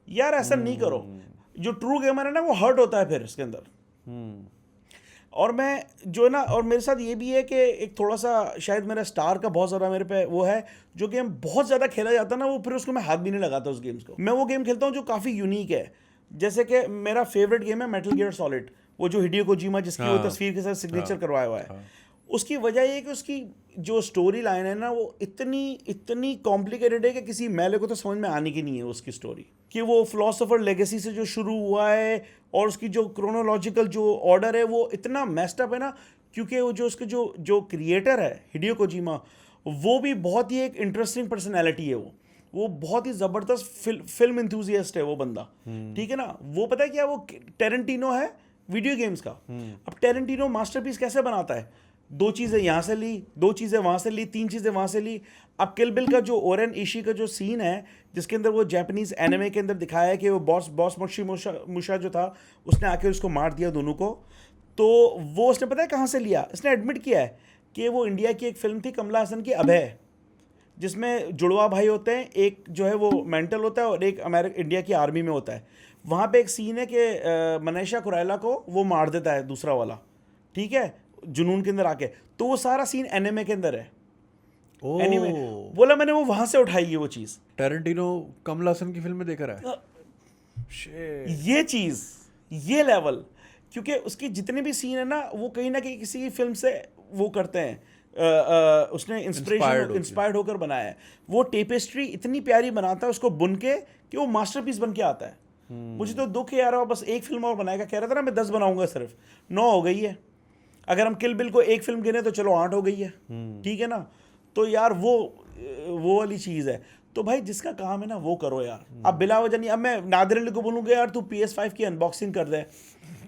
यार ऐसा नहीं करो। जो ट्रू गेमर है ना, वो हर्ट होता है फिर इसके अंदर। और मैं जो ना, और मेरे साथ ये भी है कि एक थोड़ा सा शायद मेरा स्टार का बहुत ज़्यादा मेरे पे वो है, जो गेम बहुत ज़्यादा खेला जाता है ना, वो फिर उसको मैं हाथ भी नहीं लगाता उस गेम्स को। मैं वो गेम खेलता हूँ जो काफ़ी यूनिक है। जैसे कि मेरा फेवरेट गेम है मेटल गियर सॉलिड, वो जो हिडियो कोजिमा जिसकी वो तस्वीर के साथ सिग्नेचर करवाया हुआ है। उसकी वजह ये है कि उसकी जो स्टोरी लाइन है ना, वो इतनी कॉम्प्लिकेटेड है कि किसी मेले को तो समझ में आने की नहीं है उसकी स्टोरी। कि वो फिलोसोफर लेगेसी से जो शुरू हुआ है, और उसकी जो क्रोनोलॉजिकल जो ऑर्डर है वो इतना मेस्ड अप है ना, क्योंकि वो जो उसके जो क्रिएटर है हिडियो कोजिमा, वो भी बहुत ही एक इंटरेस्टिंग पर्सनैलिटी है। वो बहुत ही ज़बरदस्त फिल्म इंथुजियास्ट है वो बंदा, ठीक है ना। वो पता है क्या, वो टेरेंटिनो है वीडियो गेम्स का। अब टेरेंटिनो मास्टरपीस कैसे बनाता है? 2 चीज़ें यहाँ से ली, 2 चीज़ें वहाँ से ली, 3 चीज़ें वहाँ से ली। अब किल बिल का जो ओरेन इशी का जो सीन है, जिसके अंदर वो जापानीज़ एनिमे के अंदर दिखाया है कि वो बॉस मुशा जो था, उसने आके उसको मार दिया दोनों को। तो वो उसने पता है कहाँ से लिया? इसने एडमिट किया है कि वो इंडिया की एक फिल्म थी कमला हसन की, अभय, जिसमें जुड़वा भाई होते हैं, एक जो है वो मेंटल होता है और एक इंडिया की आर्मी में होता है। वहाँ पे एक सीन है कि मनीषा कुरैला को वो मार देता है दूसरा वाला, ठीक है, जुनून के अंदर आके। तो वो सारा सीन एनिमे के अंदर है। एनिमे बोला मैंने, वो वहाँ से उठाई है वो चीज़। टैरेंटिनो कमल हसन की फिल्म में देखा रहा है ये चीज़, ये लेवल, क्योंकि उसकी जितने भी सीन है ना वो कहीं ना कहीं किसी फिल्म से वो करते हैं, उसने इंस्पायर्ड होकर बनाया है। वो टेपेस्ट्री इतनी प्यारी बनाता है उसको बुन के कि वो मास्टरपीस बन के आता है। मुझे तो दुख है यार, बस एक फिल्म और बनाएगा। कह रहा था ना मैं 10 बनाऊंगा, सिर्फ 9 हो गई है। अगर हम किल बिल को एक फिल्म गिने तो चलो 8 हो गई है, ठीक है ना। तो यार वो वाली चीज़ है। तो भाई जिसका काम है ना वो करो यार। अब बिला वजह नहीं, अब मैं नादिर अली को बोलूँगा यार तू PS5 की अनबॉक्सिंग कर दे,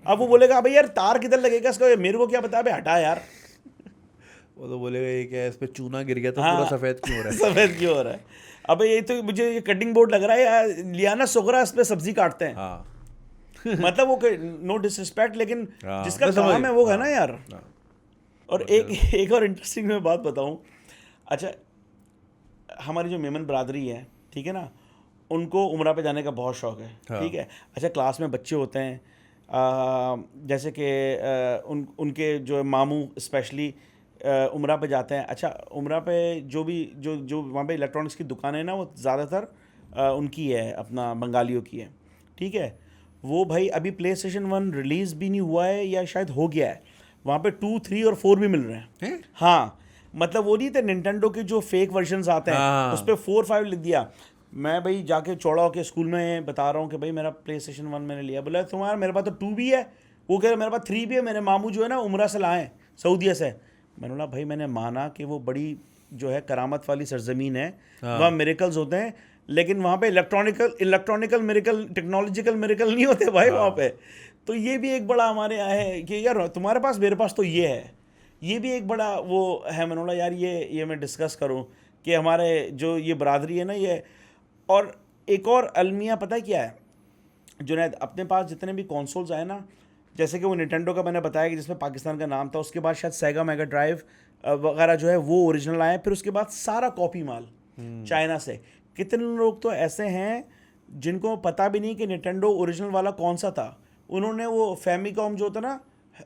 अब वो बोलेगा भाई यार तार किधर लगेगा इसका, मेरे को क्या पता, भाई हटा यार। वो तो बोलेगा ये क्या है, इस पे चूना गिर गया तो पूरा सफेद क्यों हो रहा है। सफेद क्यों हो रहा है? अबे ये तो मुझे ये कटिंग बोर्ड लग रहा है यार, लियाना सोगरा इस पे सब्जी काटते हैं। हाँ मतलब वो नो डिसरिस्पेक्ट, लेकिन जिसका मैं समझ काम है वो है ना यार। हाँ। और एक और इंटरेस्टिंग मैं बात बताऊं। अच्छा, हमारी जो मेमन बरादरी है, ठीक है ना, उनको उम्रा पे जाने का बहुत शौक है, ठीक है। अच्छा, क्लास में बच्चे होते हैं, जैसे कि उनके जो मामू स्पेशली उम्रा पे जाते हैं। अच्छा, उम्रा पे जो वहाँ पे इलेक्ट्रॉनिक्स की दुकानें हैं ना, वो ज़्यादातर उनकी है, अपना बंगालियों की है, ठीक है। वो भाई अभी PlayStation 1 रिलीज़ भी नहीं हुआ है या शायद हो गया है, वहाँ पे 2, 3 और 4 भी मिल रहे हैं। हाँ, मतलब वो नहीं थे निंटेंडो के जो फेक वर्जन्स आते हैं, उस पर 4, 5 लिख दिया। मैं भाई जाके चौड़ा होकर स्कूल में बता रहा हूँ कि भाई मेरा PlayStation 1 मैंने लिया। बोला तुम्हारा, मेरे पास तो 2 भी है। वो कह रहे मेरे पास 3 भी है, मेरे मामू जो है ना उम्रा से लाए सऊदीया से। मैंने बोला भाई मैंने माना कि वो बड़ी जो है करामत वाली सरजमीन है, वहाँ मिरेकल्स होते हैं, लेकिन वहाँ पे इलेक्ट्रॉनिकल मिरेकल, टेक्नोलॉजिकल मिरेकल नहीं होते भाई वहाँ पे। तो ये भी एक बड़ा हमारे यहाँ है कि यार तुम्हारे पास, मेरे पास तो ये है। ये भी एक बड़ा वो है। मैंने बोला यार ये मैं डिस्कस करूँ कि हमारे जो ये बरादरी है ना ये। और एक और अलमिया पता है क्या है जुनैद, अपने पास जितने भी कंसोल्स आए ना, जैसे कि वो निंटेंडो का मैंने बताया कि जिसमें पाकिस्तान का नाम था, उसके बाद शायद सेगा मेगा ड्राइव वगैरह जो है वो ओरिजिनल आए, फिर उसके बाद सारा कॉपी माल चाइना से। कितने लोग तो ऐसे हैं जिनको पता भी नहीं कि निंटेंडो ओरिजिनल वाला कौन सा था। उन्होंने वो फैमिकॉम जो होता ना,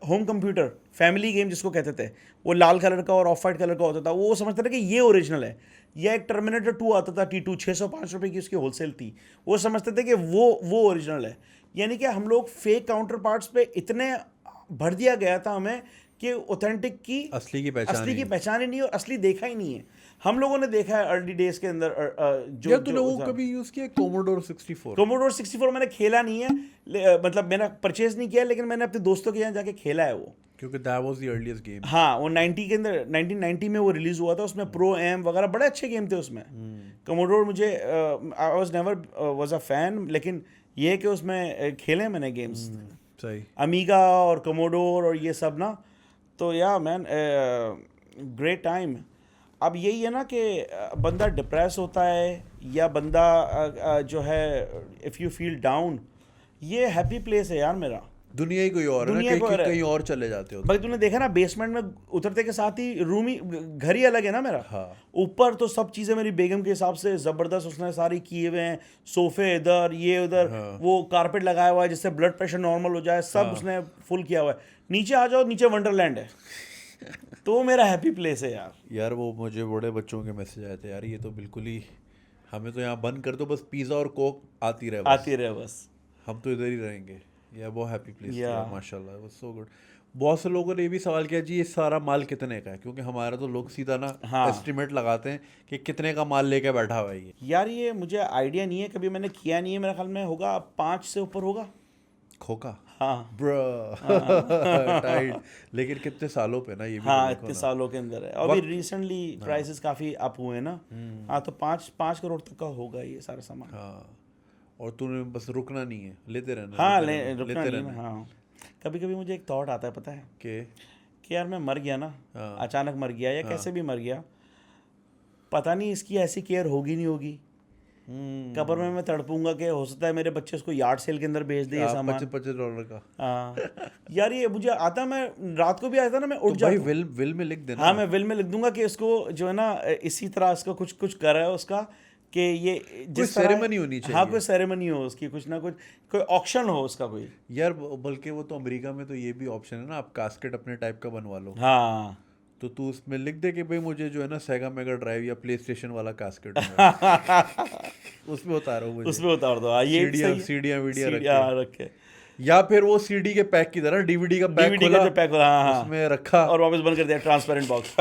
होम कंप्यूटर फैमिली गेम जिसको कहते थे, वो लाल कलर का और ऑफ वाइट कलर का होता था, वो समझते थे कि ये ओरिजिनल है। या एक टर्मिनेटर 2 आता था T2, 605 रुपये की उसकी होलसेल थी, वो समझते थे कि वो ओरिजिनल है। यानी कि हम लोग फेक काउंटर पार्ट्स पे इतने भर दिया गया था हमें कि ऑथेंटिक की असली की पहचान ही नहीं, और असली देखा ही नहीं है। हम लोगों ने देखा है अर्ली डेज के अंदर जो तूने वो कभी यूज़ किया कोमोडोर 64? कोमोडोर 64 मैंने खेला नहीं है, मतलब मैंने परचेज नहीं किया, लेकिन मैंने अपने दोस्तों के यहाँ जाके खेला है वो, क्योंकि that was the earliest game. हाँ, वो 90 के अंदर 1990 में वो रिलीज हुआ था। उसमें प्रो एम वगैरह बड़े अच्छे गेम थे उसमें। कोमोडोर मुझे I was never was a fan, लेकिन ये है कि उसमें खेले मैंने गेम्स, सही, अमीगा और कोमोडोर और ये सब ना। तो या मैन ग्रेट टाइम। अब यही है ना कि बंदा डिप्रेस होता है या बंदा जो है इफ़ यू फील डाउन, ये हैप्पी प्लेस है यार मेरा। दुनिया ही कोई और है ना, कहीं और चले जाते हो भाई तूने देखा ना, बेसमेंट में उतरते के साथ ही रूम ही, घर ही अलग है ना मेरा। हाँ। ऊपर तो सब चीज़ें मेरी बेगम के हिसाब से ज़बरदस्त उसने सारी किए हुए हैं, सोफे इधर ये उधर, वो कारपेट लगाया हुआ है जिससे ब्लड प्रेशर नॉर्मल हो जाए, सब उसने फुल किया हुआ है। नीचे आ जाओ, नीचे वंडरलैंड है। तो मेरा हैप्पी प्लेस है यार। वो मुझे बड़े बच्चों के मैसेज आए थे यार, ये तो बिल्कुल ही, हमें तो यहाँ बंद कर दो, बस पिज़्ज़ा और कोक आती रहे बस, हम तो इधर ही रहेंगे। यार वो हैप्पी प्लेस था माशाल्लाह, वो सो गुड। बहुत से लोगों ने ये भी सवाल किया जी ये सारा माल कितने का है, क्योंकि हमारा तो लोग सीधा ना एस्टिमेट लगाते हैं कि कितने का माल लेके बैठा हुआ है ये। यार ये मुझे आइडिया नहीं है, कभी मैंने किया नहीं है, मेरे ख्याल में होगा 5 से ऊपर होगा खोका। हाँ टाइट। लेकिन कितने सालों पे ना ये भी, हाँ इतने सालों के अंदर है। अभी रिसेंटली प्राइसेस काफ़ी अप हुए हैं ना। हाँ, तो 5 करोड़ तक का होगा ये सारा सामान। हाँ, और तूने बस रुकना नहीं है, लेते रहना। हाँ, रुकना नहीं है। हाँ, कभी कभी मुझे एक थॉट आता है पता है कि यार मैं मर गया ना, अचानक मर गया या कैसे भी मर गया, पता नहीं इसकी ऐसी केयर होगी नहीं होगी, कब्र में मैं तड़पूंगा कि हो सकता है मेरे बच्चे उसको यार्ड सेल के अंदर बेच दे ये सामान। $25 का। हाँ यार, ये मुझे आता, मैं रात को भी आया था ना, मैं उठ तो भाई जाता हूँ। विल में लिख देना। हाँ, मैं विल में लिख दूंगा कि इसको जो है ना इसी तरह इसका कुछ कुछ कर रहा है उसका, कि ये जिस तरह सेरेमनी होनी चाहिए। हाँ, कोई सेरेमनी हो उसकी, कुछ ना कुछ, कोई ऑक्शन हो उसका कोई। यार बल्कि वो तो अमेरिका में तो ये भी ऑप्शन है ना, आप कास्केट अपने टाइप का बनवा लो। हाँ तो तू उसमें लिख दे कि भाई मुझे जो है ना सेगा मेगा ड्राइव या प्ले स्टेशन वाला कास्केट उसमें उतारो मुझे। उसमें उतार दो। हाँ, ये सही है। सीडियाँ सीढ़ियाँ रखे, या फिर वो सीडी के पैक की तरह डीवीडी का पैक डीवीडी खोला, का जो पैक, हाँ हाँ, उसमें रखा और वापस बंद कर दिया, ट्रांसपेरेंट बॉक्स।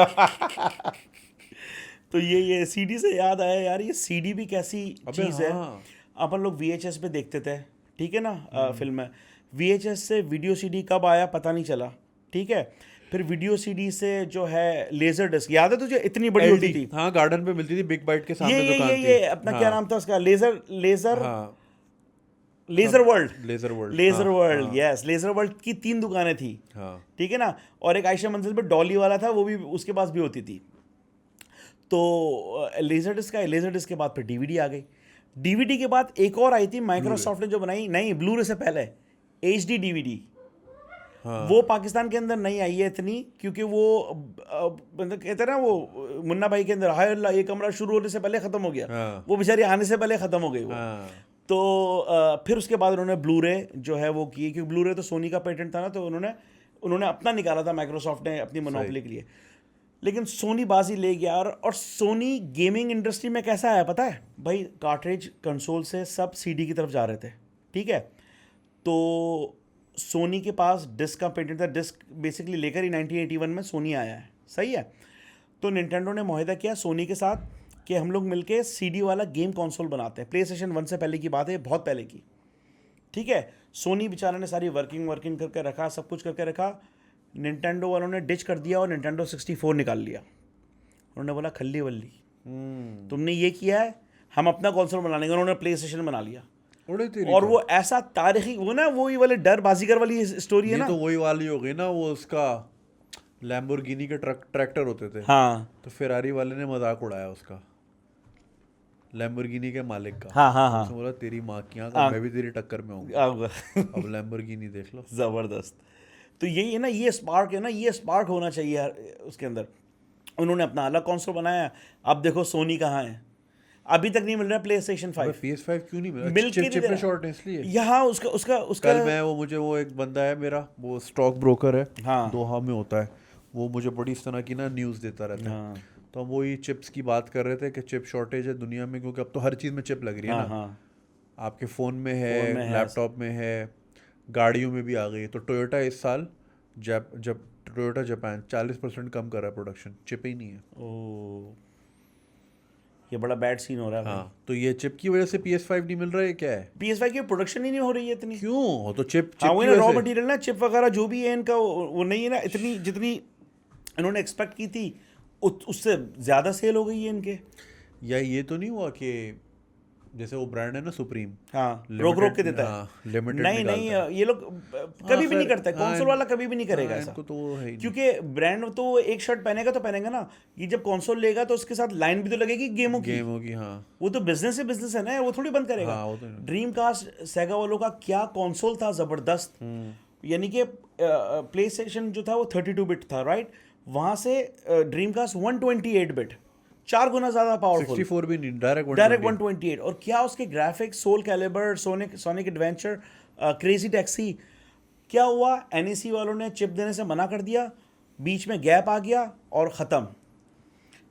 तो ये सीडी से याद आया यार, ये सीडी भी कैसी चीज़ है। हाँ। अपन लोग VHS पे देखते थे, ठीक है ना, फिल्म में। VHS से वीडियो सीडी कब आया पता नहीं चला, ठीक है। फिर वीडियो सीडी से जो है लेजर डिस्क, याद है तुझे, इतनी बड़ी होती थी। हाँ, गार्डन पे मिलती थी, बिग बाइट के सामने ये दुकान थी। ये अपना क्या नाम था उसका, लेजर हाँ, Laser World, Laser World, Laser World, yes, Laser World की 3 दुकानें थी, हाँ। ठीक है ना। और एक आयशा मंजिल पे डॉली वाला था, वो भी उसके पास भी होती थी। तो लेजर डिस्क के बाद फिर डीवीडी आ गई। डीवीडी के बाद एक और आई थी माइक्रोसॉफ्ट ने जो बनाई, नहीं ब्लू-रे से पहले, HD DVD। हाँ। वो पाकिस्तान के अंदर नहीं आई है इतनी, क्योंकि वो मतलब कहते हैं ना वो मुन्ना भाई के अंदर, हाय अल्लाह ये कमरा शुरू होने से पहले ख़त्म हो गया, हाँ। वो बेचारी आने से पहले ख़त्म हो गई वो। हाँ। तो फिर उसके बाद उन्होंने ब्लू-रे जो है वो की, क्योंकि ब्लू-रे तो सोनी का पेटेंट था ना, तो उन्होंने अपना निकाला था, माइक्रोसॉफ्ट ने अपनी मोनोपोली के लिए। लेकिन सोनी बाजी ले गया। और सोनी गेमिंग इंडस्ट्री में कैसा है पता है भाई, कार्ट्रिज कंसोल से सब सीडी की तरफ जा रहे थे, ठीक है। तो सोनी के पास डिस्क का पेटेंट था, डिस्क बेसिकली लेकर ही 1981 में सोनी आया है, सही है। तो निंटेंडो ने मुआहदा किया सोनी के साथ कि हम लोग मिलके सीडी वाला गेम कंसोल बनाते हैं। प्लेस्टेशन 1 से पहले की बात है, बहुत पहले की, ठीक है। सोनी बेचारा ने सारी वर्किंग करके रखा, सब कुछ करके रखा। निंटेंडो वालों ने डिच कर दिया और निंटेंडो 64 निकाल लिया। उन्होंने बोला खल्ली वल्ली, तुमने ये किया है, हम अपना कंसोल बना लेंगे। उन्होंने प्ले स्टेशन बना लिया। और वो ऐसा तारीखी, वो ना वही वाले डर बाजीगर वाली स्टोरी है ना, तो वही वाली हो गई ना, वो उसका लैम्बोर्गिनी के ट्रैक्टर होते थे। हाँ, तो फेरारी वाले ने मजाक उड़ाया उसका, लैम्बोर्गिनी के मालिक का। हाँ उसने बोला तेरी माँ की आँख, मैं भी तेरी टक्कर में हूँ, अब लैम्बोर्गिनी देख लो। ज़बरदस्त। तो यही है ना, ये स्पार्क है ना, ये स्पार्क होना चाहिए यार उसके अंदर। उन्होंने अपना अलग कंसोल बनाया। अब देखो सोनी कहाँ है, अभी तक नहीं मिल रहा प्लेस्टेशन 5। PS5 क्यों नहीं मिला? मिल के चिप में शॉर्ट है इसलिए। यहाँ उसका कल मैं मुझे वो एक बंदा है मेरा, वो स्टॉक ब्रोकर है, हाँ। दोहा में होता है, वो मुझे बड़ी इस तरह की ना न्यूज़ देता रहता है। तो हम वही चिप्स की बात कर रहे थे कि चिप शॉर्टेज है दुनिया में, क्योंकि अब तो हर चीज़ में चिप लग रही है ना। आपके फ़ोन में है, लैपटॉप में है, गाड़ियों में भी आ गई है। तो टोयोटा इस साल जब टोयोटा जापान 40% कम कर रहा है प्रोडक्शन, चिप ही नहीं है। ओह, ये बड़ा बैड सीन हो रहा है। हाँ, तो ये चिप की वजह से PS5 नहीं मिल रहा है, क्या है? PS5 की प्रोडक्शन ही नहीं हो रही है इतनी। क्यों? हो तो चिप हाँ, वो रॉ मटेरियल ना, चिप वगैरह जो भी है इनका, वो नहीं है ना इतनी जितनी इन्होंने एक्सपेक्ट की थी, उससे ज़्यादा सेल हो गई है इनके। या ये तो नहीं हुआ कि जैसे वो ब्रांड है ना सुप्रीम, हाँ, रोक के देता है। लिमिटेड नहीं, ये लोग कभी भी नहीं करता है, कंसोल वाला कभी भी नहीं करेगा ऐसा। तो वो है, क्योंकि ब्रांड तो एक शर्ट पहनेगा तो पहनेगा ना, ये जब कंसोल लेगा तो उसके साथ लाइन भी तो लगेगी गेमों की। हाँ, वो तो बिजनेस है ना, वो थोड़ी बंद करेगा। हाँ, वो तो ड्रीम कास्ट सेगा वालों का क्या कंसोल था, जबरदस्त। यानी कि प्ले स्टेशन जो था वो 32 बिट था, राइट। वहां से ड्रीम कास्ट 128 बिट, 4 गुना ज़्यादा पावरफुल। 64 भी नहीं, डायरेक्ट 128। और क्या उसके graphics, Soul Calibur, Sonic Adventure, Crazy Taxi. क्या हुआ, NEC वालों ने चिप देने से मना कर दिया, बीच में गैप आ गया और ख़त्म।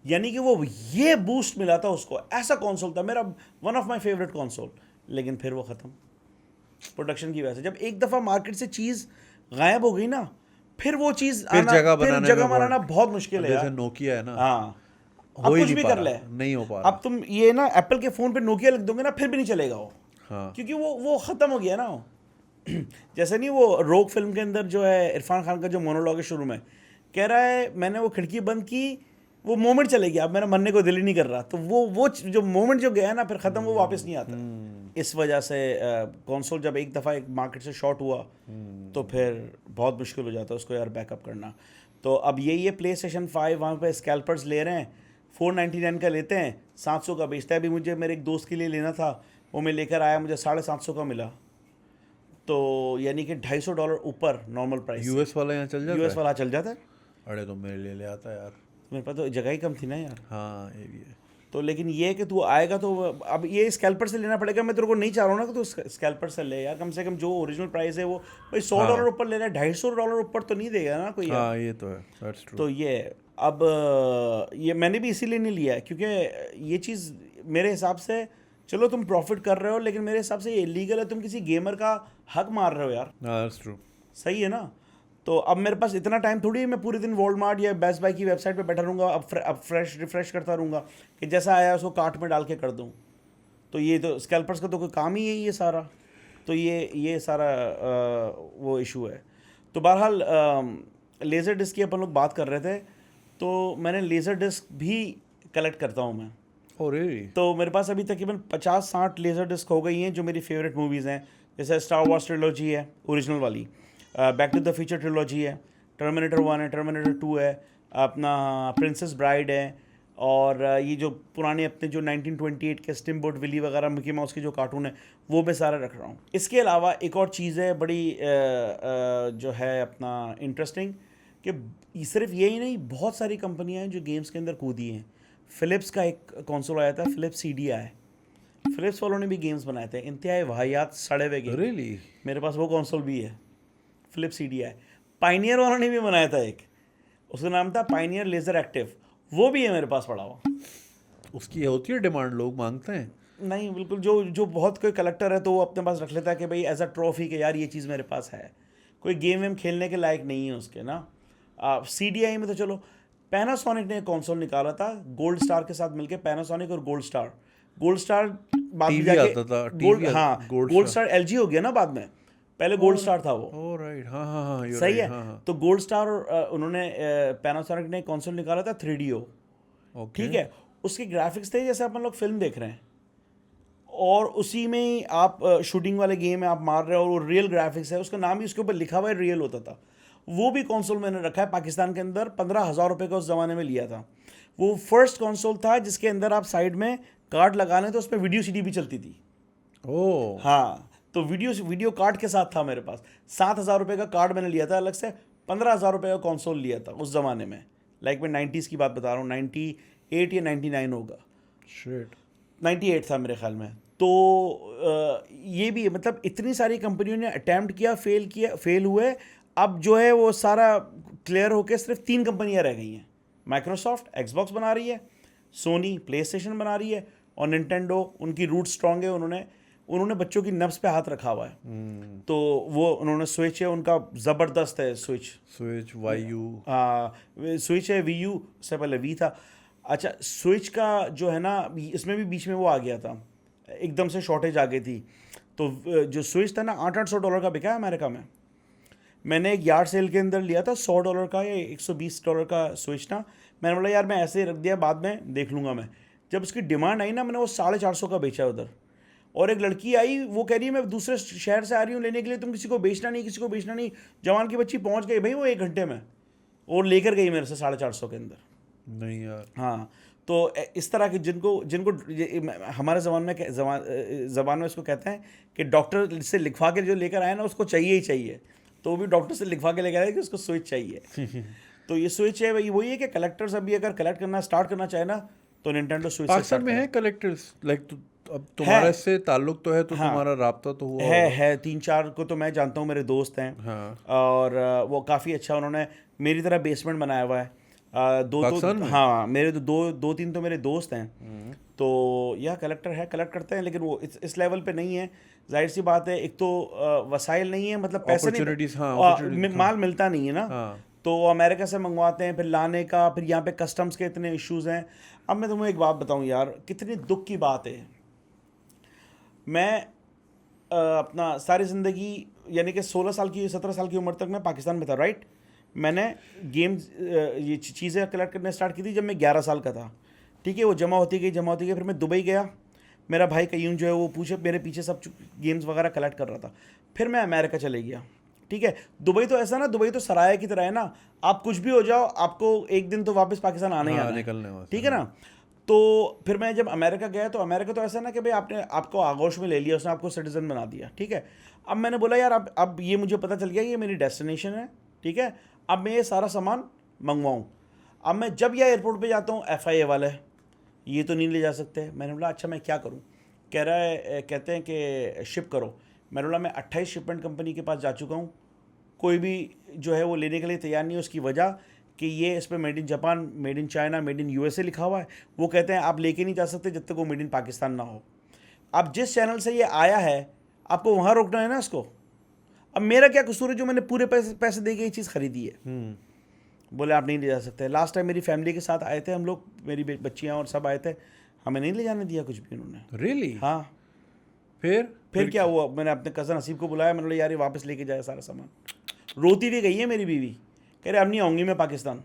यानी कि वो ये बूस्ट मिला था उसको, ऐसा कंसोल था मेरा, one of my favourite console, लेकिन फिर वो ख़त्म प्रोडक्शन की वजह से। जब एक दफ़ा मार्केट से चीज़ गायब हो गई ना, फिर वो चीज़ आना, फिर जगह बनाना बहुत मुश्किल है। जैसे नोकिया है ना, हाँ, हो ही कुछ नहीं भी पा कर रहा, ले, नहीं हो पा रहा। अब तुम ये ना एप्पल के फ़ोन पे नोकिया लिख दोगे ना, फिर भी नहीं चलेगा वो। हाँ, क्योंकि वो ख़त्म हो गया ना वो। जैसे नहीं वो रोग फिल्म के अंदर जो है इरफान खान का जो मोनोलॉग है शुरू में, कह रहा है मैंने वो खिड़की बंद की, वो मोमेंट चले गया, अब मेरा मरने को दिल ही नहीं कर रहा। तो वो जो मोमेंट जो गया ना फिर ख़त्म, वो वापस नहीं आता। इस वजह से कंसोल जब एक दफ़ा एक मार्केट से शॉर्ट हुआ तो फिर बहुत मुश्किल हो जाता है उसको यार बैकअप करना। तो अब यही है, प्ले स्टेशन 5 वहाँ पे स्कैल्पर्स ले रहे हैं, 499 का लेते हैं, 700 का बेचता है। अभी मुझे मेरे एक दोस्त के लिए लेना था, वो मैं लेकर आया, मुझे 750 का मिला। तो यानी कि $250 ऊपर नॉर्मल प्राइस। यूएस वाला यहाँ चल जाता यूएस है? वाला चल जाता है। अरे तो मेरे लिए ले आता यार। मेरे पास तो जगह ही कम थी ना यार। हाँ ये भी है। तो लेकिन ये है कि तू आएगा तो अब ये स्कैल्पर से लेना पड़ेगा। मैं तेरे को नहीं चाह रहा हूँ ना कि तू स्कैल्पर से ले यार, कम से कम जो ओरिजिनल प्राइस है वो भाई $100 ऊपर ले रहा है, $250 ऊपर तो नहीं देगा ना कोई यार। हाँ ये तो है, दैट्स ट्रू। तो ये है। अब ये मैंने भी इसीलिए नहीं लिया है क्योंकि ये चीज़ मेरे हिसाब से, चलो तुम प्रॉफिट कर रहे हो लेकिन मेरे हिसाब से ये इलीगल है, तुम किसी गेमर का हक मार रहे हो यार। हाँ दैट्स ट्रू। सही है ना। तो अब मेरे पास इतना टाइम थोड़ी है मैं पूरे दिन वॉलमार्ट या बेस्ट बाय की वेबसाइट पे बैठा रहूँगा, अब फ्रेश रिफ्रेश करता रहूँगा कि जैसा आया उसको कार्ट में डाल के कर दूँ। तो ये तो स्कैल्पर्स का तो कोई काम ही है ये सारा। तो ये सारा वो इशू है। तो बहरहाल लेज़र डिस्क की अपन लोग बात कर रहे थे, तो मैंने लेज़र डिस्क भी कलेक्ट करता हूँ मैं। Oh really? तो मेरे पास अभी तकरीबन 50-60 लेज़र डिस्क हो गई हैं जो मेरी फेवरेट मूवीज़ हैं। जैसे स्टार वॉर्स ट्रिलॉजी है ओरिजिनल वाली, Back to the Future trilogy है, टर्मिनेटर 1 है, टर्मिनेटर 2 है, अपना प्रिंसेस ब्राइड है, और ये जो पुराने अपने जो 1928 के स्टिमबोट विली वगैरह मिकी माउस के जो कार्टून है वो मैं सारा रख रहा हूँ। इसके अलावा एक और चीज़ है बड़ी जो है अपना इंटरेस्टिंग, कि सिर्फ यही नहीं, बहुत सारी कंपनियाँ हैं जो गेम्स के अंदर कूदी हैं। फ़िलिप्स का एक कंसोल आया था, फ़िलिप्स CDI। फ़िलिप्स वालों ने भी गेम्स बनाए थे, इंतहाई वाहियात सड़े हुए गेम। रियली? मेरे पास वो कंसोल भी है, फ़िलिप्स CDI। पाइनियर वालों ने भी बनाया था एक, उसका नाम था पाइनियर लेज़र एक्टिव, वो भी है मेरे पास पड़ा हुआ। उसकी होती है डिमांड, लोग मांगते हैं? नहीं बिल्कुल, जो बहुत कोई कलेक्टर है तो वो अपने पास रख लेता है कि भाई एज अ ट्रॉफी के यार ये चीज़ मेरे पास है। कोई गेम वेम खेलने के लायक नहीं है उसके ना। CDI में तो चलो, पैनासोनिक ने एक कंसोल निकाला था गोल्ड स्टार के साथ मिलके, पैनासोनिक और गोल्ड स्टार बाद में टीवी जाके आता था, गोल्ड, टीवी हाँ गोल्ड गोल्ड स्टार LG हो गया ना बाद में, पहले गोल्ड स्टार था वो। ओ राइट, हाँ हाँ हाँ you're सही right, है। हाँ हाँ। तो गोल्ड स्टार उन्होंने पैनासोनिक ने कंसोल निकाला था 3DO। ओके। ठीक है, उसके ग्राफिक्स थे जैसे अपन लोग फिल्म देख रहे हैं, और उसी में ही आप शूटिंग वाले गेम है आप मार रहे हो, और वो रियल ग्राफिक्स है, उसका नाम ही उसके ऊपर लिखा हुआ है, रियल होता था। वो भी कंसोल मैंने रखा है पाकिस्तान के अंदर, 15,000 रुपये का उस ज़माने में लिया था। वो फर्स्ट कंसोल था जिसके अंदर आप साइड में कार्ड लगा लें तो उस पर वीडियो CD भी चलती थी। ओ हाँ, तो वीडियो कार्ड के साथ था मेरे पास। 7,000 रुपये का कार्ड मैंने लिया था अलग से, 15,000 रुपये का कंसोल लिया था उस ज़माने में। लाइक मैं 90s की बात बता रहा हूँ, 98 या 99 होगा, शिट। 98 था मेरे ख्याल में। तो ये भी है, मतलब इतनी सारी कंपनियों ने अटैम्प्ट किया, फेल हुए। अब जो है वो सारा क्लियर होकर सिर्फ 3 कंपनियां रह गई हैं। माइक्रोसॉफ्ट एक्सबॉक्स बना रही है, सोनी प्लेस्टेशन बना रही है, और निंटेंडो, उनकी रूट स्ट्रांग है, उन्होंने बच्चों की नब्स पे हाथ रखा हुआ है। तो वो उन्होंने स्विच है, उनका ज़बरदस्त है स्विच वाईयू। स्विच है, Wii U से पहले वी था। अच्छा, स्विच का जो है ना, इसमें भी बीच में वो आ गया था, एकदम से शॉर्टेज आ गई थी। तो जो स्विच था ना, $800 का बिका है अमेरिका में। मैंने एक यार्ड सेल के अंदर लिया था $100 का या $120 का स्विच था। मैंने बोला यार मैं ऐसे ही रख दिया, बाद में देख लूँगा मैं। जब उसकी डिमांड आई ना, मैंने वो 450 का बेचा उधर। और एक लड़की आई, वो कह रही है मैं दूसरे शहर से आ रही हूँ लेने के लिए, तुम किसी को बेचना नहीं। जवान की बच्ची पहुँच गई भाई वो 1 घंटे में, और लेकर गई मेरे से 450 के अंदर। नहीं यार। हाँ, तो इस तरह के जिनको हमारे ज़बान में इसको कहते हैं कि डॉक्टर से लिखवा के जो लेकर आए ना उसको चाहिए ही चाहिए। तो वो भी डॉक्टर से लिखवा के लेकर आए कि उसको स्विच चाहिए। तो ये स्विच है भाई, वही है कि कलेक्टर्स अभी अगर कलेक्ट करना स्टार्ट करना चाहे ना तो निंटेंडो स्विच से पाकिस्तान स्टार्ट में है कलेक्टर्स लाइक? अब तुम्हारा इससे ताल्लुक तो है, तो तुम्हारा राब्ता तो हुआ है 3-4 को तो मैं जानता हूँ, मेरे दोस्त हैं। हाँ। और वो काफ़ी अच्छा, उन्होंने मेरी तरह बेसमेंट बनाया हुआ है। हाँ, मेरे तो 2-3 तो मेरे दोस्त हैं। तो यह कलेक्ट करते हैं, लेकिन वो इस लेवल पे नहीं है। जाहिर सी बात है, एक तो वसाइल नहीं है, मतलब पैसे नहीं, माल मिलता नहीं है ना। तो अमेरिका से मंगवाते हैं, फिर लाने का, फिर यहाँ पे कस्टम्स के इतने इश्यूज़ हैं। अब मैं तुम्हें एक बात बताऊँ यार, कितनी दुख की बात है। मैं अपना सारी ज़िंदगी यानी कि 17 साल की उम्र तक मैं पाकिस्तान में था, राइट। मैंने गेम्स ये चीज़ें कलेक्ट करने स्टार्ट की थी जब मैं 11 साल का था। ठीक है, वो जमा होती गई। फिर मैं दुबई गया, मेरा भाई कयूम जो है वो मेरे पीछे सब गेम्स वगैरह कलेक्ट कर रहा था। फिर मैं अमेरिका चले गया, ठीक है। दुबई तो ऐसा ना, दुबई तो सराय की तरह है ना, आप कुछ भी हो जाओ, आपको एक दिन तो वापस पाकिस्तान आना ही हाँ, आना है, निकलने वहाँ से, ठीक है ना। तो फिर मैं जब अमेरिका गया, तो अमेरिका तो ऐसा ना कि भाई आपने आपको आगोश में ले लिया, उसने आपको सिटीजन बना दिया, ठीक है। अब मैंने बोला यार अब ये मुझे पता चल गया ये मेरी डेस्टिनेशन है, ठीक है। अब मैं ये सारा सामान मंगवाऊँ। अब मैं जब यह एयरपोर्ट पे जाता हूँ, FIA वाला है, ये तो नहीं ले जा सकते। मैंने बोला अच्छा मैं क्या करूँ, कह रहा है कहते हैं कि शिप करो। मैंने बोला मैं 28 शिपमेंट कंपनी के पास जा चुका हूँ, कोई भी जो है वो लेने के लिए तैयार नहीं है। उसकी वजह कि ये इस पर made in Japan, made in China, made in USA लिखा हुआ है। वो कहते हैं आप लेके नहीं जा सकते जब तक वो मेड इन पाकिस्तान ना हो। अब जिस चैनल से ये आया है आपको वहाँ रोकना है ना इसको। अब मेरा क्या कसूर है जो मैंने पूरे पैसे दे के ये चीज़ खरीदी है। बोले आप नहीं ले जा सकते। लास्ट टाइम मेरी फैमिली के साथ आए थे हम लोग, मेरी बच्चियाँ और सब आए थे, हमें नहीं ले जाने दिया कुछ भी उन्होंने। रियली? हाँ। फिर क्या हुआ, मैंने अपने कज़न हसीब को बुलाया, मैंने बोला यार ये वापस लेके जाए सारा सामान। रोती हुई गई है मेरी बीवी, कह रहे अब नहीं आऊँगी मैं पाकिस्तान।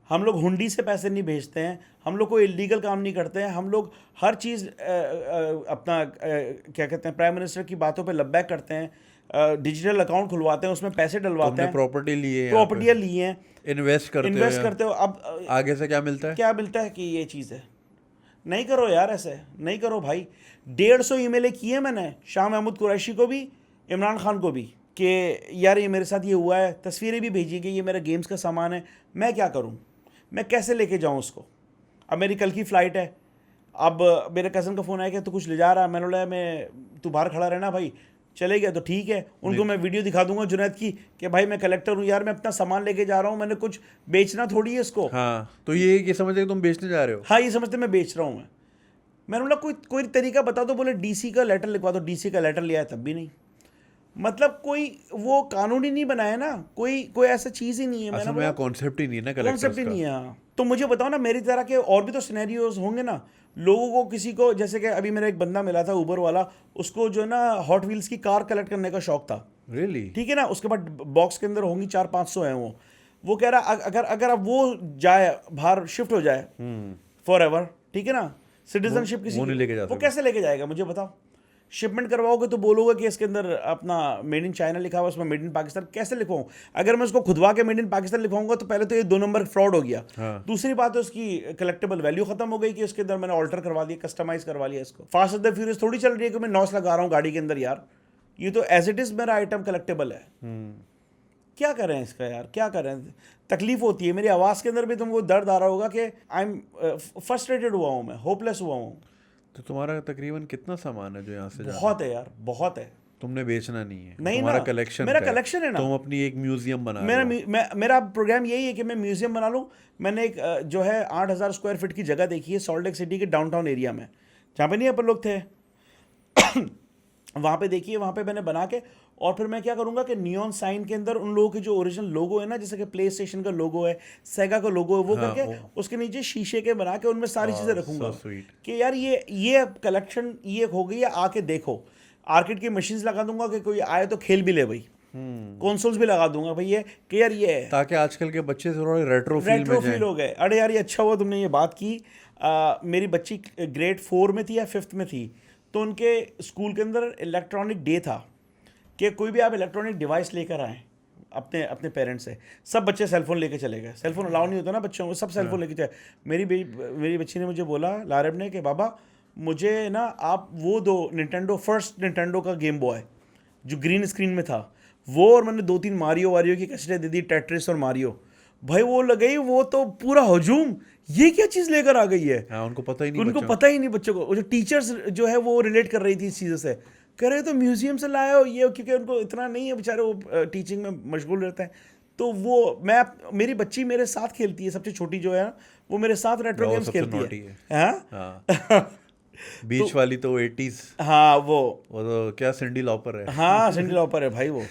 हम लोग हुंडी से पैसे नहीं भेजते हैं, हम लोग कोई इलीगल काम नहीं करते हैं, हम लोग हर चीज़ अपना क्या कहते हैं प्राइम मिनिस्टर की बातों पे लबैक करते हैं, डिजिटल अकाउंट खुलवाते हैं, उसमें पैसे डलवाते हैं, प्रॉपर्टी लिए, प्रॉपर्टियाँ ली हैं, इन्वेस्ट करते हो। अब आगे से क्या मिलता है? क्या मिलता है कि ये चीज़ है। नहीं करो यार, ऐसे नहीं करो भाई। 150 ईमेलें की है मैंने शाह महमूद कुरैशी को भी, इमरान खान को भी, कि यार ये मेरे साथ ये हुआ है, तस्वीरें भी भेजी गई, ये मेरा गेम्स का सामान है, मैं क्या करूं, मैं कैसे लेके जाऊं उसको। अब मेरी कल की फ़्लाइट है, अब मेरे कज़न का फ़ोन आया कि तू कुछ ले जा रहा है, मैंने बोला मैं तू बाहर खड़ा रहना भाई, चले गया तो ठीक है। उनको मैं वीडियो दिखा दूंगा जुनैद की कि भाई मैं कलेक्टर हूँ यार, मैं अपना सामान लेके जा रहा हूँ, मैंने कुछ बेचना थोड़ी है इसको। हाँ, तो ये समझते कि तुम बेचने जा रहे हो? हाँ, ये समझते मैं बेच रहा हूँ। मैंने बोला कोई तरीका बता दो। बोले DC का लेटर लिखवा दो। DC का लेटर लिया है तब भी नहीं। मतलब कोई वो कानून ही नहीं बनाया ना, कोई ऐसा चीज़ ही नहीं है। असल में कॉन्सेप्ट ही नहीं है ना कलेक्टर्स कॉन्सेप्ट ही का। नहीं है। हाँ। तो मुझे बताओ ना, मेरी तरह के और भी तो सिनेरियोज होंगे ना लोगों को, किसी को, जैसे कि अभी मेरा एक बंदा मिला था ऊबर वाला, उसको जो है ना हॉट व्हील्स की कार कलेक्ट करने का शौक था। रियली? ठीक है ना। उसके बाद बॉक्स के अंदर होंगी 400-500 हैं वो कह रहा अगर अब वो जाए बाहर, शिफ्ट हो जाए फॉर एवर, ठीक है ना, सिटीजनशिप किसी वो नहीं लेके जा वो सकता। कैसे लेके जाएगा मुझे बताओ। शिपमेंट करवाओगे तो बोलोगे कि इसके अंदर अपना मेड इन चाइना लिखा हुआ, उसमें मेड इन पाकिस्तान कैसे लिखवाऊँ। अगर मैं उसको खुदवा के मेड इन पाकिस्तान लिखवाऊंगा तो पहले तो ये 2 नंबर फ्रॉड हो गया। हाँ। दूसरी बात है उसकी कलेक्टेबल वैल्यू खत्म हो गई कि उसके अंदर मैंने ऑल्टर करवा दिया, कस्टमाइज करवा लिया इसको। फास्ट एंड द फ्यूरियस थोड़ी चल रही है कि मैं नॉस लगा रहा हूँ गाड़ी के अंदर यार, ये तो एज इट इज़ मेरा आइटम कलेक्टेबल है। क्या करें इसका यार, क्या करें। तकलीफ होती है, मेरी आवाज़ के अंदर भी तुमको दर्द आ रहा होगा कि आई एम फ्रस्ट्रेटेड हुआ हूँ, मैं होपलेस हुआ हूँ। तो तुम्हारा तकरीबन कितना सामान है जो यहाँ से बहुत है यार, बहुत है। तुमने बेचना नहीं है? नहीं तुम्हारा ना, कलेक्शन मेरा कलेक्शन है ना। तुम अपनी एक म्यूजियम बना रहे हो। मेरा प्रोग्राम यही है कि मैं म्यूजियम बना लूँ। मैंने एक जो है 8000 स्क्वायर फीट की जगह देखी है सॉल्ट लेक सिटी के डाउनटाउन एरिया में, जहाँ पे नहीं अपन लोग थे वहाँ पे देखिए, वहाँ पे मैंने बना के, और फिर मैं क्या करूँगा कि नियॉन साइन के अंदर उन लोगों के जो ओरिजिनल लोगो है ना, जैसे कि प्ले स्टेशन का लोगो है, सेगा का लोगो है, वो हाँ, करके उसके नीचे शीशे के बना के उनमें सारी चीज़ें रखूँगा so sweet। कि यार ये कलेक्शन ये हो गई है, आके देखो। आर्केड की मशीन्स लगा दूंगा कि कोई आए तो खेल भी ले भाई, कंसोल्स भी लगा दूंगा भाई, ये कि यार ये है, ताकि आजकल के बच्चे थोड़ा रेट्रो फील हो गए। अरे यार ये अच्छा हुआ तुमने ये बात की। मेरी बच्ची ग्रेड 4 में थी या 5th में थी, तो उनके स्कूल के अंदर इलेक्ट्रॉनिक डे था कि कोई भी आप इलेक्ट्रॉनिक डिवाइस लेकर आएँ अपने पेरेंट्स से। सब बच्चे सेलफोन लेके चले गए, सेलफोन अलाउ नहीं होता ना बच्चों को, सब सेलफोन लेके चले। मेरी बच्ची ने मुझे बोला, लारब ने, कि बाबा मुझे ना आप वो दो फर्स्ट निंटेंडो का गेम बॉय जो ग्रीन स्क्रीन में था वो, और मैंने 2-3 मारियो की कैसेटें दे दी, टेट्रिस और मारियो। भाई वो लगे वो तो पूरा हजूम, ये क्या चीज़ लेकर आ गई है। हाँ, उनको पता ही नहीं बच्चों को। जो टीचर्स जो है वो रिलेट कर रही थी इस चीज़ों से, कह रहे तो म्यूजियम से लाए हो ये, क्योंकि उनको इतना नहीं है बेचारे, वो टीचिंग में मशगूल रहते हैं। तो वो मेरी बच्ची मेरे साथ खेलती है, सबसे छोटी जो है वो मेरे साथ रेट्रो गेम्स खेलती है। हाँ बीच वाली तो 80s। हाँ वो तो क्या सिंडी लॉपर है। हाँ सिंडी लॉपर है भाई वो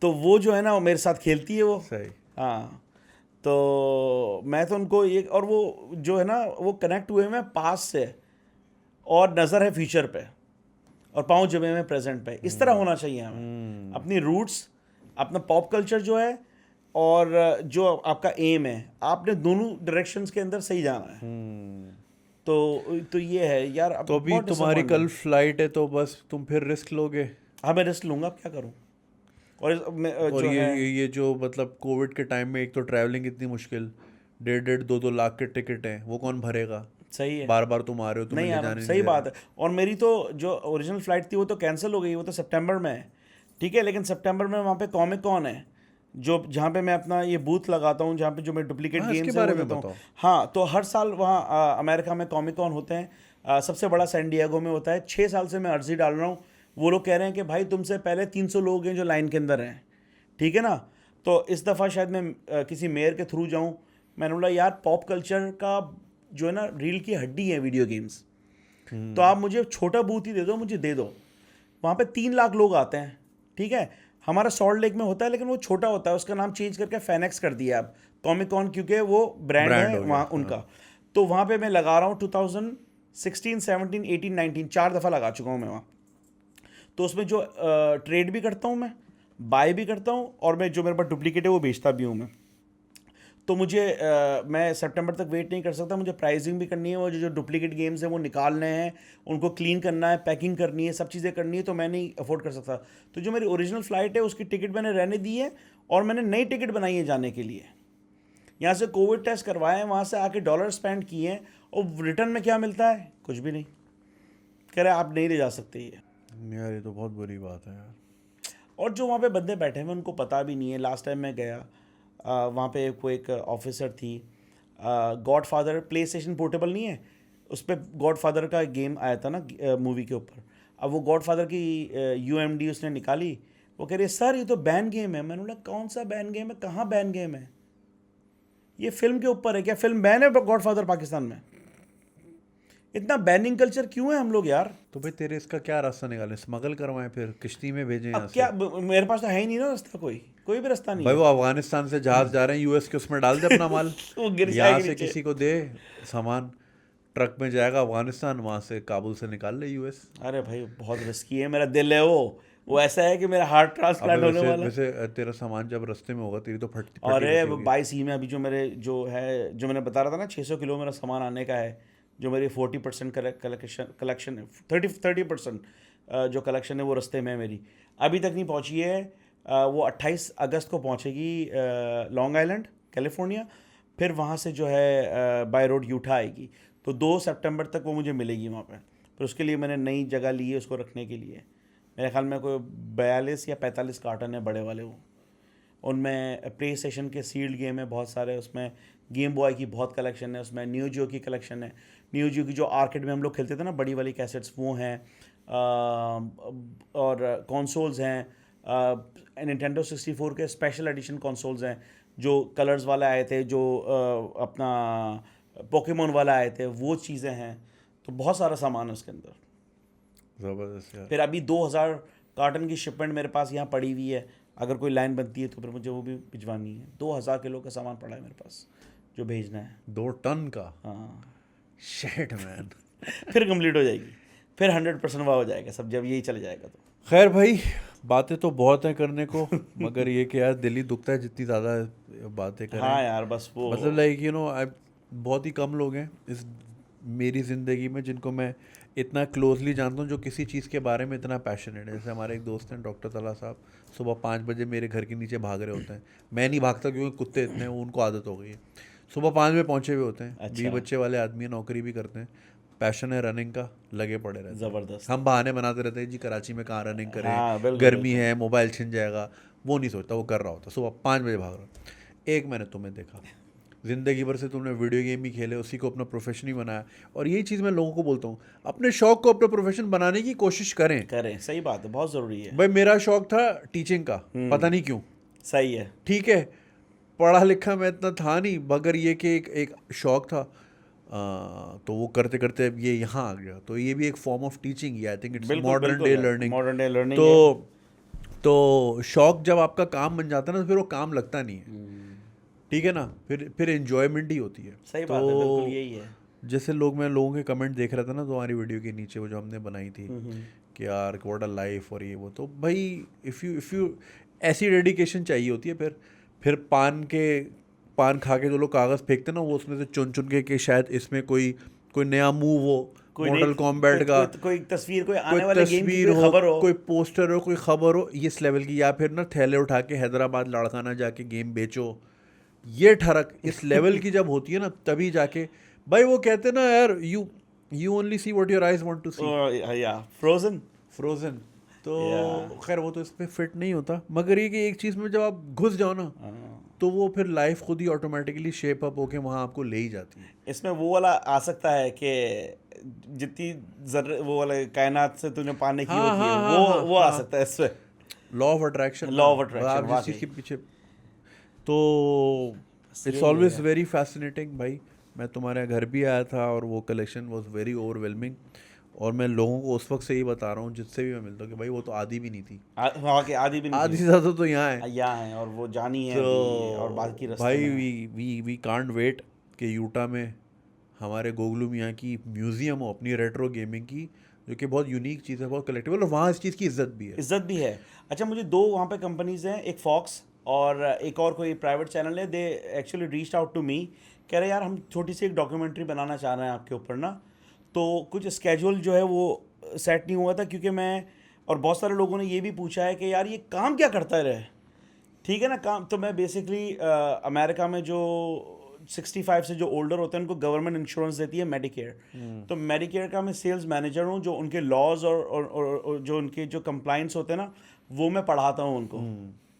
तो वो जो है ना वो मेरे साथ खेलती है वो। सही। हाँ, तो मैं तो उनको ये, और वो जो है ना वो कनेक्ट हुए में पास से, और नज़र है फ्यूचर पे, और पाँव जमे में प्रेजेंट पे। इस तरह होना चाहिए हमें, अपनी रूट्स, अपना पॉप कल्चर जो है, और जो आपका एम है, आपने दोनों डायरेक्शंस के अंदर सही जाना है। तो ये है यार। अब तो अभी तुम्हारी कल फ्लाइट है, तो बस तुम फिर रिस्क लोगे? हाँ मैं रिस्क लूँगा, अब क्या करूँ। और और जो है ये जो मतलब कोविड के टाइम में एक तो ट्रैवलिंग इतनी मुश्किल, 1.5-2 लाख के टिकट हैं, वो कौन भरेगा? सही है। बार बार तुम आ रहे हो, तुम्हें नहीं ले यार जाने नहीं सही दे बात रहे। है। और मेरी तो जो ओरिजिनल फ्लाइट थी वो तो कैंसिल हो गई, वो तो सितंबर में है। ठीक है, लेकिन सितंबर में वहाँ पे कॉमिक कॉन है, जो जहाँ पे मैं अपना ये बूथ लगाता हूँ, जहाँ पे जो मैं डुप्लीकेट हाँ, इसके गेम्स है बारे वो में देता हूँ। बताओ। हाँ, तो हर साल वहाँ अमेरिका में कॉमिक कॉन होते हैं। सबसे बड़ा सैन डिएगो में होता है। 6 साल से मैं अर्जी डाल रहा हूँ। वो लोग कह रहे हैं कि भाई तुमसे पहले 300 लोग हैं जो लाइन के अंदर हैं। ठीक है ना। तो इस दफ़ा शायद मैं किसी मेयर के थ्रू जाऊँ। मैंने बोला यार पॉप कल्चर का जो है ना रील की हड्डी है वीडियो गेम्स। तो आप मुझे छोटा बूथ ही दे दो, मुझे दे दो। वहाँ पे 3 लाख लोग आते हैं। ठीक है, हमारा सॉल्ट लेक में होता है लेकिन वो छोटा होता है, उसका नाम चेंज करके फैनेक्स कर दिया अब कॉमिक कॉन, क्योंकि वो ब्रांड ब्रांड है हो गया, वहाँ हाँ। उनका। तो वहाँ पे मैं लगा रहा हूँ 2016, 17, 18, 19 4 दफ़ा लगा चुका हूँ मैं वहाँ। तो उसमें जो ट्रेड भी करता हूँ मैं, बाय भी करता हूँ, और मैं जो मेरे पास डुप्लीकेट है वो बेचता भी हूँ मैं। तो मुझे मैं सितंबर तक वेट नहीं कर सकता, मुझे प्राइसिंग भी करनी है, वो जो डुप्लीकेट गेम्स हैं वो निकालने हैं, उनको क्लीन करना है, पैकिंग करनी है, सब चीज़ें करनी है, तो मैं नहीं अफोर्ड कर सकता। तो जो मेरी ओरिजिनल फ़्लाइट है उसकी टिकट मैंने रहने दी है, और मैंने नई टिकट बनाई है जाने के लिए। यहाँ से कोविड टेस्ट करवाए हैं, वहाँ से आके डॉलर स्पेंड किए हैं, और रिटर्न में क्या मिलता है? कुछ भी नहीं। कह रहे आप नहीं ले जा सकते ये। यार ये तो बहुत बुरी बात है यार। और जो वहाँ पे बंदे बैठे हैं उनको पता भी नहीं है। लास्ट टाइम मैं गया, वहाँ पे कोई एक ऑफिसर थी, God father play station portable नहीं है, उस पर गॉड फादर का गेम आया था ना मूवी के ऊपर। अब वो गॉड फादर की UMD उसने निकाली। वो कह रही है सर ये तो बैन गेम है। मैंने बोला कौन सा बैन गेम है, कहाँ बैन गेम है? ये फिल्म के ऊपर है, क्या फिल्म बैन है गॉड फादर पाकिस्तान में? इतना बैनिंग कल्चर क्यों है हम लोग यार? तो भाई तेरे इसका क्या रास्ता निकालें? स्मगल करवाएं, फिर किश्ती में भेजें यहाँ अब से? क्या, मेरे पास तो है ही नहीं ना रास्ता, कोई भी रास्ता नहीं भाई है। वो अफगानिस्तान से जहाज जा रहे हैं यूएस के, उसमें डाल दे अपना माल। वो गिर यहाँ जाएगी से नीचे। किसी को दे सामान, ट्रक में जाएगा अफगानिस्तान, वहाँ से काबुल से निकाल ले यूएस। अरे भाई बहुत रिस्की है, मेरा दिल है वो ऐसा है कि मेरा हार्ट अबे ट्रांसप्लांट होने वैसे वाला है। वैसे तेरा सामान जब रास्ते में होगा तेरी तो फटी अरे कटी होगी। 22 में अभी जो मेरे जो है, जो मैंने बता रहा था ना 600 किलो मेरा सामान आने का है, जो मेरी 40% कलेक्शन है, 30% जो कलेक्शन है वो रास्ते में है मेरी, अभी तक नहीं पहुंची है। वो 28 अगस्त को पहुंचेगी लॉन्ग आइलैंड कैलिफोर्निया। फिर वहाँ से जो है बाय रोड यूटा आएगी। तो 2 सितंबर तक वो मुझे मिलेगी वहाँ पे। फिर उसके लिए मैंने नई जगह ली है उसको रखने के लिए। मेरे ख्याल में कोई 42 या 45 कार्टन है बड़े वाले वो। उनमें प्ले स्टेशन के सील्ड गेम है बहुत सारे, उसमें गेम बॉय की बहुत कलेक्शन है, उसमें न्यू जियो की कलेक्शन है। न्यू जियो की जो आर्केड में हम लोग खेलते थे ना बड़ी वाली कैसेट्स, वो हैं। और कंसोल्स हैं, निंटेंडो 64 के स्पेशल एडिशन कंसोल्स हैं, जो कलर्स वाले आए थे, जो अपना पोकेमोन वाला आए थे, वो चीज़ें हैं। तो बहुत सारा सामान है उसके अंदर। जबरदस्त यार। फिर अभी 2000 कार्टन की शिपमेंट मेरे पास यहाँ पड़ी हुई है, अगर कोई लाइन बनती है तो फिर मुझे वो भी भिजवानी है। 2000 किलो का सामान पड़ा है मेरे पास जो भेजना है। 2 टन का? हाँ। Shit man. फिर कंप्लीट हो जाएगी, फिर 100% वह हो जाएगा सब, जब यही चले जाएगा तो। खैर भाई, बातें तो बहुत हैं करने को, मगर ये कि यार दिल ही दुखता है जितनी ज़्यादा बातें करें। हाँ यार बस वो मतलब लाइक बहुत ही कम लोग हैं इस मेरी ज़िंदगी में जिनको मैं इतना क्लोजली जानता हूँ, जो किसी चीज़ के बारे में इतना पैशनेट है। जैसे हमारे एक दोस्त हैं डॉक्टर तला साहब, सुबह 5 बजे मेरे घर के नीचे भाग रहे होते हैं। मैं नहीं भागता क्योंकि कुत्ते इतने हैं, उनको आदत हो गई है। सुबह 5 बजे पहुँचे हुए होते हैं। अच्छा। 20 बच्चे वाले आदमी हैं, नौकरी भी करते हैं, पैशन है रनिंग का, लगे पड़े रहते हैं। ज़बरदस्त। हम बहाने बनाते रहते हैं जी कराची में कहाँ रनिंग करें, हाँ बिल्कुल गर्मी है, मोबाइल छिन जाएगा। वो नहीं सोचता, वो कर रहा होता, सुबह 5 बजे भाग रहा। एक मैंने तुम्हें देखा, ज़िंदगी भर से तुमने वीडियो गेम ही खेले, उसी को अपना प्रोफेशन ही बनाया। और यही चीज़ मैं लोगों को बोलता हूँ, अपने शौक को अपना प्रोफेशन बनाने की कोशिश करें। करें, सही बात है, बहुत ज़रूरी है। भाई मेरा शौक था टीचिंग का, पता नहीं क्यों। सही है। ठीक है, पढ़ा लिखा मैं इतना था नहीं, मगर ये कि एक शौक था। तो वो करते करते अब ये यहाँ आ गया। तो ये भी एक form of teaching he, I think it's modern day learning. Modern day learning तो शौक जब आपका काम बन जाता है ना, तो फिर वो काम लगता नहीं है। ठीक है ना, फिर एंजॉयमेंट ही होती है। सही बात है, बिल्कुल यही है। जैसे मैं लोगों के कमेंट देख रहा था ना तुम्हारी वीडियो के नीचे, वो जो हमने बनाई थी कि यार व्हाट अ लाइफ और ये वो, तो भाई इफ़ यू ऐसी डेडिकेशन चाहिए होती है। फिर पान खा के जो लोग कागज़ फेंकते ना, वो उसमें से चुन चुन के कि शायद इसमें कोई नया मूव हो, कोई मोर्टल नई- कॉम्बैट का कोई तस्वीर, कोई कोई आने वाले गेम की तस्वीर कोई हो, खबर हो। कोई पोस्टर हो, कोई खबर हो, इस लेवल की, या फिर ना थैले उठा के हैदराबाद लड़काना जाके गेम बेचो, ये ठरक इस लेवल की जब होती है ना, तभी जाके भाई वो कहते हैं ना यार, you only see what your eyes want to see. या फ्रोजन। फ्रोजन। तो Yeah. खैर वो तो इस पे फिट नहीं होता, मगर ये कि एक चीज़ में जब आप घुस जाओ ना, तो वो फिर लाइफ खुद ही ऑटोमेटिकली शेप अप होके वहाँ आपको ले ही जाती है। इसमें वो वाला आ सकता है कि जितनी वो वाले कायनात से तूने पाने की हाँ, होती है, हाँ, हाँ, वो आ हाँ। सकता है इसमें। Law of attraction. Law of attraction, आप जिस वाकई। चीज़ के पीछे, तो इट्स यही ऑलवेज है। वेरी फैसिनेटिंग भाई। मैं तुम्हारे घर भी आया था और वो कलेक्शन वाज वेरी ओवरवेलमिंग, और मैं लोगों को उस वक्त से ही बता रहा हूँ जिससे भी मैं मिलता हूँ कि भाई वो तो आधी भी नहीं थी, वहाँ के आदि भी नहीं आधी से ज़्यादा तो यहाँ है। थी। यहाँ है, और वो जानी है अभी, और बाकी तो रास्ते भाई में है। वी कांट वेट कि यूटा में हमारे गोगलू मियाँ की म्यूज़ियम हो अपनी रेट्रो गेमिंग की, जो कि बहुत यूनिक चीज़ है, बहुत कलेक्टिबल, और वहाँ इस चीज़ की इज्जत भी है। इज्जत भी है। अच्छा, मुझे दो वहाँ पे कंपनीज हैं, एक फॉक्स और एक और कोई प्राइवेट चैनल है। They actually reached out to me, कह रहे यार हम छोटी सी एक डॉक्यूमेंट्री बनाना चाह रहे हैं आपके ऊपर ना। तो कुछ स्केड्यूल जो है वो सेट नहीं हुआ था, क्योंकि मैं और बहुत सारे लोगों ने ये भी पूछा है कि यार ये काम क्या करता रहे, ठीक है ना काम। तो मैं बेसिकली अमेरिका में जो 65 से जो ओल्डर होते हैं उनको गवर्नमेंट इंश्योरेंस देती है मेडिकेयर। तो मेडिकेयर का मैं सेल्स मैनेजर हूँ, जो उनके लॉज और जो उनके जो कंप्लाइंस होते हैं ना, वो मैं पढ़ाता हूँ उनको,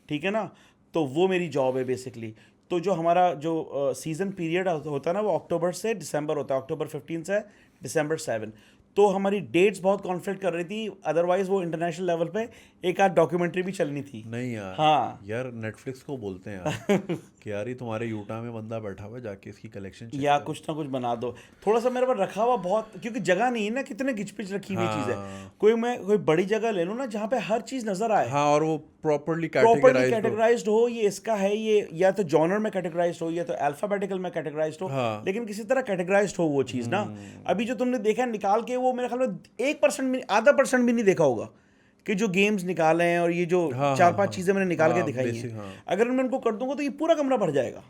ठीक है ना। तो वो मेरी जॉब है बेसिकली। तो जो हमारा जो सीज़न पीरियड होता है ना, वो अक्टूबर से दिसंबर होता है, अक्टूबर 15 से दिसंबर 7। तो हमारी डेट्स बहुत कॉन्फ्लिक्ट कर रही थी, अदरवाइज वो इंटरनेशनल लेवल पे एक आध डॉक्यूमेंट्री भी चलनी थी। नहीं यार, हाँ यार नेटफ्लिक्स को बोलते हैं यार कि यार ये तुम्हारे यूटा में बंदा बैठा हुआ है, जाके इसकी कलेक्शन चेक या करो। कुछ ना कुछ बना दो। थोड़ा सा मेरे पास रखा हुआ बहुत, क्योंकि जगह नहीं है ना, कितने घिचपिच रखी हुई चीज़ है। हाँ। कोई बड़ी जगह ले लूँ ना, जहाँ पे हर चीज़ नज़र आए, हाँ, और वो प्रॉपरली प्रॉपरली कैटेगराइज्ड हो। कैटेगराइज्ड हो, ये इसका है, ये या तो जॉनर में कैटेगराइज्ड हो, या तो अल्फाबेटिकल में कैटेगराइज्ड हो, हाँ। लेकिन किसी तरह कैटेगराइज्ड हो वो चीज़ ना। अभी जो तुमने देखा है निकाल के, वो मेरे ख्याल में 1% भी, आधा % भी नहीं देखा होगा कि जो गेम्स निकाले हैं और ये जो हाँ, 4-5 हाँ, चीज़ें मैंने निकाल के हाँ, दिखाई basic, हैं, हाँ। अगर मैं उनको कर दूंगा तो ये पूरा कमरा भर जाएगा।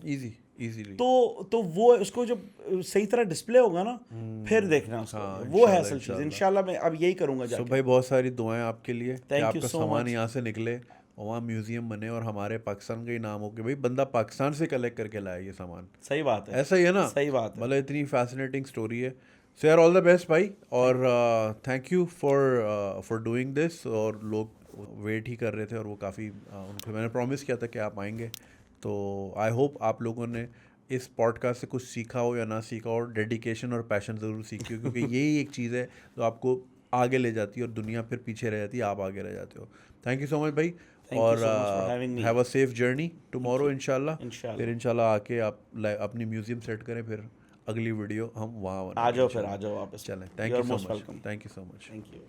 Easy, easily. तो वो उसको जब सही तरह डिस्प्ले होगा ना, फिर देखना उसको। हाँ, वो है इंशाल्लाह, असल चीज़। इंशाल्लाह। इंशाल्लाह मैं अब यही करूंगा सो जाके। भाई बहुत सारी दुआएं आपके लिए कि Thank you आपका so सामान much. यहाँ से निकले और वहाँ म्यूजियम बने और हमारे पाकिस्तान का ही नाम हो कि भाई बंदा पाकिस्तान से कलेक्ट करके लाया ये सामान। सही बात है, ऐसा ही है ना, सही बात है। मतलब इतनी फैसिनेटिंग स्टोरी है। सो यार ऑल द बेस्ट भाई, और thank you for doing this. और लोग वेट ही कर रहे थे और वो काफ़ी उनको मैंने प्रॉमिस किया था कि आप आएंगे, तो आई होप आप लोगों ने इस पॉडकास्ट से कुछ सीखा हो या ना सीखा हो, डेडिकेशन और पैशन ज़रूर सीखी हो, क्योंकि यही एक चीज़ है जो आपको आगे ले जाती है और दुनिया फिर पीछे रह जाती है, आप आगे रह जाते हो। थैंक यू सो मच भाई, Thank you और so much for having me. Have a safe journey tomorrow इंशाल्लाह। इंशाल्लाह। फिर इंशाल्लाह आके आप अपनी म्यूजियम सेट करें, फिर अगली वीडियो हम वहाँ आ बनाएंगे जाओ, फिर इंशाल्लाह। आ जाओ वापस। चलें, thank You you are so most much, welcome. Thank you so much. Thank you.